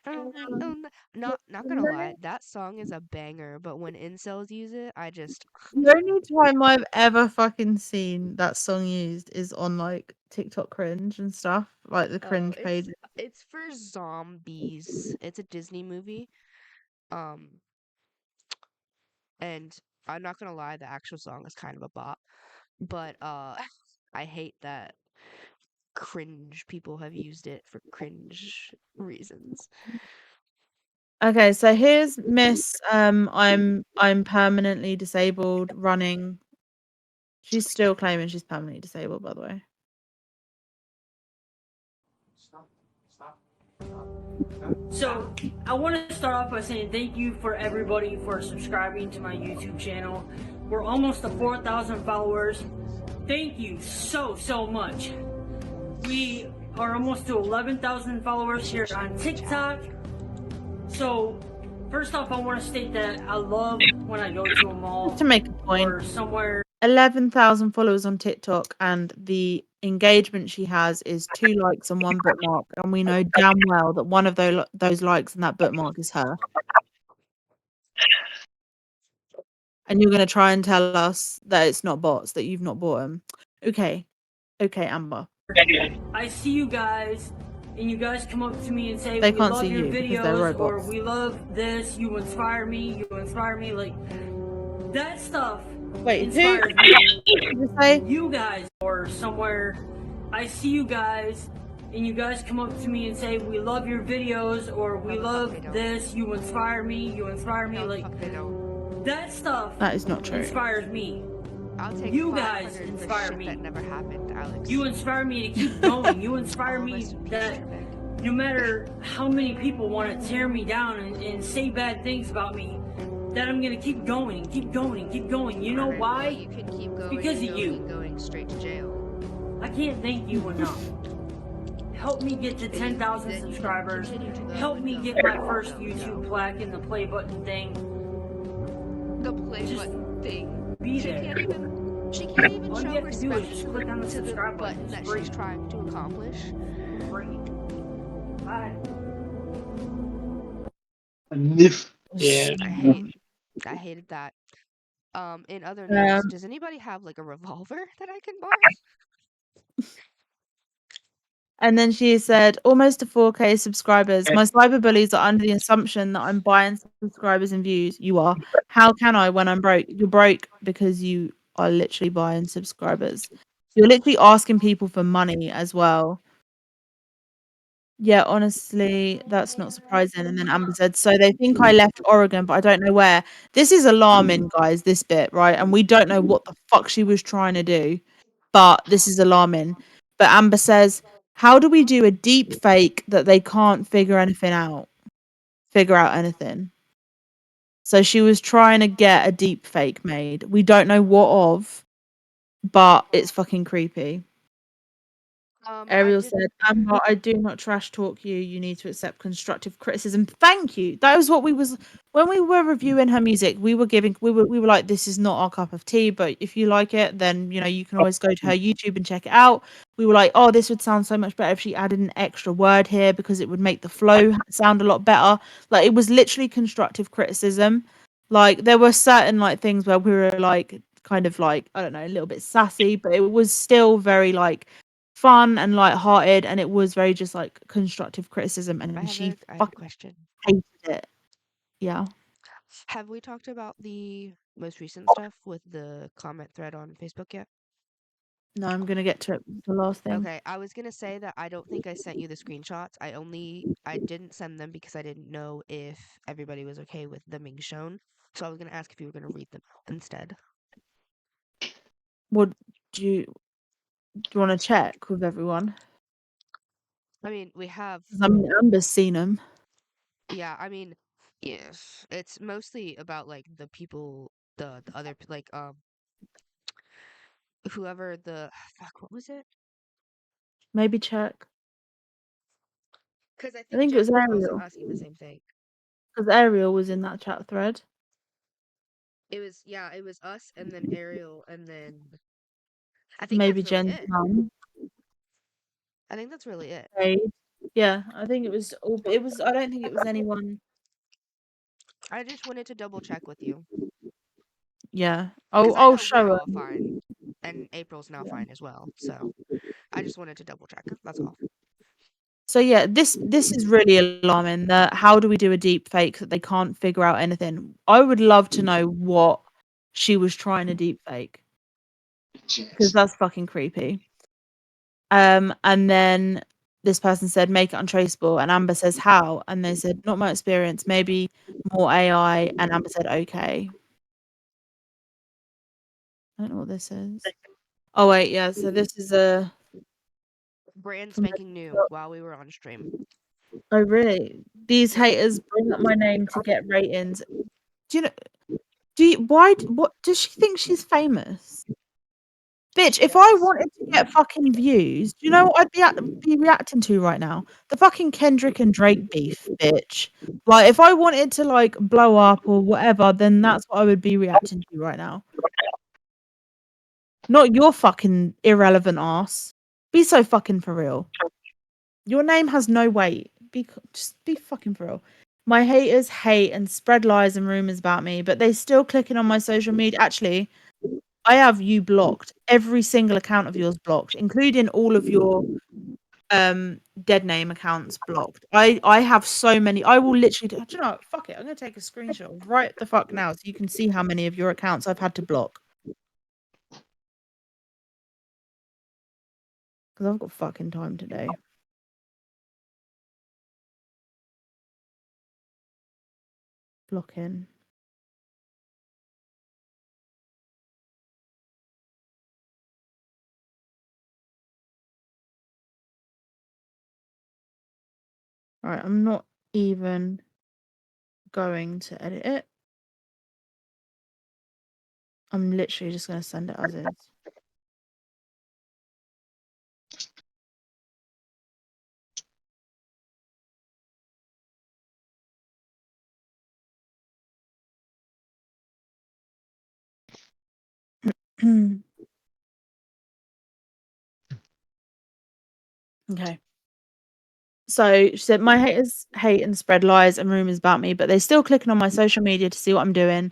own the. Not gonna lie, that song is a banger, but when incels use it, I just. The only time I've ever fucking seen that song used is on like TikTok cringe and stuff, like the Oh, cringe page. it's for zombies. It's a Disney movie. And I'm not gonna lie, the actual song is kind of a bop. But I hate that cringe people have used it for cringe reasons. Okay, so here's Miss I'm permanently disabled running. She's still claiming she's permanently disabled, by the way. So I want to start off by saying thank you for everybody for subscribing to my YouTube channel. We're almost to 4,000 followers. Thank you so much. We are almost to 11,000 followers here on TikTok. So first off, I want to state that I love when I go to a mall Just to make a point, or somewhere. 11,000 followers on TikTok, and the engagement she has is 2 likes and 1 bookmark, and we know damn well that one of those likes and that bookmark is her. And you're gonna try and tell us that it's not bots, that you've not bought them. Okay. Okay, Amber. I see you guys, and you guys come up to me and say, They we can't love see your you because they're videos, or robots. we love this, you inspire me, like, that stuff Wait, inspires who me. did you say? You guys, or somewhere, I see you guys, and you guys come up to me and say, we love your videos, or we No, the fuck love they don't. this, you inspire me, No, the like, fuck they don't. that stuff That is not true. inspires me. I'll take You 500 guys for inspire shit me. that never happened, Alex. You inspire me to keep going. You inspire All of me us pieces that of bag. no matter how many people want to tear me down and say bad things about me, that I'm gonna keep going, keep going, keep going. You know Alright, why? well, you can keep going Because and of you'll you. be going straight to jail. I can't thank you enough. Help me get to 10,000 Then you can subscribers. continue to go Help and me go get and my go first and go and YouTube go. plaque and the play button thing. The play Just button thing. be She there. can't even All you show have to do is respect just click on the to the subscribe button. button It's that free. she's trying to accomplish. Free. Bye. Yeah. I hated that. In other news, does anybody have like a revolver that I can borrow? And then she said, almost to 4K subscribers. My cyberbullies are under the assumption that I'm buying subscribers and views. You are. How can I when I'm broke? You're broke because you are literally buying subscribers. You're literally asking people for money as well. Yeah, honestly, that's not surprising. And then Amber said, so they think I left Oregon, but I don't know where. This is alarming, guys, this bit, right? And we don't know what the fuck she was trying to do, but this is alarming. But Amber says, how do we do a deep fake that they can't figure out anything? So she was trying to get a deep fake made. We don't know what of, but it's fucking creepy. Ariel said, Amber, I do not trash talk you. You need to accept constructive criticism. Thank you. That was what we was when we were reviewing her music. We were like, this is not our cup of tea, but if you like it, then you can always go to her YouTube and check it out. We were like, oh, this would sound so much better if she added an extra word here because it would make the flow sound a lot better. Like it was literally constructive criticism. Like there were certain like things where we were like kind of like, I don't know, a little bit sassy, but it was still very like fun and light-hearted, and it was very just like constructive criticism, and she I have a fucking question. hated it. Yeah. Have we talked about the most recent stuff with the comment thread on Facebook yet? No, I'm gonna get to it. The last thing. Okay, I was gonna say that I don't think I sent you the screenshots. I didn't send them because I didn't know if everybody was okay with them being shown. So I was gonna ask if you were gonna read them instead. What do you want to check with everyone? I mean, we have, 'Cause I mean, Amber's seen them. yeah. I mean, yes, it's mostly about like the people, the other like whoever the fuck. What was it? Maybe check. Because I I think think it was Jen was also Ariel. asking the same thing. Because Ariel was in that chat thread. It was us and then Ariel and then I think Maybe that's really Jen's it. mum. I think that's really it. Jade. Yeah, I think it was all. It was. I don't think it was anyone. I just wanted to double check with you Yeah. because I I'll know we're show all her. fine, and April's now Yeah. fine as well. So I just wanted to double check. That's all. So yeah, this is really alarming. That how do we do a deep fake that they can't figure out anything? I would love to know what she was trying to deep fake because that's fucking creepy. And then this person said make it untraceable, and Amber says how, and they said not my experience, maybe more AI, and Amber said okay. I don't know what this is. Oh wait, yeah. So this is a Brand from spanking new while we were on stream. Oh really? These Yep. haters bring up my name to get ratings. Do you know? What does she think she's famous? Bitch, if I Yes. wanted to get fucking views, do you know what I'd be reacting to right now? The fucking Kendrick and Drake beef, bitch. Like, if I wanted to like blow up or whatever, then that's what I would be reacting to right now. Not your fucking irrelevant ass. Be so fucking for real. Your name has no weight. Just be fucking for real. My haters hate and spread lies and rumors about me, but they still clicking on my social media. Actually, I have you blocked. Every single account of yours blocked, including all of your dead name accounts blocked. I have so many. I will literally do you know what? Fuck it. I'm gonna take a screenshot right the fuck now so you can see how many of your accounts I've had to block. Because I've got fucking time today. Blocking. Right, I'm not even going to edit it. I'm literally just going to send it as is. Okay. So she said, my haters hate and spread lies and rumors about me, but they're still clicking on my social media to see what I'm doing.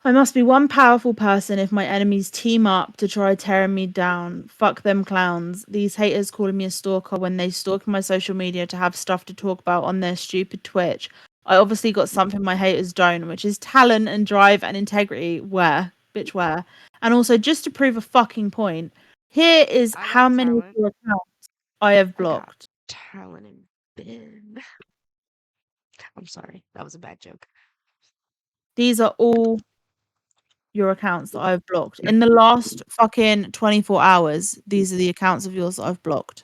I must be one powerful person if my enemies team up to try tearing me down. Fuck them clowns. These haters calling me a stalker when they stalk my social media to have stuff to talk about on their stupid Twitch. I obviously got something my haters don't, which is talent and drive and integrity. Where? Bitch, where? And also, just to prove a fucking point, here is I how got many of talent. your accounts I have I got blocked. talent and bin. I'm sorry. That was a bad joke. These are all your accounts that I've blocked. In the last fucking 24 hours, these are the accounts of yours that I've blocked.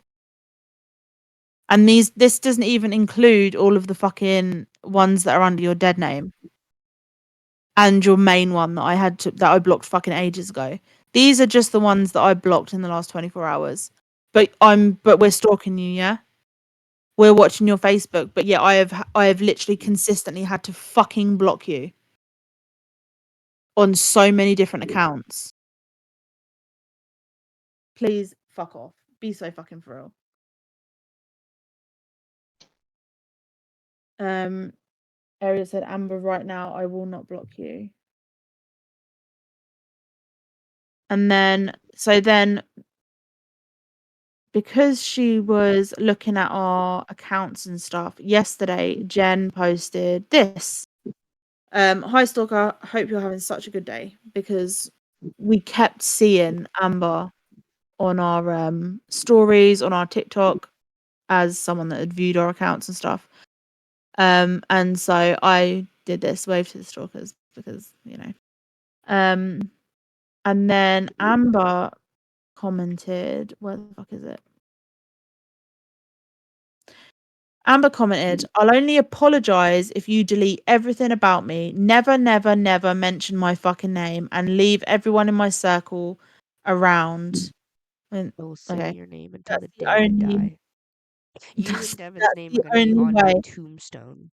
And this doesn't even include all of the fucking ones that are under your dead name. And your main one that I blocked fucking ages ago. These are just the ones that I blocked in the last 24 hours. But we're stalking you, yeah? We're watching your Facebook, but yeah, I have literally consistently had to fucking block you on so many different accounts. Please fuck off. Be so fucking for real. Ariel said, Amber, right now I will not block you. And then because she was looking at our accounts and stuff, yesterday Jen posted this. Hi Stalker, hope you're having such a good day, because we kept seeing Amber on our stories on our TikTok as someone that had viewed our accounts and stuff. And so I did this wave to the stalkers because, you know. And then Amber commented, where the fuck is it? Amber commented, I'll only apologize if you delete everything about me. Never, never, never mention my fucking name and leave everyone in my circle around. I will say Okay. your name until the That's the day I only die. You that's and Devin's name are the gonna be only on my way. tombstone.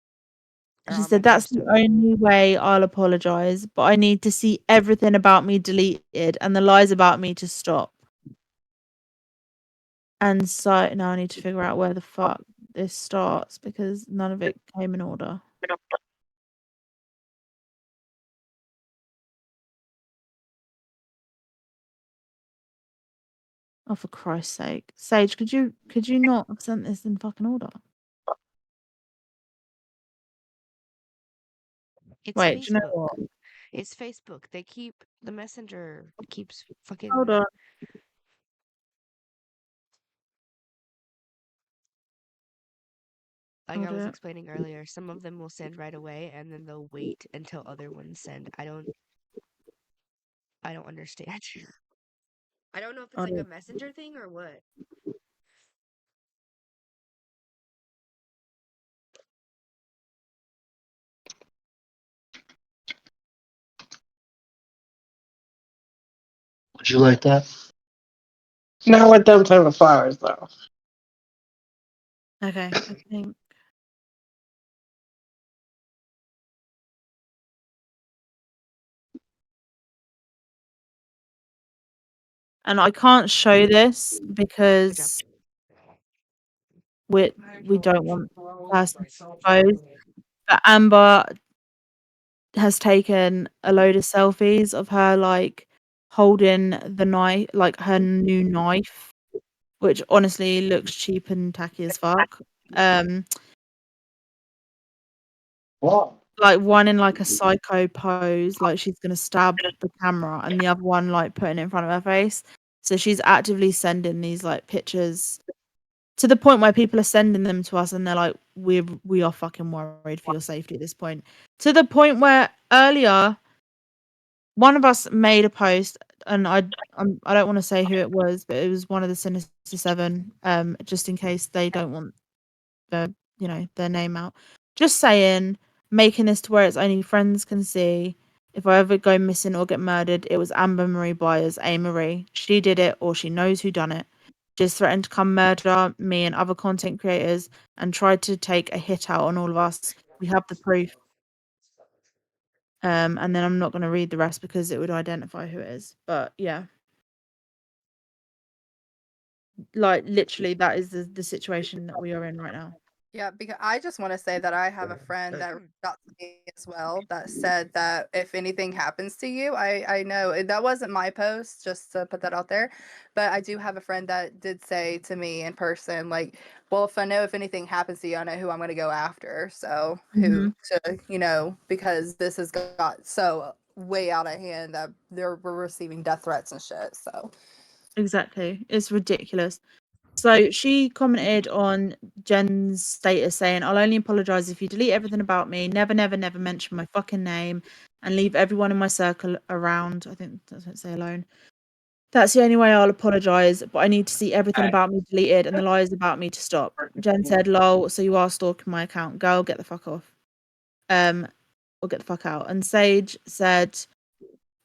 She said that's the only way I'll apologize, but I need to see everything about me deleted and the lies about me to stop. And so now I need to figure out where the fuck this starts because none of it came in order. Oh, for Christ's sake. Sage, could you not have sent this in fucking order? It's Wait, do you know Facebook. what? It's Facebook. The messenger keeps fucking. Hold on. Like I was Hold it. explaining earlier, some of them will send right away and then they'll wait until other ones send. I don't understand. I don't know if it's Hold like a it. messenger thing or what. Would you like that? Not with them type of flowers, though. Okay, I think. And I can't show this because we don't want the person exposed. But Amber has taken a load of selfies of her like holding the knife, like her new knife, which honestly looks cheap and tacky as fuck. Like one in like a psycho pose, like she's gonna stab the camera, and the other one like putting it in front of her face. So she's actively sending these like pictures to the point where people are sending them to us, and they're like, "We are fucking worried for your safety at this point." To the point where earlier, one of us made a post, and I don't want to say who it was, but it was one of the Sinister Seven, just in case they don't want their name out. Just saying, making this to where it's only friends can see. If I ever go missing or get murdered, it was Amber Marie Byers, A. Marie. She did it, or she knows who done it. Just threatened to come murder me and other content creators and tried to take a hit out on all of us. We have the proof. And then I'm not going to read the rest because it would identify who it is. But yeah. Like, literally, that is the situation that we are in right now. Yeah, because I just want to say that I have a friend that reached out to me as well that said that if anything happens to you, I know that wasn't my post, just to put that out there, but I do have a friend that did say to me in person, like, well, if I know if anything happens to you, I know who I'm going to go after. So who to, because this has got so way out of hand that we're receiving death threats and shit. So exactly, it's ridiculous. So she commented on Jen's status saying, I'll only apologise if you delete everything about me, never, never, never mention my fucking name, and leave everyone in my circle around. I think that's what say alone. That's the only way I'll apologise, but I need to see everything about me deleted and the lies about me to stop. Jen said, lol, so you are stalking my account. Girl, get the fuck off. Or get the fuck out. And Sage said,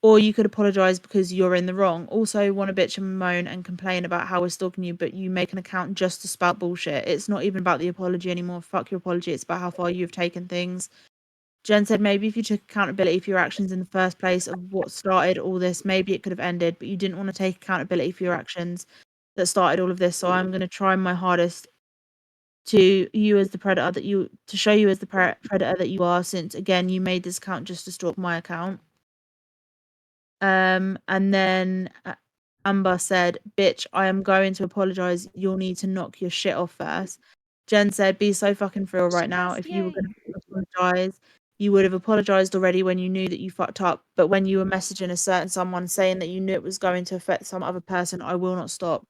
or you could apologise because you're in the wrong. Also, want to bitch and moan and complain about how we're stalking you, but you make an account just to spout bullshit. It's not even about the apology anymore. Fuck your apology. It's about how far you've taken things. Jen said maybe if you took accountability for your actions in the first place of what started all this, maybe it could have ended, but you didn't want to take accountability for your actions that started all of this. So I'm going to try my hardest to you as the predator to show you as the predator that you are, since again you made this account just to stalk my account. And then Amber said, bitch, I am going to apologize. You'll need to knock your shit off first. Jen said, be so fucking for real right now. If you were going to apologize, you would have apologized already when you knew that you fucked up. But when you were messaging a certain someone saying that you knew it was going to affect some other person, I will not stop.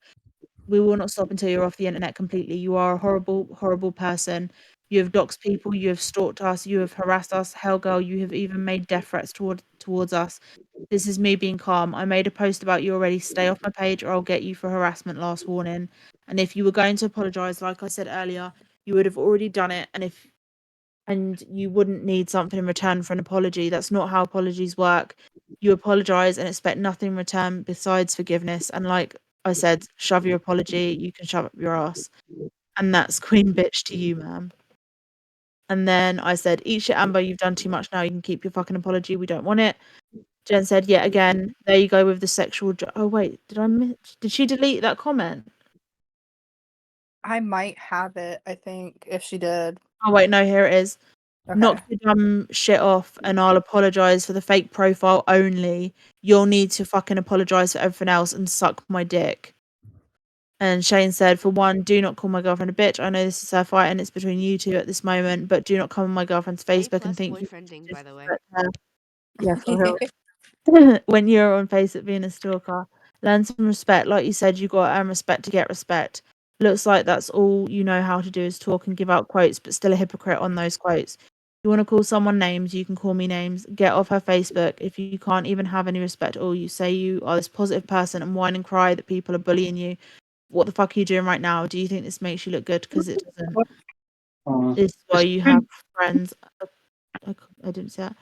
We will not stop until you're off the internet completely. You are a horrible, horrible person. You have doxed people, you have stalked us, you have harassed us. Hell, girl, you have even made death threats towards us. This is me being calm. I made a post about you already. Stay off my page or I'll get you for harassment. Last warning. And if you were going to apologize, like I said earlier, you would have already done it. And you wouldn't need something in return for an apology. That's not how apologies work. You apologize and expect nothing in return besides forgiveness. And like I said, shove your apology, you can shove up your ass. And that's queen bitch to you, ma'am. And then I said, eat shit, Amber, you've done too much now. You can keep your fucking apology. We don't want it. Jen said, yet again, there you go with the sexual. Oh, wait, did she delete that comment? I might have it, I think, if she did. Oh, wait, no, here it is. Okay. Knock your dumb shit off and I'll apologise for the fake profile only. You'll need to fucking apologise for everything else and suck my dick. And Shane said, for one, do not call my girlfriend a bitch. I know this is her fight and it's between you two at this moment, but do not come on my girlfriend's Facebook and think you boyfriending, by the way. Yeah, for real. When you're on Facebook being a stalker, learn some respect. Like you said, you got to earn respect to get respect. Looks like that's all you know how to do is talk and give out quotes, but still a hypocrite on those quotes. You want to call someone names, you can call me names. Get off her Facebook. If you can't even have any respect at all, you say you are this positive person and whine and cry that people are bullying you. What the fuck are you doing right now? Do you think this makes you look good? Because it doesn't. This is why you have friends. I didn't say that.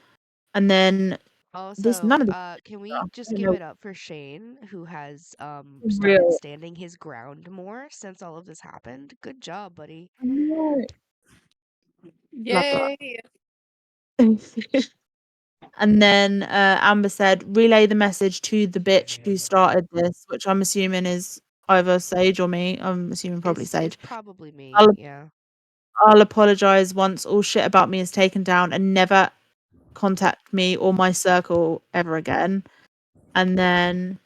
And then this Also, none of this can we stuff. I just don't give know. it up for Shane, who has started Real. standing his ground more since all of this happened? Good job, buddy. I know. Love that. Yay! And then Amber said, relay the message to the bitch who started this, which I'm assuming is either Sage or me. I'm assuming probably It's Sage. probably me, I'll, yeah. I'll apologize once all shit about me is taken down and never contact me or my circle ever again. And then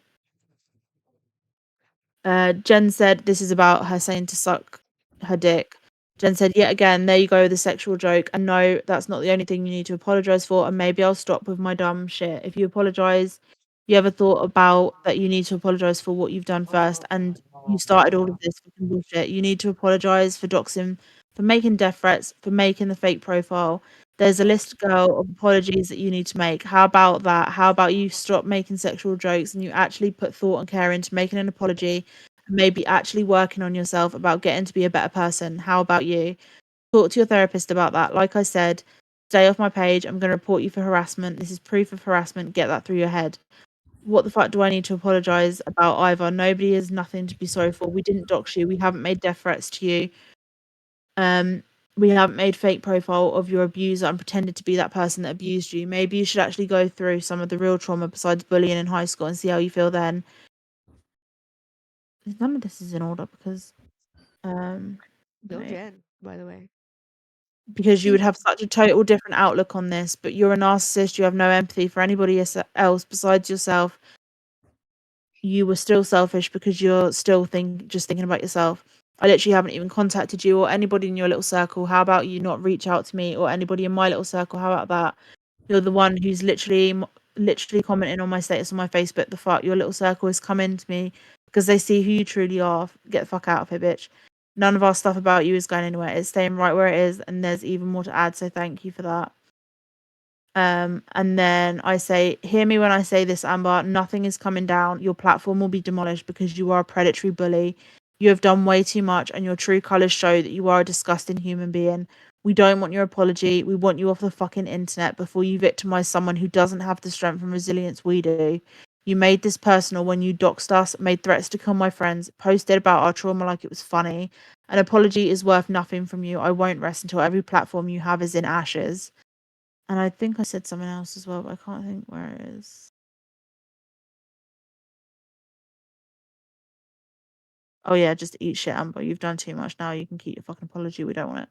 Jen said this is about her saying to suck her dick. Jen said, yet again, there you go with the sexual joke. And no, that's not the only thing you need to apologize for. And maybe I'll stop with my dumb shit. If you apologize, you ever thought about that you need to apologize for what you've done first and you started all of this fucking bullshit. You need to apologize for doxing, for making death threats, for making the fake profile. There's a list, girl, of apologies that you need to make. How about that? How about you stop making sexual jokes and you actually put thought and care into making an apology and maybe actually working on yourself about getting to be a better person? How about you? Talk to your therapist about that. Like I said, stay off my page. I'm going to report you for harassment. This is proof of harassment. Get that through your head. What the fuck do I need to apologize about either? Nobody has nothing to be sorry for. We didn't dox you. We haven't made death threats to you. We haven't made fake profile of your abuser and pretended to be that person that abused you. Maybe you should actually go through some of the real trauma besides bullying in high school and see how you feel then. None of this is in order because Go wait. Jen, by the way. Because you would have such a total different outlook on this, but you're a narcissist, you have no empathy for anybody else besides yourself. You were still selfish because you're still just thinking about yourself. I literally haven't even contacted you or anybody in your little circle. How about you not reach out to me or anybody in my little circle? How about that? You're the one who's literally commenting on my status on my Facebook. The fuck, your little circle is coming to me because they see who you truly are. Get the fuck out of here, bitch. None of our stuff about you is going anywhere. It's staying right where it is, and there's even more to add. So thank you for that. And then I say, hear me when I say this, Amber. Nothing is coming down. Your platform will be demolished because you are a predatory bully. You have done way too much, and your true colors show that you are a disgusting human being. We don't want your apology. We want you off the fucking internet before you victimize someone who doesn't have the strength and resilience we do. You made this personal when you doxed us, made threats to kill my friends, posted about our trauma like it was funny. An apology is worth nothing from you. I won't rest until every platform you have is in ashes. And I think I said something else as well, but I can't think where it is. Oh yeah, just eat shit, Amber. You've done too much now. You can keep your fucking apology. We don't want it.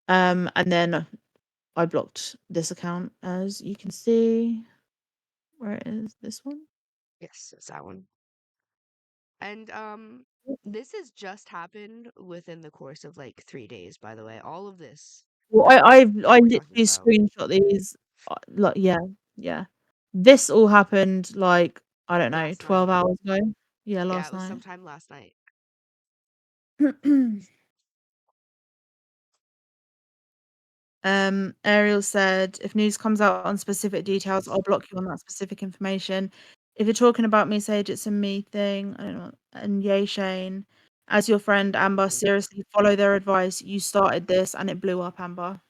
And then I blocked this account, as you can see. Where is this one? Yes, it's that one. And this has just happened within the course of like 3 days, by the way. All of this Well, I That's what we're literally talking about. screenshot these. Like, yeah. This all happened like I don't know, Last 12 night. hours ago. Yeah, Yeah, last it was night. sometime last night. Ariel said, if news comes out on specific details, I'll block you on that specific information. If you're talking about me, Sage, it's a me thing. I don't know. And yay, Shane. As your friend, Amber, seriously follow their advice. You started this and it blew up, Amber.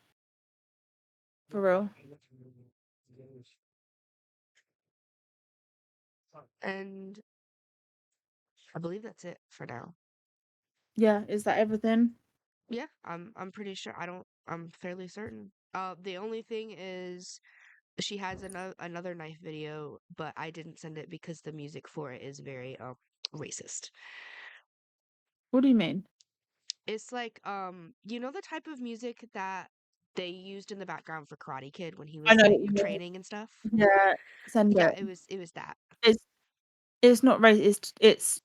For real. And I believe that's it for now. Yeah, is that everything? Yeah, I'm pretty sure. I'm fairly certain. The only thing is she has another knife video, but I didn't send it because the music for it is very racist. What do you mean? It's like you know the type of music that they used in the background for Karate Kid when he I was know like what you mean. training and stuff? Yeah, send Yeah, it. it was that. It's not racist. It's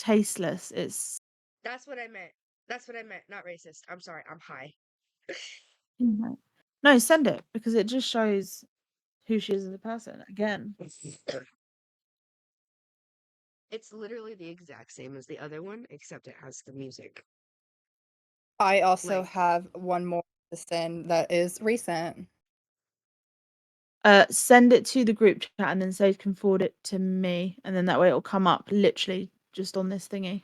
tasteless. It's That's what I meant. That's what I meant, not racist. I'm sorry. I'm high. no, send it because it just shows who she is as a person. Again, It's literally the exact same as the other one, except it has the music. I also Like, have one more to send that is recent. send it to the group chat and then Sage can forward it to me, and then that way it'll come up literally just on this thingy.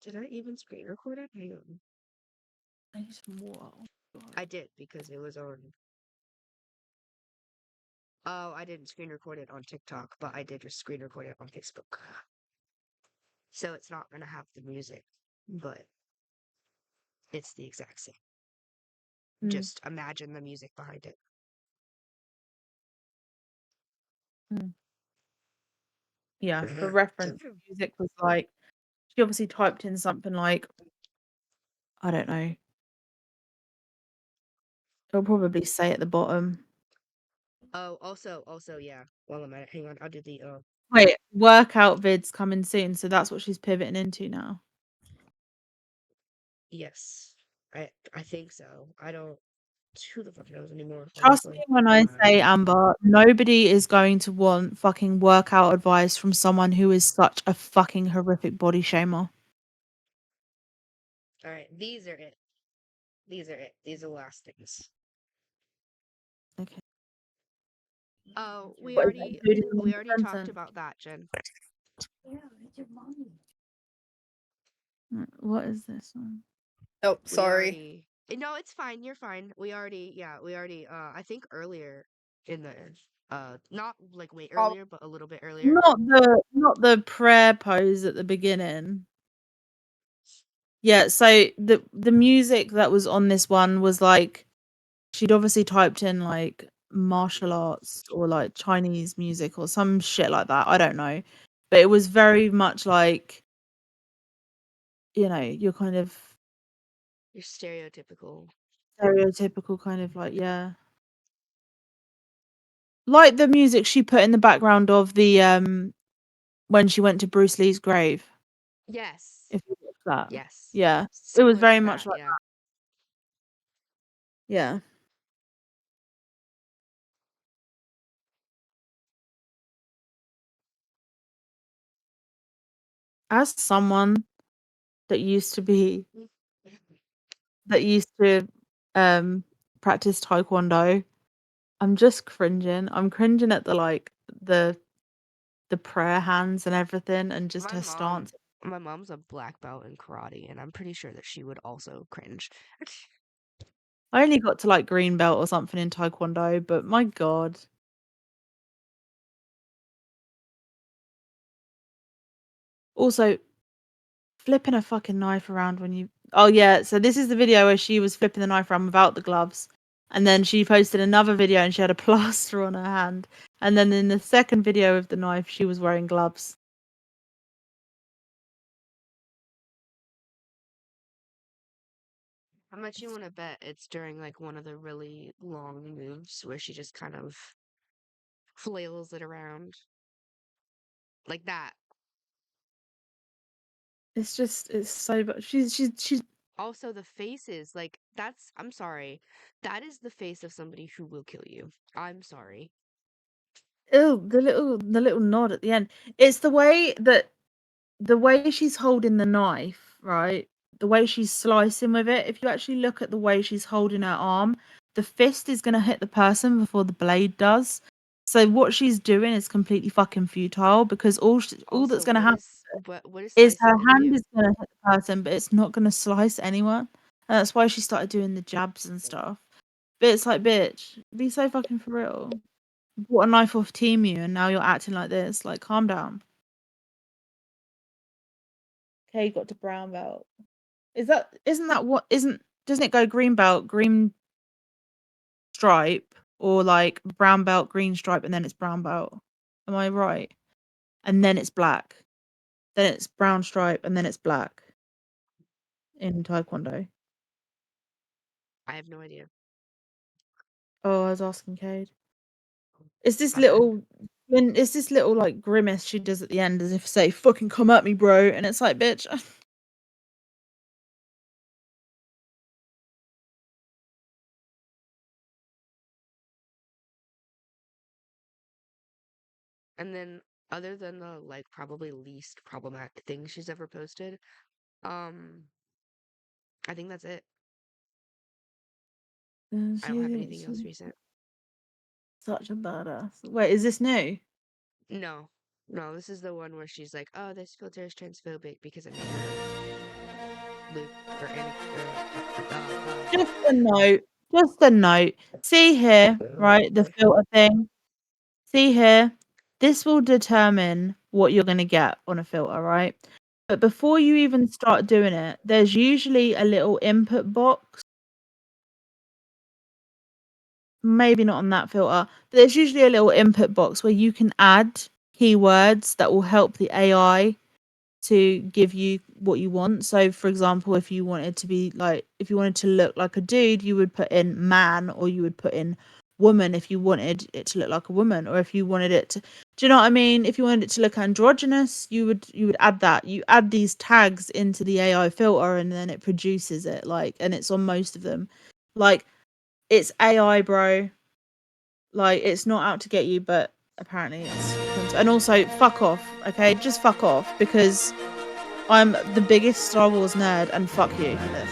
did I even screen record it? Hang on. I need some water. I did because it was on. Oh, I didn't screen record it on TikTok, but I did just screen record it on Facebook. So it's not gonna have the music, but it's the exact same. Just imagine the music behind it. Yeah, for reference, the music was like she obviously typed in something like I don't know. It'll probably say at the bottom. Oh, also, yeah. Well, a minute. Hang on. I'll do the Wait, workout vids coming soon, so that's what she's pivoting into now. Yes. I think so. I don't. Who the fuck knows anymore? Trust me Honestly. when I say, Amber, nobody is going to want fucking workout advice from someone who is such a fucking horrific body shamer. All right. These are it. These are it. These are the last things. Okay. Oh, we What is that, already including we already talked consent? about that, Jen. What is this one? Oh, We sorry. already. No, it's fine. You're fine. We already. Yeah, we already. I think earlier in the. Not like way Oh, earlier, but a little bit earlier. Not the prayer pose at the beginning. Yeah, so the music that was on this one was like she'd obviously typed in like martial arts or like Chinese music or some shit like that. I don't know. But it was very much like, you know, you're kind of You're stereotypical. stereotypical kind of like, yeah. Like the music she put in the background of the when she went to Bruce Lee's grave. Yes. If you watch that. Yes. Yeah. It was Similar very to much that. like Yeah. that. Yeah. As someone that used to practice taekwondo, I'm just cringing. I'm cringing at the like the prayer hands and everything and just My her mom. stance. My mom's a black belt in karate, and I'm pretty sure that she would also cringe. I only got to like green belt or something in taekwondo, but my god. Also, flipping a fucking knife around when you oh yeah, so this is the video where she was flipping the knife around without the gloves. And then she posted another video and she had a plaster on her hand. And then in the second video of the knife, she was wearing gloves. How much you want to bet it's during like one of the really long moves where she just kind of flails it around like that? It's so she's Also, the faces, like, I'm sorry. That is the face of somebody who will kill you. I'm sorry. Oh, the little nod at the end. It's the way she's holding the knife, right? The way she's slicing with it. If you actually look at the way she's holding her arm, the fist is gonna hit the person before the blade does. So what she's doing is completely fucking futile because all that's Also, gonna happen what is is her slicing gonna hand do? is gonna hit the person, but it's not gonna slice anyone. And that's why she started doing the jabs and stuff. But it's like, bitch, be so fucking for real. Bought a knife off Temu and now you're acting like this. Like, calm down. Okay, you got to brown belt. Doesn't it go green belt, green stripe, or like brown belt, green stripe, and then it's brown belt? Am I right? And then it's black. Then it's brown stripe, and then it's black in Taekwondo. I have no idea. Oh, I was asking Cade. It's this My bad. little like grimace she does at the end as if to say, fucking come at me, bro. And it's like, bitch. And then, other than the like probably least problematic thing she's ever posted, I think that's it. I don't have anything else recent. Such a badass. Wait, is this new? No, no, this is the one where she's like, "Oh, this filter is transphobic because it made her loop for any." Just a note. Just a note. See here, right? The filter thing. See here. This will determine what you're going to get on a filter, right? But before you even start doing it, there's usually a little input box. Maybe not on that filter, but there's usually a little input box where you can add keywords that will help the AI to give you what you want. So, for example, if you wanted to look like a dude, you would put in man, or you would put in woman if you wanted it to look like a woman, or if you wanted it to, do you know what I mean? If you wanted it to look androgynous, you would add that. You add these tags into the AI filter, and then it produces it. And it's on most of them. Like, it's AI, bro. Like, it's not out to get you, but apparently it's. And also, fuck off, okay? Just fuck off, because I'm the biggest Star Wars nerd, and fuck you for this.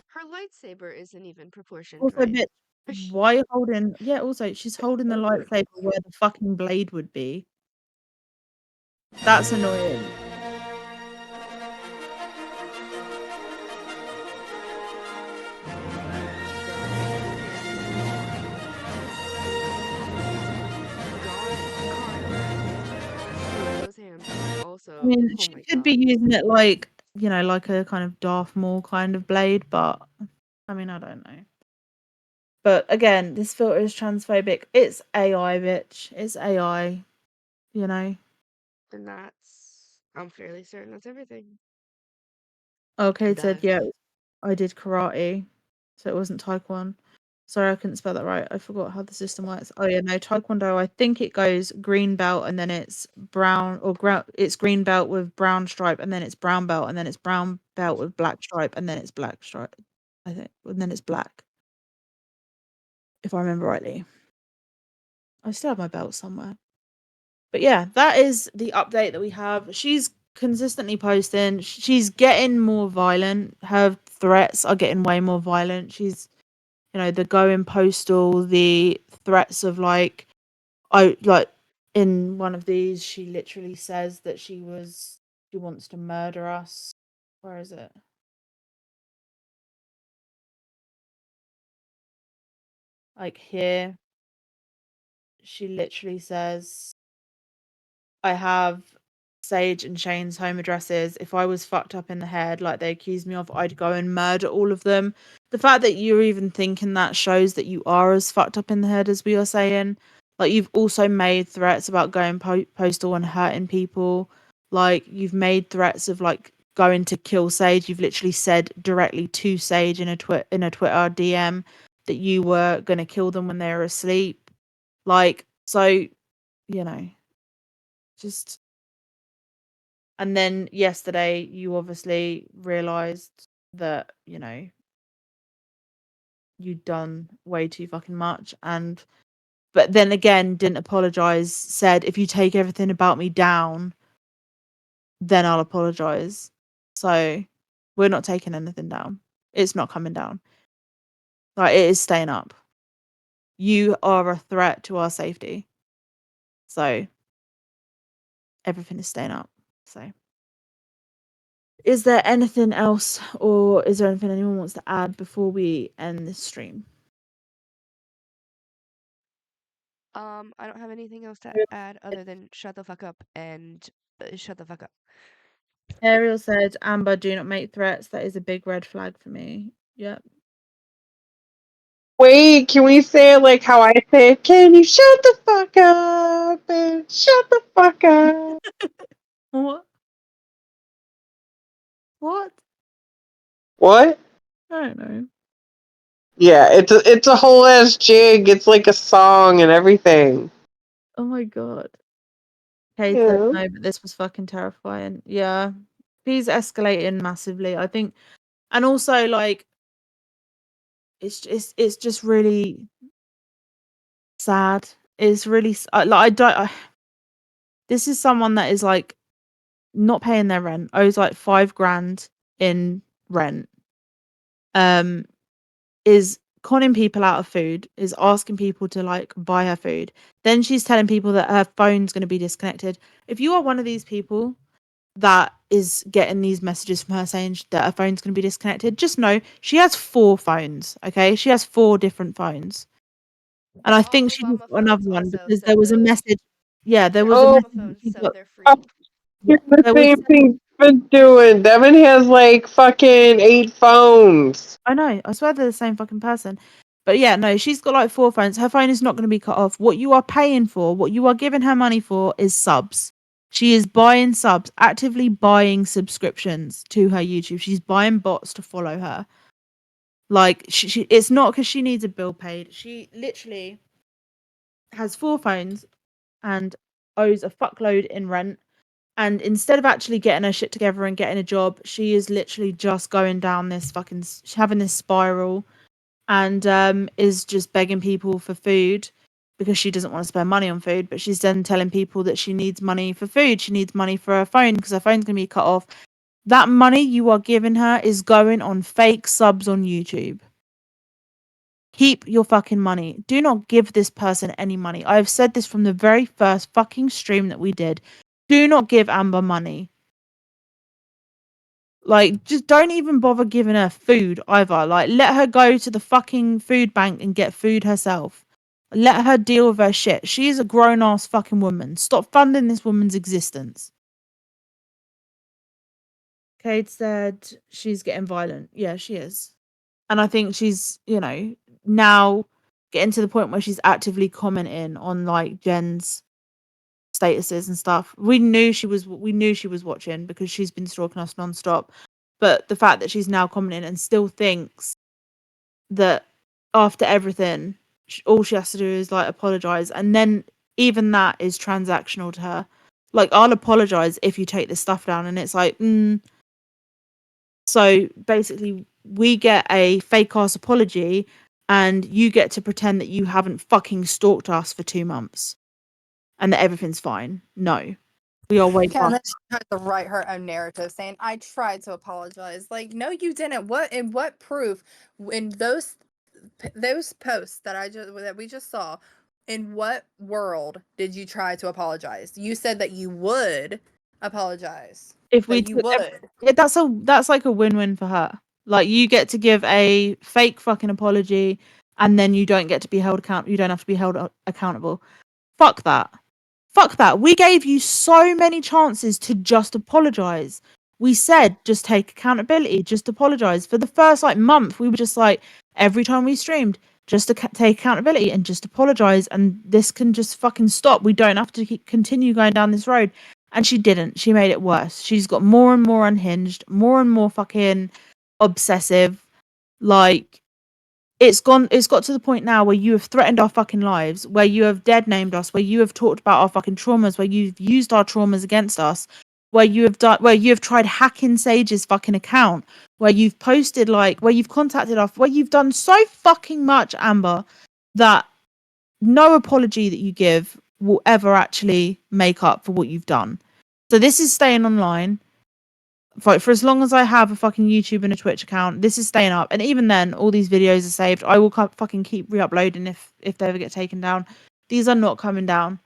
Her lightsaber isn't even proportioned Also, right. bitch, why are you holding? Yeah, also, she's holding the lightsaber where the fucking blade would be. That's annoying. Also, I mean, oh she my could god. be using it like, like a kind of Darth Maul kind of blade, but I mean, I don't know. But again, this filter is transphobic. It's AI, bitch. It's AI, you know. And I'm fairly certain that's everything. Okay, it Duh. said, yeah, I did karate, so it wasn't taekwondo. Sorry, I couldn't spell that right. I forgot how the system works. Oh yeah, no, taekwondo. I think it goes green belt and then it's brown it's green belt with brown stripe and then it's brown belt and then it's brown belt with black stripe and then it's black stripe. I think, and then it's black. If I remember rightly. I still have my belt somewhere. But yeah, that is the update that we have. She's consistently posting. She's getting more violent. Her threats are getting way more violent. She's, the going postal, the threats of in one of these, she literally says that she wants to murder us. Where is it? Like here, she literally says, I have Sage and Shane's home addresses. If I was fucked up in the head like they accused me of, I'd go and murder all of them. The fact that you're even thinking that shows that you are as fucked up in the head as we are saying. Like, you've also made threats about going postal and hurting people. Like, you've made threats of like going to kill Sage. You've literally said directly to Sage in a Twitter DM that you were gonna kill them when they were asleep. Like, so you know, just. And then yesterday, you obviously realized that, you know, you'd done way too fucking much. But then again, didn't apologize, said, if you take everything about me down, then I'll apologize. So we're not taking anything down. It's not coming down. Like, it is staying up. You are a threat to our safety. So everything is staying up. So is there anything else, or is there anything anyone wants to add before we end this stream? I don't have anything else to add other than shut the fuck up and shut the fuck up. Ariel said, Amber, do not make threats. That is a big red flag for me. Yep. Wait, can we say it like how I say it? Can you shut the fuck up and shut the fuck up? What? What? What? I don't know. Yeah, it's a whole ass jig. It's like a song and everything. Oh my god. Kate said Yeah. no, but this was fucking terrifying. Yeah. He's escalating massively, I think. And also, like, it's just really sad. It's really like, I don't. This is someone that is like not paying their rent, owes like $5,000 in rent. Is conning people out of food, is asking people to like buy her food. Then she's telling people that her phone's going to be disconnected. If you are one of these people that is getting these messages from her saying that her phone's going to be disconnected, just know she has 4 phones. Okay, she has 4 different phones, and I think she Mama just got another phones one also because said there was a the message. Yeah, there yeah, was a Oh, Mama message that phones she said got. they're free. Yeah, the there was. same thing been doing. Devin has like fucking 8 phones. I know. I swear they're the same fucking person. But yeah, no, she's got like 4 phones. Her phone is not going to be cut off. What you are paying for, what you are giving her money for, is subs. She is buying subs, actively buying subscriptions to her YouTube. She's buying bots to follow her. Like, she it's not because she needs a bill paid. She literally has 4 phones and owes a fuckload in rent. And instead of actually getting her shit together and getting a job, she is literally just going down this fucking, having this spiral, and is just begging people for food because she doesn't want to spend money on food. But she's then telling people that she needs money for food. She needs money for her phone because her phone's going to be cut off. That money you are giving her is going on fake subs on YouTube. Keep your fucking money. Do not give this person any money. I have said this from the very first fucking stream that we did. Do not give Amber money. Like, just don't even bother giving her food either. Like, let her go to the fucking food bank and get food herself. Let her deal with her shit. She is a grown ass fucking woman. Stop funding this woman's existence. Cade said she's getting violent. Yeah, she is. And I think she's, you know, now getting to the point where she's actively commenting on like Jen's statuses and stuff. We knew she was watching because she's been stalking us nonstop. But the fact that she's now commenting and still thinks that after everything, all she has to do is like apologize, and then even that is transactional to her. Like, I'll apologize if you take this stuff down, and it's like, so basically, we get a fake ass apology, and you get to pretend that you haven't fucking stalked us for 2 months, and that everything's fine. No, we are way Yeah, and then past. she tried to write her own narrative saying, I tried to apologize. Like, no, you didn't. What proof in those posts that we just saw, in what world did you try to apologize? You said that you would apologize. If we That you took would. that's like a win-win for her. Like, you get to give a fake fucking apology, and then you don't get to be held you don't have to be held accountable. Fuck that. Fuck that. We gave you so many chances to just apologize. We said just take accountability, just apologize. For the first like month, we were just like, every time we streamed, just to take accountability and just apologize, and this can just fucking stop. We don't have to continue going down this road. And she didn't. She made it worse. She's got more and more unhinged, more and more fucking obsessive. Like, it's got to the point now where you have threatened our fucking lives, where you have dead named us, where you have talked about our fucking traumas, where you've used our traumas against us, where you have tried hacking Sage's fucking account, where you've posted where you've contacted us, where you've done so fucking much, Amber, that no apology that you give will ever actually make up for what you've done. So this is staying online. For as long as I have a fucking YouTube and a Twitch account, this is staying up. And even then, all these videos are saved. I will fucking keep re-uploading if they ever get taken down. These are not coming down.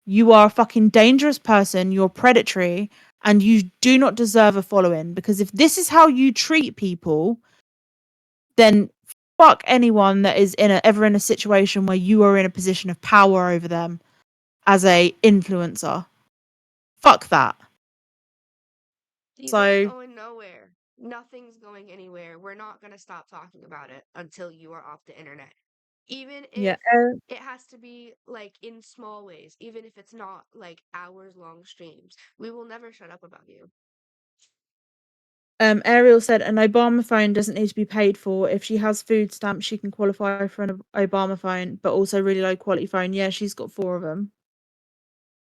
You are a fucking dangerous person. You're predatory, and you do not deserve a following. Because if this is how you treat people, then fuck anyone that is ever in a situation where you are in a position of power over them as a influencer. Fuck that. These So are going nowhere. Nothing's going anywhere. We're not going to stop talking about it until you are off the internet. Even yeah, if it has to be like in small ways, even if it's not like hours long streams, we will never shut up about you. Ariel said an Obama phone doesn't need to be paid for. If she has food stamps, she can qualify for an Obama phone, but also really low quality phone. Yeah, she's got 4 of them.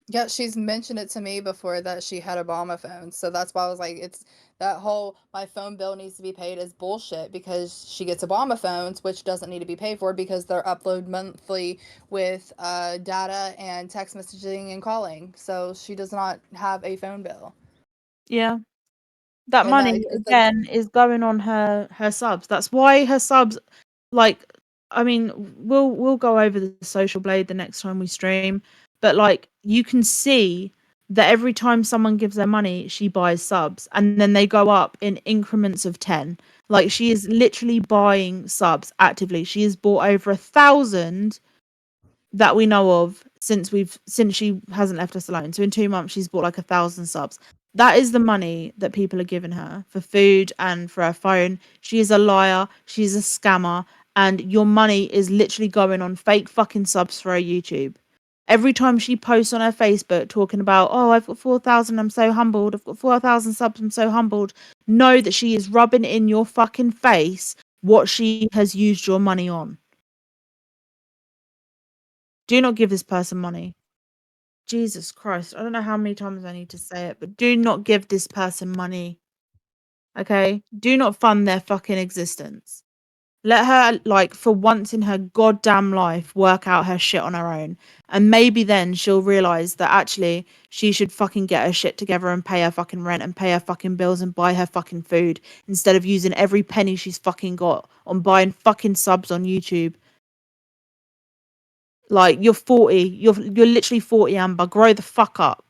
Yeah, she's mentioned it to me before that she had Obama phones. So that's why I was like, it's that whole my phone bill needs to be paid is bullshit because she gets Obama phones, which doesn't need to be paid for because they're upload monthly with data and text messaging and calling. So she does not have a phone bill. Yeah. That And money again is going on her subs. That's why her subs, like, I mean, we'll go over the Social Blade the next time we stream, but like you can see that every time someone gives her money, she buys subs, and then they go up in increments of 10. Like she is literally buying subs actively. She has bought over 1,000 that we know of since she hasn't left us alone. So in 2 months, she's bought like 1,000 subs. That is the money that people are giving her for food and for her phone. She is a liar. She's a scammer. And your money is literally going on fake fucking subs for her YouTube. Every time she posts on her Facebook talking about, oh, I've got 4,000, I'm so humbled. I've got 4,000 subs, I'm so humbled. Know that she is rubbing in your fucking face what she has used your money on. Do not give this person money. Jesus Christ. I don't know how many times I need to say it, but do not give this person money. Okay? Do not fund their fucking existence. Let her, like, for once in her goddamn life, work out her shit on her own. And maybe then she'll realise that actually she should fucking get her shit together and pay her fucking rent and pay her fucking bills and buy her fucking food instead of using every penny she's fucking got on buying fucking subs on YouTube. Like, you're 40. You're literally 40, Amber. Grow the fuck up.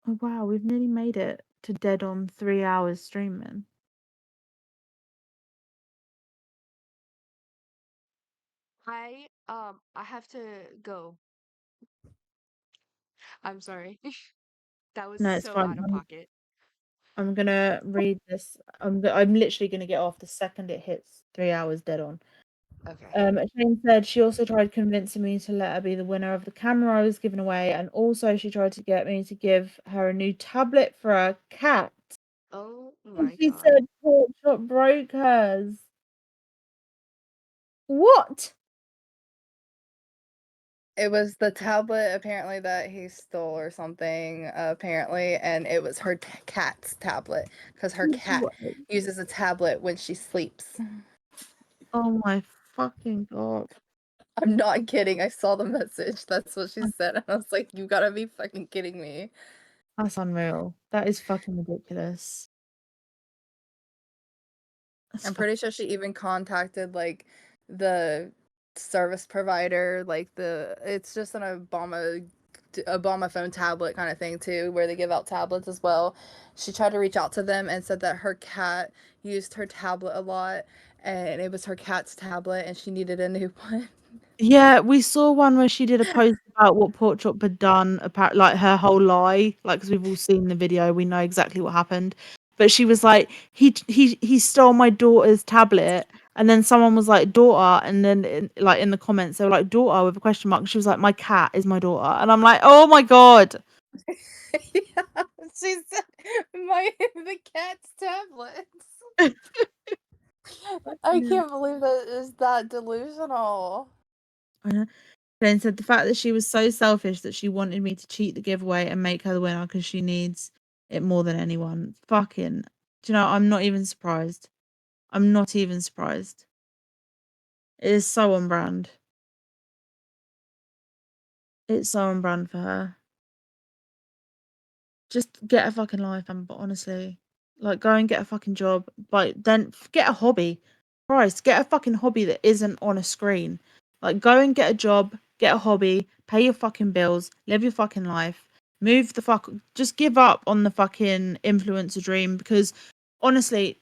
Oh, wow. We've nearly made it to dead on 3 hours streaming. I have to go. I'm sorry. That was No, it's so fine. out of pocket. I'm gonna read this. I'm literally gonna get off the second it hits 3 hours dead on. Okay. Shane said she also tried convincing me to let her be the winner of the camera I was giving away, and also she tried to get me to give her a new tablet for her cat. Oh And my she god. said Porkchop broke hers. What? it was the tablet apparently that he stole or something apparently, and it was her cat's tablet because her cat uses a tablet when she sleeps. Oh my fucking god. I'm not kidding. I saw the message. That's what she said. And I was like, you gotta be fucking kidding me. That's unreal. That is fucking ridiculous. I'm pretty sure she even contacted like the service provider, like it's just an Obama phone tablet kind of thing too, where they give out tablets as well. She tried to reach out to them and said that her cat used her tablet a lot and it was her cat's tablet and she needed a new one. Yeah, we saw one where she did a post about what Porkchop had done, like her whole lie. Like, because we've all seen the video, we know exactly what happened. But she was like, he stole my daughter's tablet, and then someone was like, daughter, and then in the comments they were like, daughter with a question mark. And she was like, my cat is my daughter, and I'm like, oh my god. Yeah, she said the cat's tablets. I Fucking hell. can't believe that is that delusional. I know. Jane said the fact that she was so selfish that she wanted me to cheat the giveaway and make her the winner because she needs it more than anyone. Fucking, do you know, I'm not even surprised. I'm not even surprised. It is so on brand. It's so on brand for her. Just get a fucking life, Amber, honestly. Like, go and get a fucking job. Like, then get a hobby. Christ, get a fucking hobby that isn't on a screen. Like, go and get a job, get a hobby, pay your fucking bills, live your fucking life, move the fuck. Just give up on the fucking influencer dream because, honestly,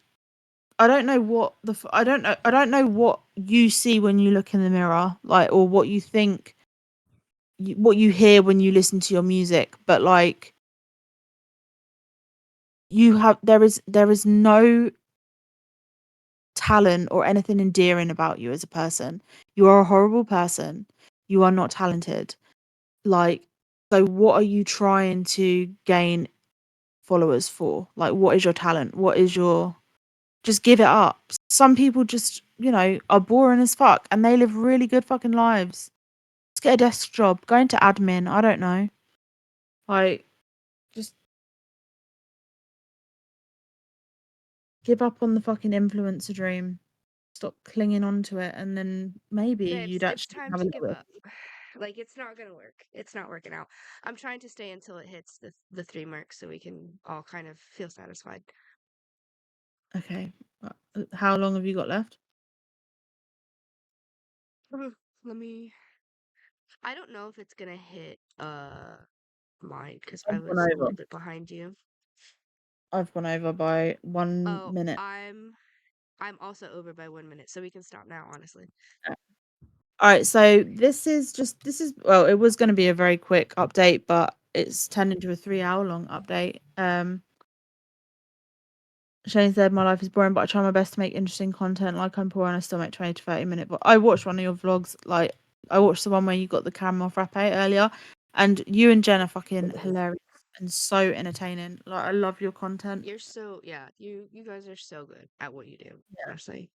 I don't know what I don't know what you see when you look in the mirror, like, or what you think, what you hear when you listen to your music, but like there is no talent or anything endearing about you as a person. You are a horrible person. You are not talented. Like, so what are you trying to gain followers for? Like, what is your talent? What is your just give it up. Some people just, are boring as fuck and they live really good fucking lives. Just get a desk job, go into admin, I don't know. Like, just give up on the fucking influencer dream. Stop clinging on to it, and then maybe you'd It's actually time have a to little give bit. up. Like, it's not gonna work. It's not working out. I'm trying to stay until it hits the 3 mark so we can all kind of feel satisfied. Okay. How long have you got left? Let me. I don't know if it's gonna hit mine because I I've gone was a over. little bit behind you. I've gone over by 1 Oh, minute. I'm also over by 1 minute, so we can stop now, honestly. All right, so this is well, it was going to be a very quick update, but it's turned into a 3-hour long update. Shane said my life is boring, but I try my best to make interesting content. Like I'm poor and I still make 20 to 30 minute. But I watched one of your vlogs, like I watched the one where you got the caramel frappe earlier, and you and Jen are fucking hilarious and so entertaining. Like I love your content. You're so yeah, you guys are so good at what you do, Yeah. honestly.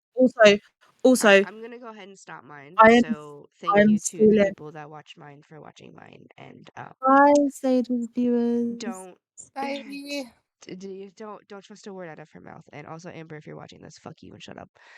Also, Alright, I'm gonna go ahead and stop mine. I am So thank I'm you to the stealing. people that watch mine for watching mine, and Hi, Sage's viewers. don't Bye. don't trust a word out of her mouth. And also, Amber, if you're watching this, fuck you and shut up.